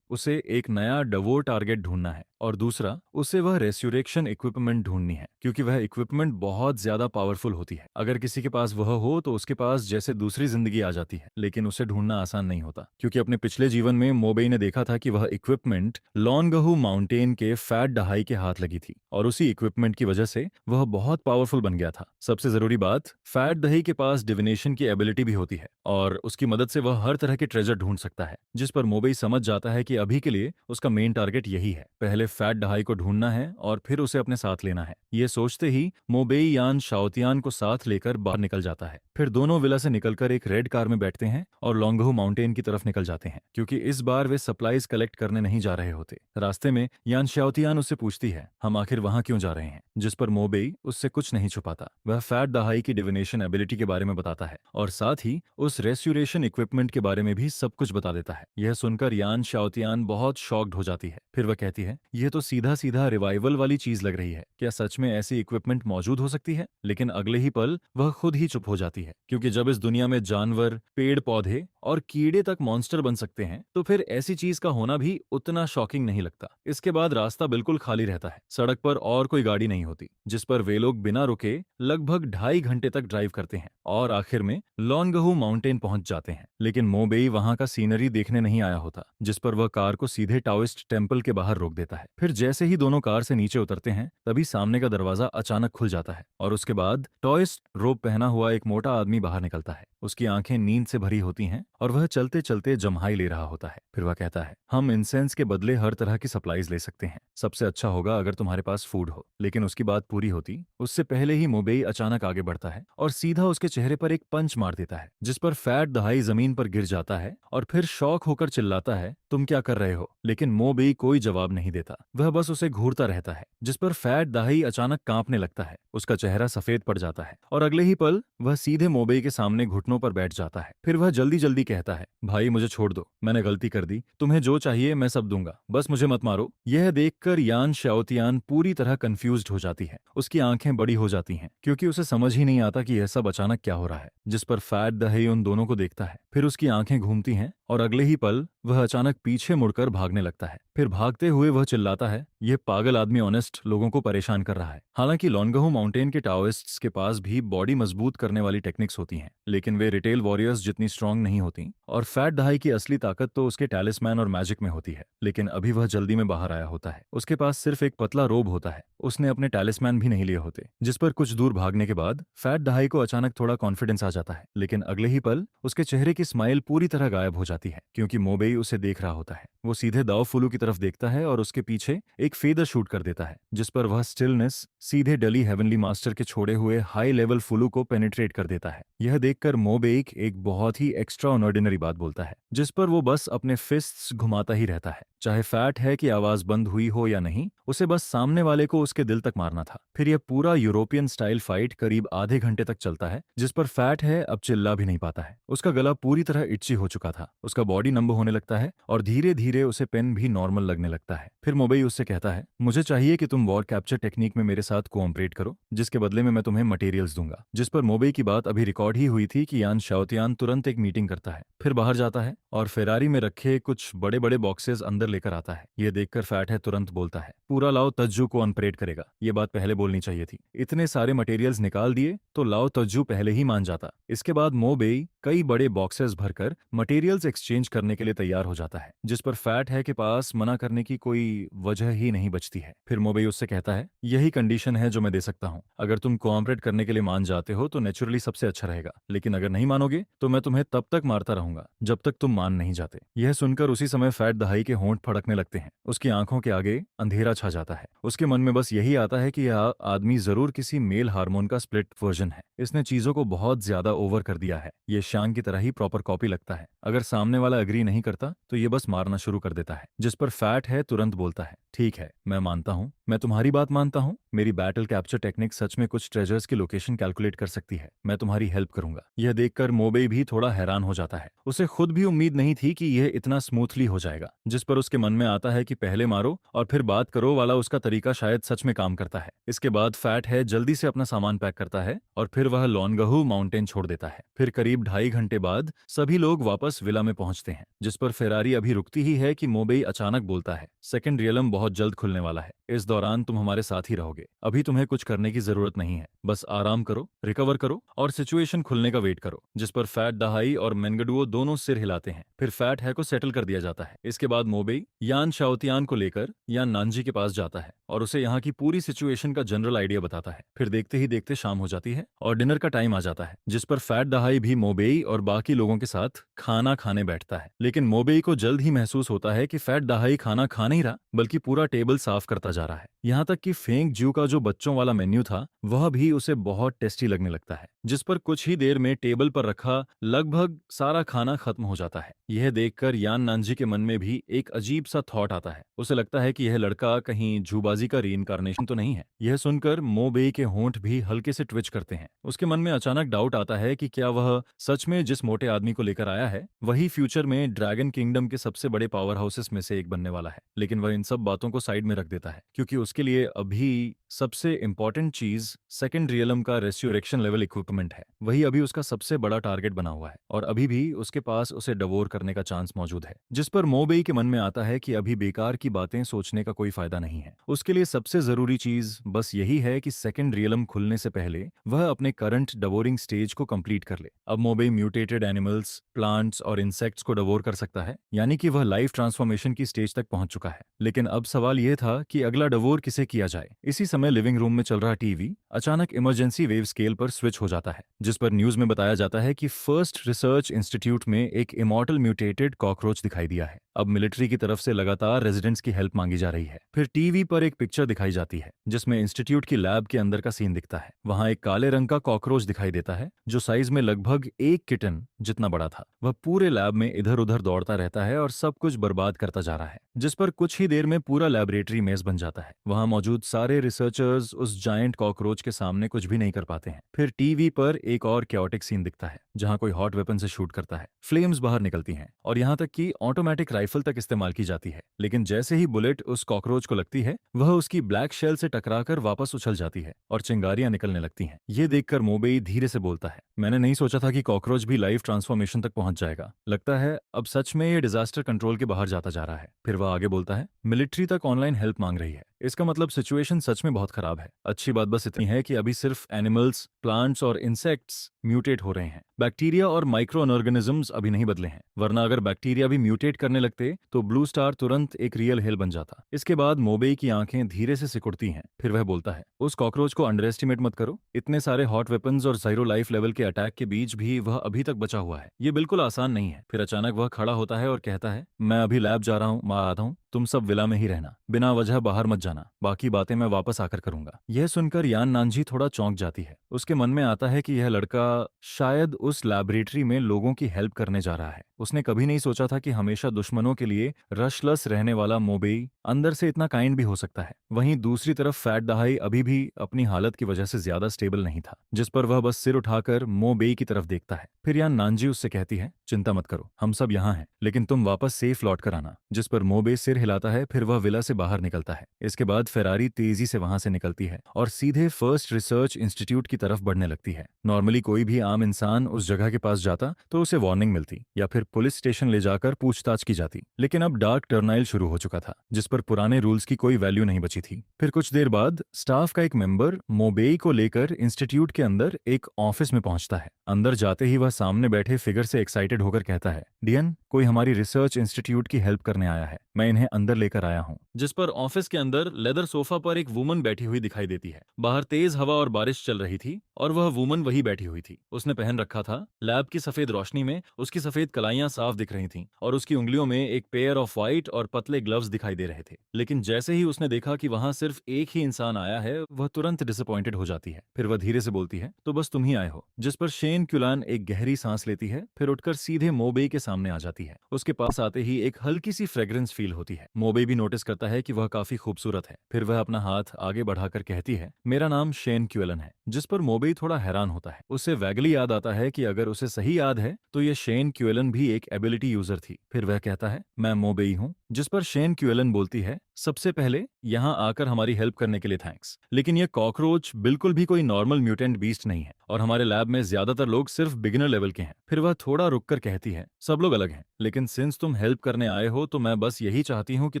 उसे एक नया डवोर टारगेट ढूंढना है और दूसरा, उसे वह रेस्यूरेक्शन इक्विपमेंट ढूंढनी है, क्योंकि वह इक्विपमेंट बहुत ज्यादा पावरफुल होती है। अगर किसी के पास वह हो तो उसके पास जैसे दूसरी जिंदगी आ जाती है, लेकिन उसे ढूंढना आसान नहीं होता, क्योंकि अपने पिछले जीवन में मोबेई ने देखा था कि वह इक्विपमेंट लॉन्गहू माउंटेन के फैट डहाई के हाथ लगी थी और उसी इक्विपमेंट की वजह से वह बहुत पावरफुल बन गया था। सबसे जरूरी बात, फैट दही के पास डिविनेशन की एबिलिटी भी होती है और उसकी मदद से वह हर तरह के ट्रेजर ढूंढ सकता है, जिस पर मोबेई समझ जाता है कि अभी के लिए उसका मेन टारगेट यही है। पहले फैट दहाई को ढूंढना है और फिर उसे अपने साथ लेना है। ये सोचते ही मोबेई यान शाओतियान को साथ लेकर बाहर निकल जाता है। फिर दोनों विला से निकलकर एक रेड कार में बैठते हैं और लॉन्गहू माउंटेन की तरफ निकल जाते हैं, क्योंकि इस बार वे सप्लाईज कलेक्ट करने नहीं जा रहे होते। रास्ते में यान शाओतियान उससे पूछती है, हम आखिर वहां क्यों जा रहे हैं, जिस पर मोबेई उससे कुछ नहीं छुपाता। वह फैट दहाई की डिविनेशन एबिलिटी के बारे में बताता है और साथ ही उस रेस्यूरेशन इक्विपमेंट के बारे में भी सब कुछ बता देता है। यह सुनकर यान शाओतियान बहुत शॉक्ड हो जाती है। फिर वह कहती है, यह तो सीधा सीधा रिवाइवल वाली चीज लग रही है, क्या सच में ऐसी इक्विपमेंट मौजूद हो सकती है? लेकिन अगले ही पल वह खुद ही चुप हो जाती है, क्योंकि जब इस दुनिया में जानवर, पेड़ पौधे और कीड़े तक मॉन्स्टर बन सकते हैं तो फिर ऐसी चीज का होना भी उतना शॉकिंग नहीं लगता। इसके बाद रास्ता बिल्कुल खाली रहता है। सड़क पर और कोई गाड़ी नहीं होती, जिस पर वे लोग बिना रुके लगभग 2.5 घंटे तक ड्राइव करते हैं और आखिर में लॉन्गहू माउंटेन पहुंच जाते हैं। लेकिन मोबेई वहां का सीनरी देखने नहीं आया होता, जिस पर वह कार को सीधे टाओइस्ट टेम्पल के बाहर रोक देता है। फिर जैसे ही दोनों कार से नीचे उतरते हैं, तभी सामने का दरवाजा अचानक खुल जाता है और उसके बाद टाओइस्ट रोब पहना हुआ एक मोटा आदमी बाहर निकलता है। उसकी आंखें नींद से भरी होती हैं और वह चलते चलते जम्हाई ले रहा होता है। फिर वह कहता है, हम इंसेंस के बदले हर तरह की सप्लाईज ले सकते हैं, सबसे अच्छा होगा अगर तुम्हारे पास फूड हो। लेकिन उसकी बात पूरी होती उससे पहले ही मोबेई अचानक आगे बढ़ता है और सीधा उसके चेहरे पर एक पंच मार देता है, जिस पर फैट दहाई जमीन पर गिर जाता है और फिर शॉक होकर चिल्लाता है, तुम क्या कर रहे हो? लेकिन मोबेई कोई जवाब नहीं देता, वह बस उसे घूरता रहता है, जिस पर फैट दहाई अचानक कांपने लगता है। उसका चेहरा सफेद पड़ जाता है और अगले ही पल वह सीधे मोबेई के सामने घुटनों पर बैठ जाता है। फिर वह जल्दी जल्दी कहता है, भाई मुझे छोड़ दो, मैंने गलती कर दी, तुम्हें जो चाहिए मैं सब दूंगा, बस मुझे मत मारो। यह देखकर यान शाओतियान पूरी तरह कंफ्यूज्ड हो जाती है। उसकी आंखें बड़ी हो जाती हैं, क्योंकि उसे समझ ही नहीं आता कि यह सब अचानक क्या हो रहा है। जिस पर फैट दहाई उन दोनों को देखता है, फिर उसकी आंखें घूमती हैं और अगले ही पल वह अचानक पीछे मुड़कर भागने लगता है। फिर भागते हुए वह चिल्लाता है, यह पागल आदमी ऑनेस्ट लोगों को परेशान कर रहा है। हालांकि लॉन्गहू माउंटेन के टाओइस्ट्स के पास भी बॉडी मजबूत करने वाली टेक्निक्स होती हैं, लेकिन वे रिटेल वॉरियर्स जितनी स्ट्रांग नहीं होती और फैट दहाई की असली ताकत तो उसके टैलिस्मैन और मैजिक में होती है। लेकिन अभी वह जल्दी में बाहर आया होता है। उसके पास सिर्फ एक पतला रोब होता है, उसने अपने टैलिस्मैन भी नहीं लिए होते। जिस पर कुछ दूर भागने के बाद फैट दहाई को अचानक थोड़ा कॉन्फिडेंस आ जाता है, लेकिन अगले ही पल उसके चेहरे की स्माइल पूरी तरह गायब हो जाती है, क्योंकि मोबेई उसे देख रहा होता है। वो सीधे दाओ फुलू की तरफ देखता है और उसके पीछे एक फेदर शूट कर देता है, जिस पर वह स्टिलनेस सीधे डली हेवनली मास्टर के छोड़े हुए हाई लेवल फुलू को पेनिट्रेट कर देता है। यह देखकर मोबेई एक बहुत ही एक्स्ट्रा ऑर्डिनरी बात बोलता है, जिस पर वो बस अपने फिस्ट्स घुमाता ही रहता है। चाहे फैट है कि आवाज बंद हुई हो या नहीं, उसे बस सामने वाले को उसके दिल तक मारना था। फिर यह पूरा यूरोपियन स्टाइल फाइट करीब आधे घंटे तक चलता है, जिस पर फैट है अब चिल्ला भी नहीं पाता है। उसका गला पूरी तरह इच्ची हो चुका था, उसका बॉडी नंब होने लगता है और धीरे धीरे उसे पेन भी नॉर्मल लगने लगता है। फिर मोबेई उससे कहता है, मुझे चाहिए कि तुम वॉर कैप्चर टेक्निक में मेरे साथ कोऑपरेट करो, जिसके बदले में मैं तुम्हें मटेरियल्स दूंगा। जिस पर मोबेई की बात अभी रिकॉर्ड ही हुई थी कि यान शाओतियान तुरंत एक मीटिंग करता है, फिर बाहर जाता है और फेरारी में रखे कुछ बड़े बड़े बॉक्सेस अंदर लेकर आता है। यह देखकर फैट है तुरंत बोलता है, पूरा लाओ तज्जू को अनपरेड करेगा। ये बात पहले बोलनी चाहिए थी। इतने सारे मटेरियल्स निकाल दिए तो लाओ तज्जू पहले ही मान जाता। इसके बाद मोबेई कई बड़े बॉक्सेस भरकर मटेरियल्स एक्सचेंज करने के लिए तैयार हो जाता है, जिस पर फैट है के पास मना करने की कोई वजह ही नहीं बचती है। फिर मोबेई उससे कहता है, यही कंडीशन है जो मैं दे सकता हूँ, अगर तुम कोऑपरेट करने के लिए मान जाते हो तो नेचुरली सबसे अच्छा रहेगा, लेकिन अगर नहीं मानोगे तो मैं तुम्हें तब तक मारता रहूंगा जब तक तुम मान नहीं जाते। यह सुनकर उसी समय फैट दहाई के होंठ फड़कने लगते हैं। उसकी आंखों के आगे अंधेरा छा जाता है। उसके मन में बस यही आता है कि यह आदमी जरूर किसी मेल हार्मोन का स्प्लिट वर्जन है। इसने चीजों को बहुत ज्यादा ओवर कर दिया है। ये शांग की तरह ही प्रॉपर कॉपी लगता है। अगर सामने वाला एग्री नहीं करता तो ये बस मारना शुरू कर देता है, जिस पर फैट है तुरंत बोलता है, ठीक है मैं मानता हूँ, मैं तुम्हारी बात मानता हूँ। मेरी बैटल कैप्चर टेक्निक सच में कुछ ट्रेजर्स की लोकेशन कैलकुलेट कर सकती है, मैं तुम्हारी हेल्प करूंगा। यह देखकर मोबेई भी थोड़ा हैरान हो जाता है। उसे खुद भी उम्मीद नहीं थी कि यह इतना स्मूथली हो जाएगा। जिस पर उसके मन में आता है कि पहले मारो और फिर बात करो वाला उसका तरीका शायद सच में काम करता है। इसके बाद फैट है जल्दी से अपना सामान पैक करता है और फिर वह लॉन्गहू माउंटेन छोड़ देता है। फिर करीब 2.5 घंटे बाद सभी लोग वापस विला में पहुंचते हैं, जिस पर फेरारी अभी रुकती ही है कि मोबेई अचानक बोलता है, सेकंड रियलम बहुत जल्द खुलने वाला है, इस दौरान तुम हमारे साथ ही रहोगे। अभी तुम्हें कुछ करने की जरूरत नहीं है, बस आराम करो, रिकवर करो और सिचुएशन खुलने का वेट करो। जिस पर फैट दहाई और मेंगडुओ दोनों सिर हिलाते हैं। फिर फैट है को सेटल कर दिया जाता है। इसके बाद मोबेई यान शाओतियान को लेकर यान नानजी के पास जाता है और उसे यहाँ की पूरी सिचुएशन का जनरल आइडिया बताता है। फिर देखते ही देखते शाम हो जाती है और डिनर का टाइम आ जाता है, जिस पर फैट दहाई भी मोबेई और बाकी लोगों के साथ खाना खाने बैठता है। लेकिन मोबेई को जल्द ही महसूस होता है कि फैट दहाई खाना खा नहीं रहा, बल्कि पूरा टेबल साफ करता जा रहा है। यहाँ तक कि फेंग जू का जो बच्चों वाला मेन्यू था वह भी उसे बहुत टेस्टी लगने लगता है, जिस पर कुछ ही देर में टेबल पर रखा लगभग सारा खाना खत्म हो जाता है। यह देखकर यान नानजी के मन में भी एक अजीब सा थॉट आता है। उसे लगता है कि यह लड़का कहीं जूबाजी का रीइंकार्नेशन तो नहीं है। यह सुनकर मोबेई के होंठ भी हल्के से ट्विच करते हैं। उसके मन में अचानक डाउट आता है कि क्या वह सच में जिस मोटे आदमी को लेकर आया है वही फ्यूचर में ड्रैगन किंगडम के सबसे बड़े पावर हाउसेस में से एक बनने वाला है। लेकिन वह इन सब बातों को साइड में रख देता है, क्योंकि उसके लिए अभी सबसे इंपॉर्टेंट चीज सेकंड रियलम का रेस्यूरेक्शन लेवल इक्विपमेंट है। वही अभी उसका सबसे बड़ा टारगेट बना हुआ है और अभी भी उसके पास उसे डवोर करने का चांस मौजूद है। जिस पर मोबेई के मन में आता है कि अभी बेकार की बातें सोचने का कोई फायदा नहीं है। उसके लिए सबसे जरूरी चीज बस यही है कि सेकंड रियलम खुलने से पहले वह अपने करंट डवोरिंग स्टेज को कंप्लीट कर ले। अब मोबेई म्यूटेटेड एनिमल्स, प्लांट्स और इंसेक्ट्स को डवोर कर सकता है, यानी कि वह लाइफ ट्रांसफॉर्मेशन की स्टेज तक पहुंच चुका है। लेकिन अब सवाल यह था कि अगला डवोर किसे किया जाए। इसी समय लिविंग रूम में चल रहा टीवी अचानक इमरजेंसी वेव स्केल पर स्विच हो जाता है, जिस पर न्यूज में बताया जाता है कि फर्स्ट रिसर्च इंस्टीट्यूट में एक इमॉर्टल म्यूटेटेड कॉकरोच दिखाई दिया है। अब मिलिट्री की तरफ से लगातार रेजिडेंट्स की हेल्प मांगी जा रही है। फिर टीवी पर एक पिक्चर दिखाई जाती है जिसमें इंस्टीट्यूट की लैब के अंदर का सीन दिखता है। वहां एक काले रंग का कॉकरोच दिखाई देता है जो साइज में लगभग एक किटन जितना बड़ा था। वह पूरे लैब में इधर उधर दौड़ता रहता है और सब कुछ बर्बाद करता जा रहा है, जिस पर कुछ ही देर में पूरा लैबोरेटरी मेज बन जाता है। वहां मौजूद सारे रिसर्चर्स उस जायंट कॉकरोच के सामने कुछ भी नहीं कर पाते हैं। फिर टीवी पर एक और कैओटिक सीन दिखता है जहां कोई हॉट वेपन से शूट करता है। फ्लेम्स बाहर निकलती हैं और यहां तक कि ऑटोमेटिक राइफल तक इस्तेमाल की जाती है। लेकिन जैसे ही बुलेट उस कॉकरोच को लगती है वह उसकी ब्लैक शेल से टकराकर वापस उछल जाती है और चिंगारियां निकलने लगती हैं। ये देखकर मोबेई धीरे से बोलता है, मैंने नहीं सोचा था कि कॉकरोच भी लाइफ ट्रांसफॉर्मेशन तक पहुंच जाएगा। लगता है अब सच में ये डिजास्टर कंट्रोल के बाहर जाता जा रहा है। फिर वह आगे बोलता है, मिलिट्री तक ऑनलाइन हेल्प मांग रही है। इसका मतलब सिचुएशन सच में बहुत खराब है। अच्छी बात बस इतनी है कि अभी सिर्फ एनिमल्स, प्लांट्स और इंसेक्ट्स म्यूटेट हो रहे हैं। बैक्टीरिया और माइक्रो ऑर्गेनिजम्स अभी नहीं बदले हैं, वरना अगर बैक्टीरिया भी म्यूटेट करने लगते तो ब्लू स्टार तुरंत एक रियल हिल बन जाता। इसके बाद मोबेई की आंखें धीरे से सिकुड़ती हैं। फिर वह बोलता है, उस कॉकरोच को अंडर एस्टिमेट मत करो। इतने सारे हॉट वेपन्स और जीरो लाइफ लेवल के अटैक के बीच भी वह अभी तक बचा हुआ है। ये बिल्कुल आसान नहीं है। फिर अचानक वह खड़ा होता है और कहता है, मैं अभी लैब जा रहा हूँ, मैं आता हूँ, तुम सब विला में ही रहना, बिना वजह बाहर मत जाना, बाकी बातें मैं वापस आकर करूंगा। यह सुनकर यान नानजी थोड़ा चौंक जाती है। उसके मन में आता है कि यह लड़का शायद उस लैबोरेटरी में लोगों की हेल्प करने जा रहा है। उसने कभी नहीं सोचा था कि हमेशा दुश्मनों के लिए रशलस रहने वाला मोबेई अंदर से इतना काइंड भी हो सकता है। वहीं दूसरी तरफ फैट दहाई अभी भी अपनी हालत की वजह से ज्यादा स्टेबल नहीं था, जिस पर वह बस सिर उठाकर मोबेई की तरफ देखता है। फिर यान नानजी उससे कहती है, चिंता मत करो, हम सब यहाँ हैं, लेकिन तुम वापस सेफ लौट कर आना। जिस पर मोबेई सिर हिलाता है। फिर वह विला से बाहर निकलता है। इसके बाद फेरारी तेजी से वहां से निकलती है और सीधे फर्स्ट रिसर्च इंस्टीट्यूट की तरफ बढ़ने लगती है। नॉर्मली कोई भी आम इंसान उस जगह के पास जाता तो उसे वार्निंग मिलती या फिर पुलिस स्टेशन ले जाकर पूछताछ की जाती, लेकिन अब डार्क टर्नाइल शुरू हो चुका था, जिस पर पुराने रूल्स की कोई वैल्यू नहीं बची थी। फिर कुछ देर बाद स्टाफ का एक मेंबर मोबेई को लेकर इंस्टीट्यूट के अंदर एक ऑफिस में पहुंचता है। अंदर जाते ही वह सामने बैठे फिगर से एक्साइटेड होकर कहता है, डियन, कोई हमारी रिसर्च इंस्टीट्यूट की हेल्प करने आया है, मैं इन्हें अंदर लेकर आया हूँ। जिस पर ऑफिस के अंदर लेदर सोफा पर एक वुमन बैठी हुई दिखाई देती है। बाहर तेज हवा और बारिश चल रही थी और वह वुमन वही बैठी हुई थी। उसने पहन रखा था लैब की सफेद रोशनी में उसकी सफेद कलाइयां साफ दिख रही थीं और उसकी उंगलियों में एक पेयर ऑफ व्हाइट और पतले ग्लव्स दिखाई दे रहे थे। लेकिन जैसे ही उसने देखा कि वहां सिर्फ एक ही इंसान आया है, वह तुरंत डिसअपॉइंटेड हो जाती है। फिर वह धीरे से बोलती है, तो बस तुम ही आए हो। जिस पर शेन क्यूलान एक गहरी सांस लेती है, फिर उठकर सीधे मोबेई के सामने आ जाती है। उसके पास आते ही एक हल्की सी फ्रेग्रेंस फील होती है। मोबेई भी नोटिस करता है कि वह काफी खूबसूरत है। फिर वह अपना हाथ आगे बढ़ाकर कहती है, मेरा नाम शेन क्यूलन है। जिस पर मोबेई थोड़ा हैरान होता है। उसे वैगली याद आता है कि अगर उसे सही याद है तो ये शेन क्यूलन भी एक एबिलिटी यूजर थी। फिर वह कहता है, मैं मोबेई हूँ। जिस पर शेन क्यूलन बोलती है, सबसे पहले यहाँ आकर हमारी हेल्प करने के लिए थैंक्स, लेकिन ये कॉकरोच बिल्कुल भी कोई नॉर्मल म्यूटेंट बीस्ट नहीं है और हमारे लैब में ज्यादातर लोग सिर्फ बिगिनर लेवल के हैं। फिर वह थोड़ा रुककर कहती है, सब लोग अलग हैं, लेकिन सिंस तुम हेल्प करने आए हो तो मैं बस यही चाहती हूँ कि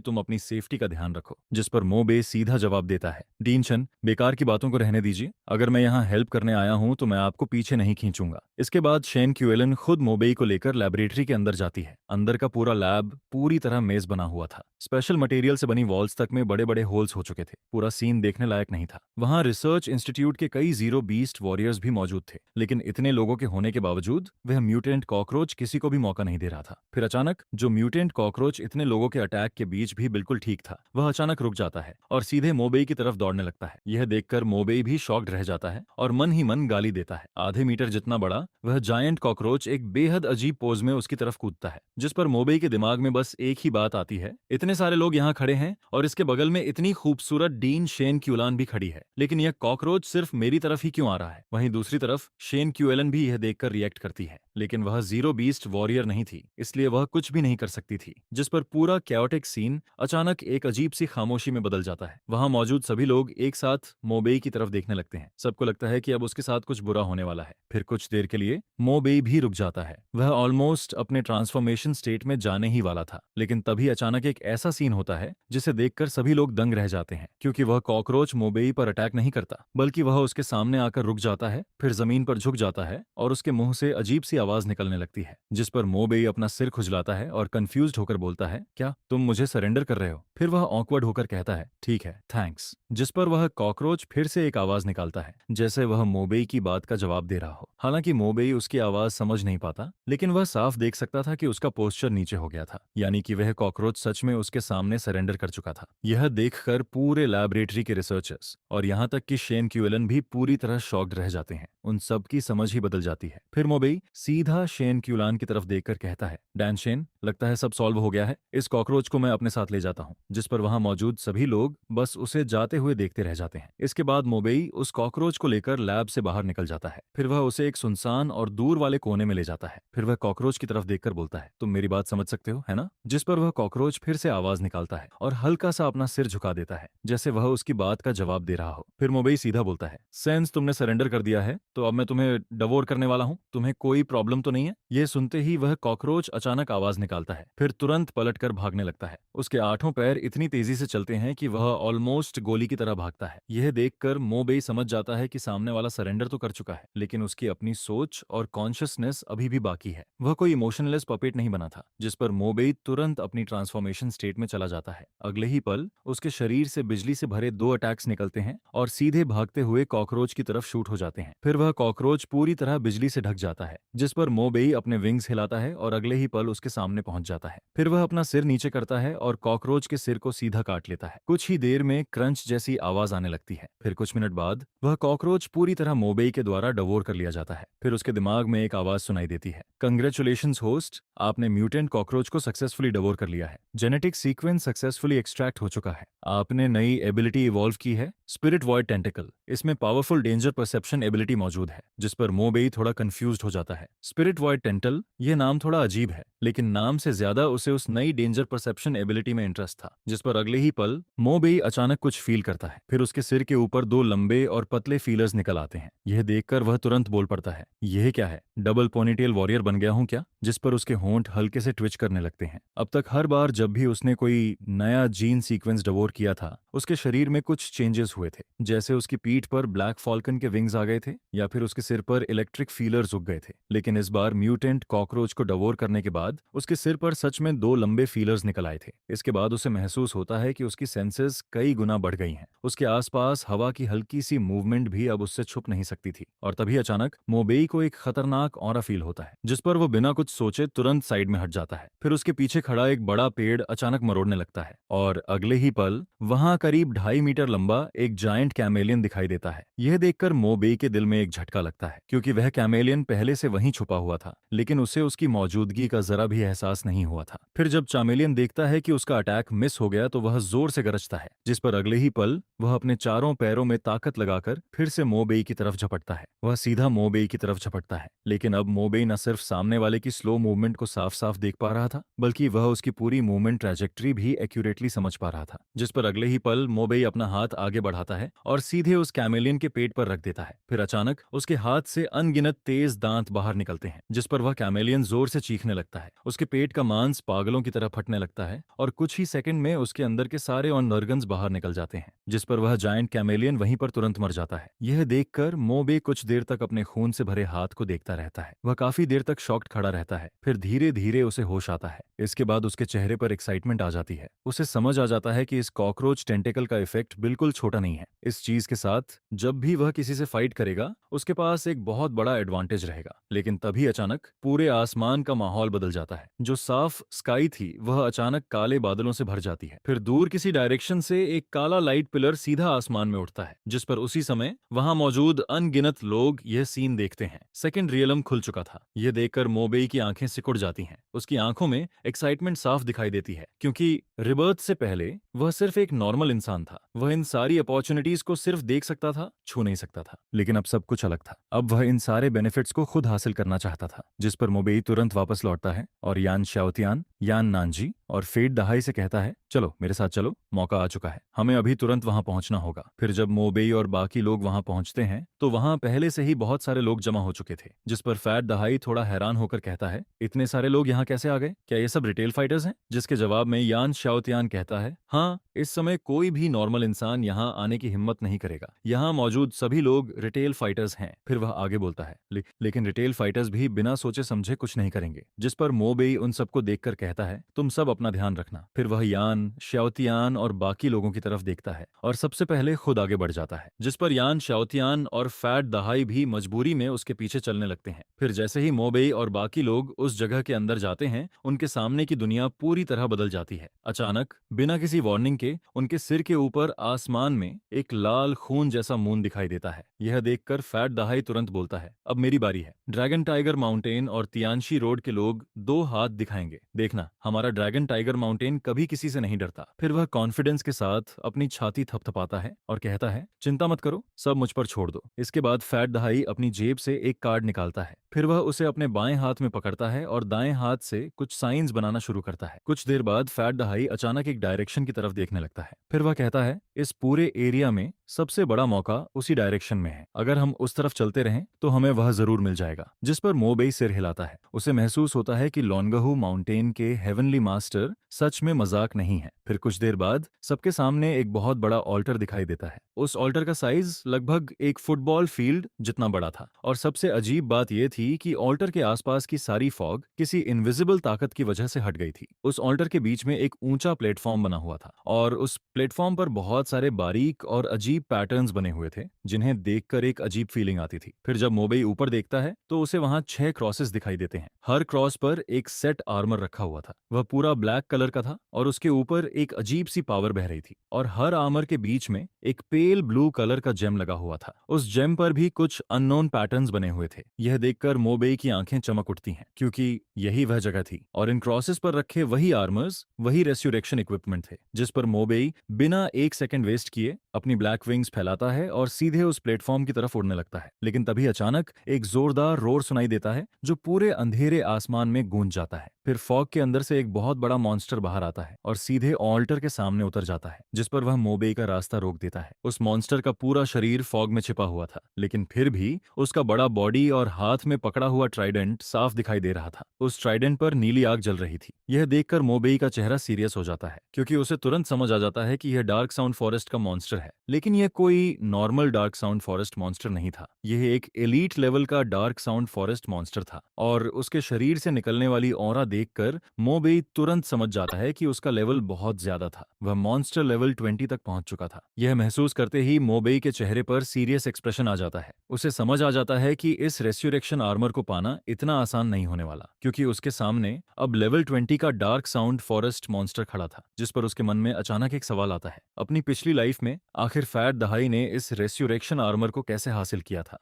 तुम अपनी सेफ्टी का ध्यान रखो। जिस पर मोबे सीधा जवाब देता है, डीन शन, बेकार की बातों को रहने दीजिए, अगर मैं यहाँ हेल्प करने आया हूँ तो मैं आपको पीछे नहीं खींचूंगा। इसके बाद शेन क्यूएलन खुद मोबेई को लेकर लेबोरेटरी के अंदर जाती है। अंदर का पूरा लैब पूरी तरह मेज बना हुआ था। स्पेशल मटेरियल से बनी वॉल्स तक में बड़े बड़े होल्स हो चुके थे। पूरा सीन देखने लायक नहीं था। वहां रिसर्च इंस्टीट्यूट के कई जीरो बीस्ट वॉरियर्स भी मौजूद थे, लेकिन इतने लोगों के होने के बावजूद वह म्यूटेंट कॉकरोच किसी को भी मौका नहीं दे रहा था। फिर अचानक जो म्यूटेंट कॉकरोच इतने लोगों के अटैक के बीच भी बिल्कुल ठीक था, वह अचानक रुक जाता है और सीधे मोबेई की तरफ दौड़ने लगता है। यह देखकर मोबेई भी शॉक्ड रह जाता है और मन ही मन गाली देता है। आधे मीटर जितना बड़ा वह जायंट कॉकरोच एक बेहद अजीब पोज में उसकी तरफ कूदता है, जिस पर मोबेई के दिमाग में बस एक ही बात आती है, इतने सारे लोग यहाँ खड़े हैं और इसके बगल में इतनी खूबसूरत डीन शेन क्यूलान भी खड़ी है, लेकिन यह कॉकरोच सिर्फ मेरी तरफ ही क्यों आ रहा है। वहीं दूसरी तरफ शेन क्यूएलन भी यह देखकर रिएक्ट करती है, लेकिन वह जीरो बीस्ट वॉरियर नहीं थी, इसलिए वह कुछ भी नहीं कर सकती थी। जिस पर पूरा कैओटिक सीन अचानक एक अजीब सी खामोशी में बदल जाता है। वहां मौजूद सभी लोग एक साथ मोबेई की तरफ देखने लगते हैं। सबको लगता है कि अब उसके साथ कुछ बुरा होने वाला है। फिर कुछ देर के लिए मोबेई भी रुक जाता है। वह ऑलमोस्ट अपने ट्रांसफॉर्मेशन स्टेट में जाने ही वाला था, लेकिन तभी अचानक एक ऐसा सीन होता है जिसे देखकर सभी लोग दंग रह जाते हैं, क्योंकि वह कॉकरोच मोबेई पर अटैक नहीं करता, बल्कि वह उसके सामने आकर रुक जाता है, फिर जमीन पर झुक जाता है और उसके मुंह से अजीब सी आवाज निकलने लगती है। जिस पर मोबेई अपना सिर खुजलाता है और कंफ्यूज्ड होकर बोलता है, क्या तुम मुझे सरेंडर कर रहे हो? फिर वह ऑकवर्ड होकर कहता है, ठीक है, थैंक्स। जिस पर वह कॉकरोच फिर से एक आवाज निकालता है, जैसे वह मोबेई की बात का जवाब दे रहा हो। हालांकि मोबेई उसकी आवाज समझ नहीं पाता, लेकिन वह साफ देख सकता था कि उसका पोस्चर नीचे हो गया था, यानी कि वह कॉकरोच सच में उसके सामने सरेंडर कर चुका था। यह देखकर पूरे लैबोरेटरी के रिसर्चर्स और यहाँ तक कि शेन क्यूएलन भी पूरी तरह शॉक्ड रह जाते हैं। उन सब की समझ ही बदल जाती है। फिर मोबेई सीधा शेन क्यूलान की तरफ देखकर कहता है, डैन शेन, लगता है सब सॉल्व हो गया है, इस कॉकरोच को मैं अपने साथ ले जाता हूँ। जिस पर वहां मौजूद सभी लोग बस उसे जाते हुए देखते रह जाते हैं। इसके बाद मोबेई उस कॉकरोच को लेकर लैब से बाहर निकल जाता है। फिर वह उसे एक सुनसान और दूर वाले कोने में ले जाता है। फिर वह कॉकरोच की तरफ देखकर बोलता है, तुम मेरी बात समझ सकते हो, है ना? जिस पर वह कॉकरोच फिर से आवाज निकालता है और हल्का सा अपना सिर झुका देता है, जैसे वह उसकी बात का जवाब दे रहा हो। फिर मोबेई सीधा बोलता है, सेंस तुमने सरेंडर कर दिया है तो अब मैं तुम्हें डवोर करने वाला हूँ, तुम्हें कोई प्रॉब्लम तो नहीं है? यह सुनते ही वह कॉकरोच अचानक आवाज निकालता है, फिर तुरंत पलटकर भागने लगता है। उसके आठों पैर इतनी तेजी से चलते हैं कि वह ऑलमोस्ट गोली की तरह भागता है। यह देखकर मोबेई समझ जाता है कि सामने वाला सरेंडर तो कर चुका है, लेकिन उसकी अपनी सोच और कॉन्शियसनेस अभी भी बाकी है। वह कोई इमोशनलेस पपेट नहीं बना था। जिस पर मोबेई तुरंत अपनी ट्रांसफॉर्मेशन स्टेट में चला जाता है। अगले ही पल उसके शरीर से बिजली से भरे 2 अटैक्स निकलते हैं और सीधे भागते हुए कॉकरोच की तरफ शूट हो जाते हैं। फिर वह कॉकरोच पूरी तरह बिजली से ढक जाता है, जिस पर मोबेई अपने विंग्स हिलाता है और अगले ही पल उसके सामने पहुंच जाता है। फिर वह अपना सिर नीचे करता है और कॉकरोच के सिर को सीधा काट लेता है। कुछ ही देर में क्रंच जैसी आवाज आने लगती है। फिर कुछ मिनट बाद वह कॉकरोच पूरी तरह मोबेई के द्वारा डवोर कर लिया जाता है। फिर उसके दिमाग में एक आवाज सुनाई देती है, कंग्रेचुलेशंस होस्ट, आपने म्यूटेंट कॉकरोच को सक्सेसफुली डवोर कर लिया है। जेनेटिक सीक्वेंस सक्सेसफुली एक्सट्रैक्ट हो चुका है। आपने नई एबिलिटी इवॉल्व की है, स्पिरिट वॉइड टेंटिकल। इसमें पावरफुल डेंजर परसेप्शन एबिलिटी मौजूद है। जिस पर मोबेई थोड़ा कंफ्यूज्ड हो जाता है। स्पिरिट वॉइड टेंटल, यह नाम थोड़ा अजीब है, लेकिन नाम से ज्यादा उसे उस नई डेंजर परसेप्शन एबिलिटी में इंटरेस्ट था। जिस पर अगले ही पल मोबेई अचानक कुछ फील करता है। फिर उसके सिर के ऊपर 2 लंबे और पतले फीलर्स निकल आते हैं। यह देखकर वह तुरंत बोल पड़ता है, यह क्या है? डबल पोनीटेल वॉरियर बन गया हूं क्या? जिस पर उसके होंठ हल्के से ट्विच करने लगते हैं। अब तक हर बार जब भी उसने कोई नया जीन सीक्वेंस डवोर किया था, उसके शरीर में कुछ चेंजेस हुए थे, जैसे उसकी पीठ पर ब्लैक फॉल्कन के विंग्स आ गए थे या फिर उसके सिर पर इलेक्ट्रिक फीलर्स उग गए थे। लेकिन इस बार म्यूटेंट कॉकरोच को डवोर करने के बाद उसके सिर पर सच में 2 लंबे फीलर्स निकल आए थे। इसके बाद उसे महसूस होता है कि उसकी सेंसेस कई गुना बढ़ गई हैं। उसके आसपास हवा की हल्की सी मूवमेंट भी अब उससे छुप नहीं सकती थी। और तभी अचानक मोबेई को एक खतरनाक ऑरा फील होता है, जिस पर वो बिना कुछ सोचे तुरंत साइड में हट जाता है। फिर उसके पीछे खड़ा एक बड़ा पेड़ अचानक मरोड़ने लगता है और अगले ही पल वहां करीब 2.5 मीटर लंबा एक जायंट कैमेलियन दिखाई देता है। यह देखकर मोबेई के दिल में एक झटका लगता है, क्योंकि वह कैमेलियन पहले से वहीं छुपा हुआ था, लेकिन उसे उसकी मौजूदगी का जरा भी एहसास नहीं हुआ था। फिर जब चामेलियन देखता है कि उसका अटैक मिस हो गया तो वह जोर से गरजता है, जिस पर अगले ही पल वह अपने चारों पैरों में ताकत लगाकर फिर से मोबेई की तरफ झपटता है। वह सीधा मोबेई मोबेई की तरफ झपटता है। लेकिन अब मोबेई न सिर्फ सामने वाले की स्लो मूवमेंट को साफ साफ देख पा रहा था, बल्कि वह उसकी पूरी मूवमेंट ट्रैजेक्टरी भी एक्यूरेटली समझ पा रहा था। जिस पर अगले ही पल मोबेई अपना हाथ आगे बढ़ाता है और सीधे उस कैमेलियन के पेट पर रख देता है। फिर अचानक उसके हाथ से अनगिनत तेज दांत बाहर निकलते हैं, जिस पर वह कैमेलियन जोर से चीखने लगता है। उसके पेट का मांस पागलों की तरह फटने लगता है और कुछ ही सेकंड में उसके अंदर के सारे ऑर्गन्स बाहर निकल जाते हैं, जिस पर वह जायंट कैमेलियन वहीं पर तुरंत मर जाता है। यह देखकर मोबे कुछ देर तक अपने खून से भरे हाथ को देखता रहता है। वह काफी देर तक शॉक्ड खड़ा रहता है। फिर धीरे धीरे उसे होश आता है। इसके बाद उसके चेहरे पर एक्साइटमेंट आ जाती है। उसे समझ आ जाता है कि इस कॉकरोच टेंटेकल का इफेक्ट बिल्कुल छोटा नहीं है। इस चीज के साथ जब भी वह किसी से फाइट करेगा, उसके पास एक बहुत बड़ा एडवांटेज रहेगा। लेकिन तभी अचानक पूरे आसमान का माहौल बदल जाता है। जो साफ स्काई थी वह अचानक काले बादलों से भर जाती है। फिर दूर किसी डायरेक्शन से एक काला लाइट पिलर सीधा आसमान में उठता है, जिस पर उसी समय वहां मौजूद अनगिनत लोग यह सीन देखते हैं। सेकंड रियलम खुल चुका था। यह देखकर मोबेई की आंखें सिकुड़ जाती हैं। उसकी आंखों में एक्साइटमेंट साफ दिखाई देती है, क्योंकि रिबर्थ से पहले वह सिर्फ एक नॉर्मल इंसान था। वह इन सारी अपॉर्चुनिटीज को सिर्फ देख सकता था, छू नहीं सकता था। लेकिन अब सब कुछ अलग था। अब वह इन सारे बेनिफिट्स को खुद हासिल करना चाहता था। जिस पर मोबेई तुरंत वापस लौटता है और यान शाओतियान, यान नानजी और फेट दहाई से कहता है, चलो मेरे साथ चलो, मौका आ चुका है, हमें अभी तुरंत वहां पहुंचना होगा। फिर जब मोबेई और बाकी लोग वहां पहुंचते हैं तो वहां पहले से ही बहुत सारे लोग जमा हो चुके थे। जिस पर फैट दहाई थोड़ा हैरान होकर कहता है, इतने सारे लोग यहाँ कैसे आ गए? क्या ये सब रिटेल फाइटर्स हैं? जिसके जवाब में यान शाओतियान कहता है, हाँ, इस समय कोई भी नॉर्मल इंसान यहाँ आने की हिम्मत नहीं करेगा। यहाँ मौजूद सभी लोग रिटेल फाइटर्स हैं। फिर वह आगे बोलता है, लेकिन रिटेल फाइटर्स भी बिना सोचे समझे कुछ नहीं करेंगे। जिस पर मोबेई उन सबको देखकर कहता है, तुम सब अपना ध्यान रखना। फिर वह यान, शाओतियान और बाकी लोगों की तरफ देखता है और सबसे पहले खुद आगे बढ़ जाता है। जिस पर यान शाओतियान और फैट दहाई भी मजबूरी में उसके पीछे चलने लगते हैं। फिर जैसे ही मोबेई और बाकी लोग उस जगह के अंदर जाते हैं, उनके सामने की दुनिया पूरी तरह बदल जाती है। अचानक बिना किसी वार्निंग के उनके सिर के ऊपर आसमान में एक लाल खून जैसा मून दिखाई देता है। यह देखकर फैट दहाई तुरंत बोलता है, अब मेरी बारी है। ड्रैगन टाइगर माउंटेन और तियानशी रोड के लोग दो हाथ दिखाएंगे। देखना, हमारा ड्रैगन टाइगर माउंटेन कभी किसी से नहीं डरता। फिर वह कॉन्फिडेंस के साथ अपनी छाती थपथपाता है और कहता है, चिंता मत करो, सब मुझ पर छोड़ दो। इसके बाद फैट दहाई अपनी जेब से एक कार्ड निकालता है। फिर वह उसे अपने बाएं हाथ में पकड़ता है और दाएं हाथ से कुछ साइंस बनाना शुरू करता है। कुछ देर बाद फैट दहाई अचानक एक डायरेक्शन की तरफ देखने लगता है। फिर वह कहता है, इस पूरे एरिया में सबसे बड़ा मौका उसी डायरेक्शन में है। अगर हम उस तरफ चलते रहें तो हमें वह जरूर मिल जाएगा। जिस पर मोबेई सिर हिलाता है। उसे महसूस होता है कि लोनगहू माउंटेन के हेवनली मास्टर सच में मजाक नहीं है। फिर कुछ देर बाद सबके सामने एक बहुत बड़ा ऑल्टर दिखाई देता है। उस ऑल्टर का साइज लगभग एक फुटबॉल फील्ड जितना बड़ा था। और सबसे अजीब बात यह थी कि ऑल्टर के आसपास की सारी फॉग किसी इनविजिबल ताकत की वजह से हट गई थी। उस ऑल्टर के बीच में एक ऊंचा प्लेटफॉर्म बना हुआ था और उस प्लेटफॉर्म पर बहुत सारे बारीक और अजीब पैटर्न्स बने हुए थे, जिन्हें देखकर एक अजीब फीलिंग आती थी। फिर जब मोबेई ऊपर देखता है तो उसे वहां 6 क्रॉसेस दिखाई देते हैं। हर क्रॉस पर एक सेट आर्मर रखा हुआ था। वह पूरा ब्लैक कलर का था और उसके ऊपर एक अजीब सी पावर बह रही थी। और हर आर्मर के बीच में एक पेल ब्लू कलर का जेम लगा हुआ था। उस जेम पर भी कुछ अननोन पैटर्न्स बने हुए थे। यह देखकर मोबेई की आंखें चमक उठती हैं, क्योंकि यही वह जगह थी और इन क्रॉसेस पर रखे वही आर्मर्स, वही रेस्यूरेक्शन इक्विपमेंट थे। जिस पर मोबेई बिना एक सेकंड वेस्ट किए अपनी ब्लैक विंग्स फैलाता है और सीधे उस प्लेटफॉर्म की तरफ उड़ने लगता है। लेकिन तभी अचानक एक जोरदार रोर सुनाई देता है, जो पूरे अंधेरे आसमान में गूंज जाता है। फिर फॉग के अंदर से एक बहुत बड़ा मॉन्स्टर बाहर आता है और सीधे ऑल्टर के सामने उतर जाता है, जिस पर वह मोबेई का रास्ता रोक देता है। उस मॉन्स्टर का पूरा शरीर फॉग में छिपा हुआ था, लेकिन फिर भी उसका बड़ा बॉडी और हाथ में पकड़ा हुआ ट्राइडेंट साफ दिखाई दे रहा था। उस ट्राइडेंट पर नीली आग जल रही थी। यह देखकर मोबेई का चेहरा सीरियस हो जाता है, क्योंकि उसे तुरंत समझ आ जाता है कि यह डार्क साउंड फॉरेस्ट का मॉन्स्टर है। लेकिन यह कोई normal dark sound forest monster नहीं था। यह एक एलीट लेवल का डार्क साउंड फॉरेस्ट मॉन्स्टर था और उसके शरीर से निकलने वाली ऑरा देखकर मोबेई तुरंत समझ जाता है कि उसका लेवल बहुत ज्यादा था। वह मॉन्स्टर लेवल 20 तक पहुंच चुका था। यह महसूस करते ही मोबेई के चेहरे पर सीरियस एक्सप्रेशन आ जाता है। उसे समझ आ जाता है कि इस रेस्यूरेक्शन आर्मर को पाना इतना आसान नहीं होने वाला, क्योंकि उसके सामने अब लेवल 20 का डार्क साउंड फॉरेस्ट मॉन्स्टर खड़ा था। जिस पर उसके मन में अचानक एक सवाल आता है, अपनी पिछली लाइफ में आखिर फैट दहाई ने इस रेस्यूरेक्शन आर्मर को कैसे हासिल किया था?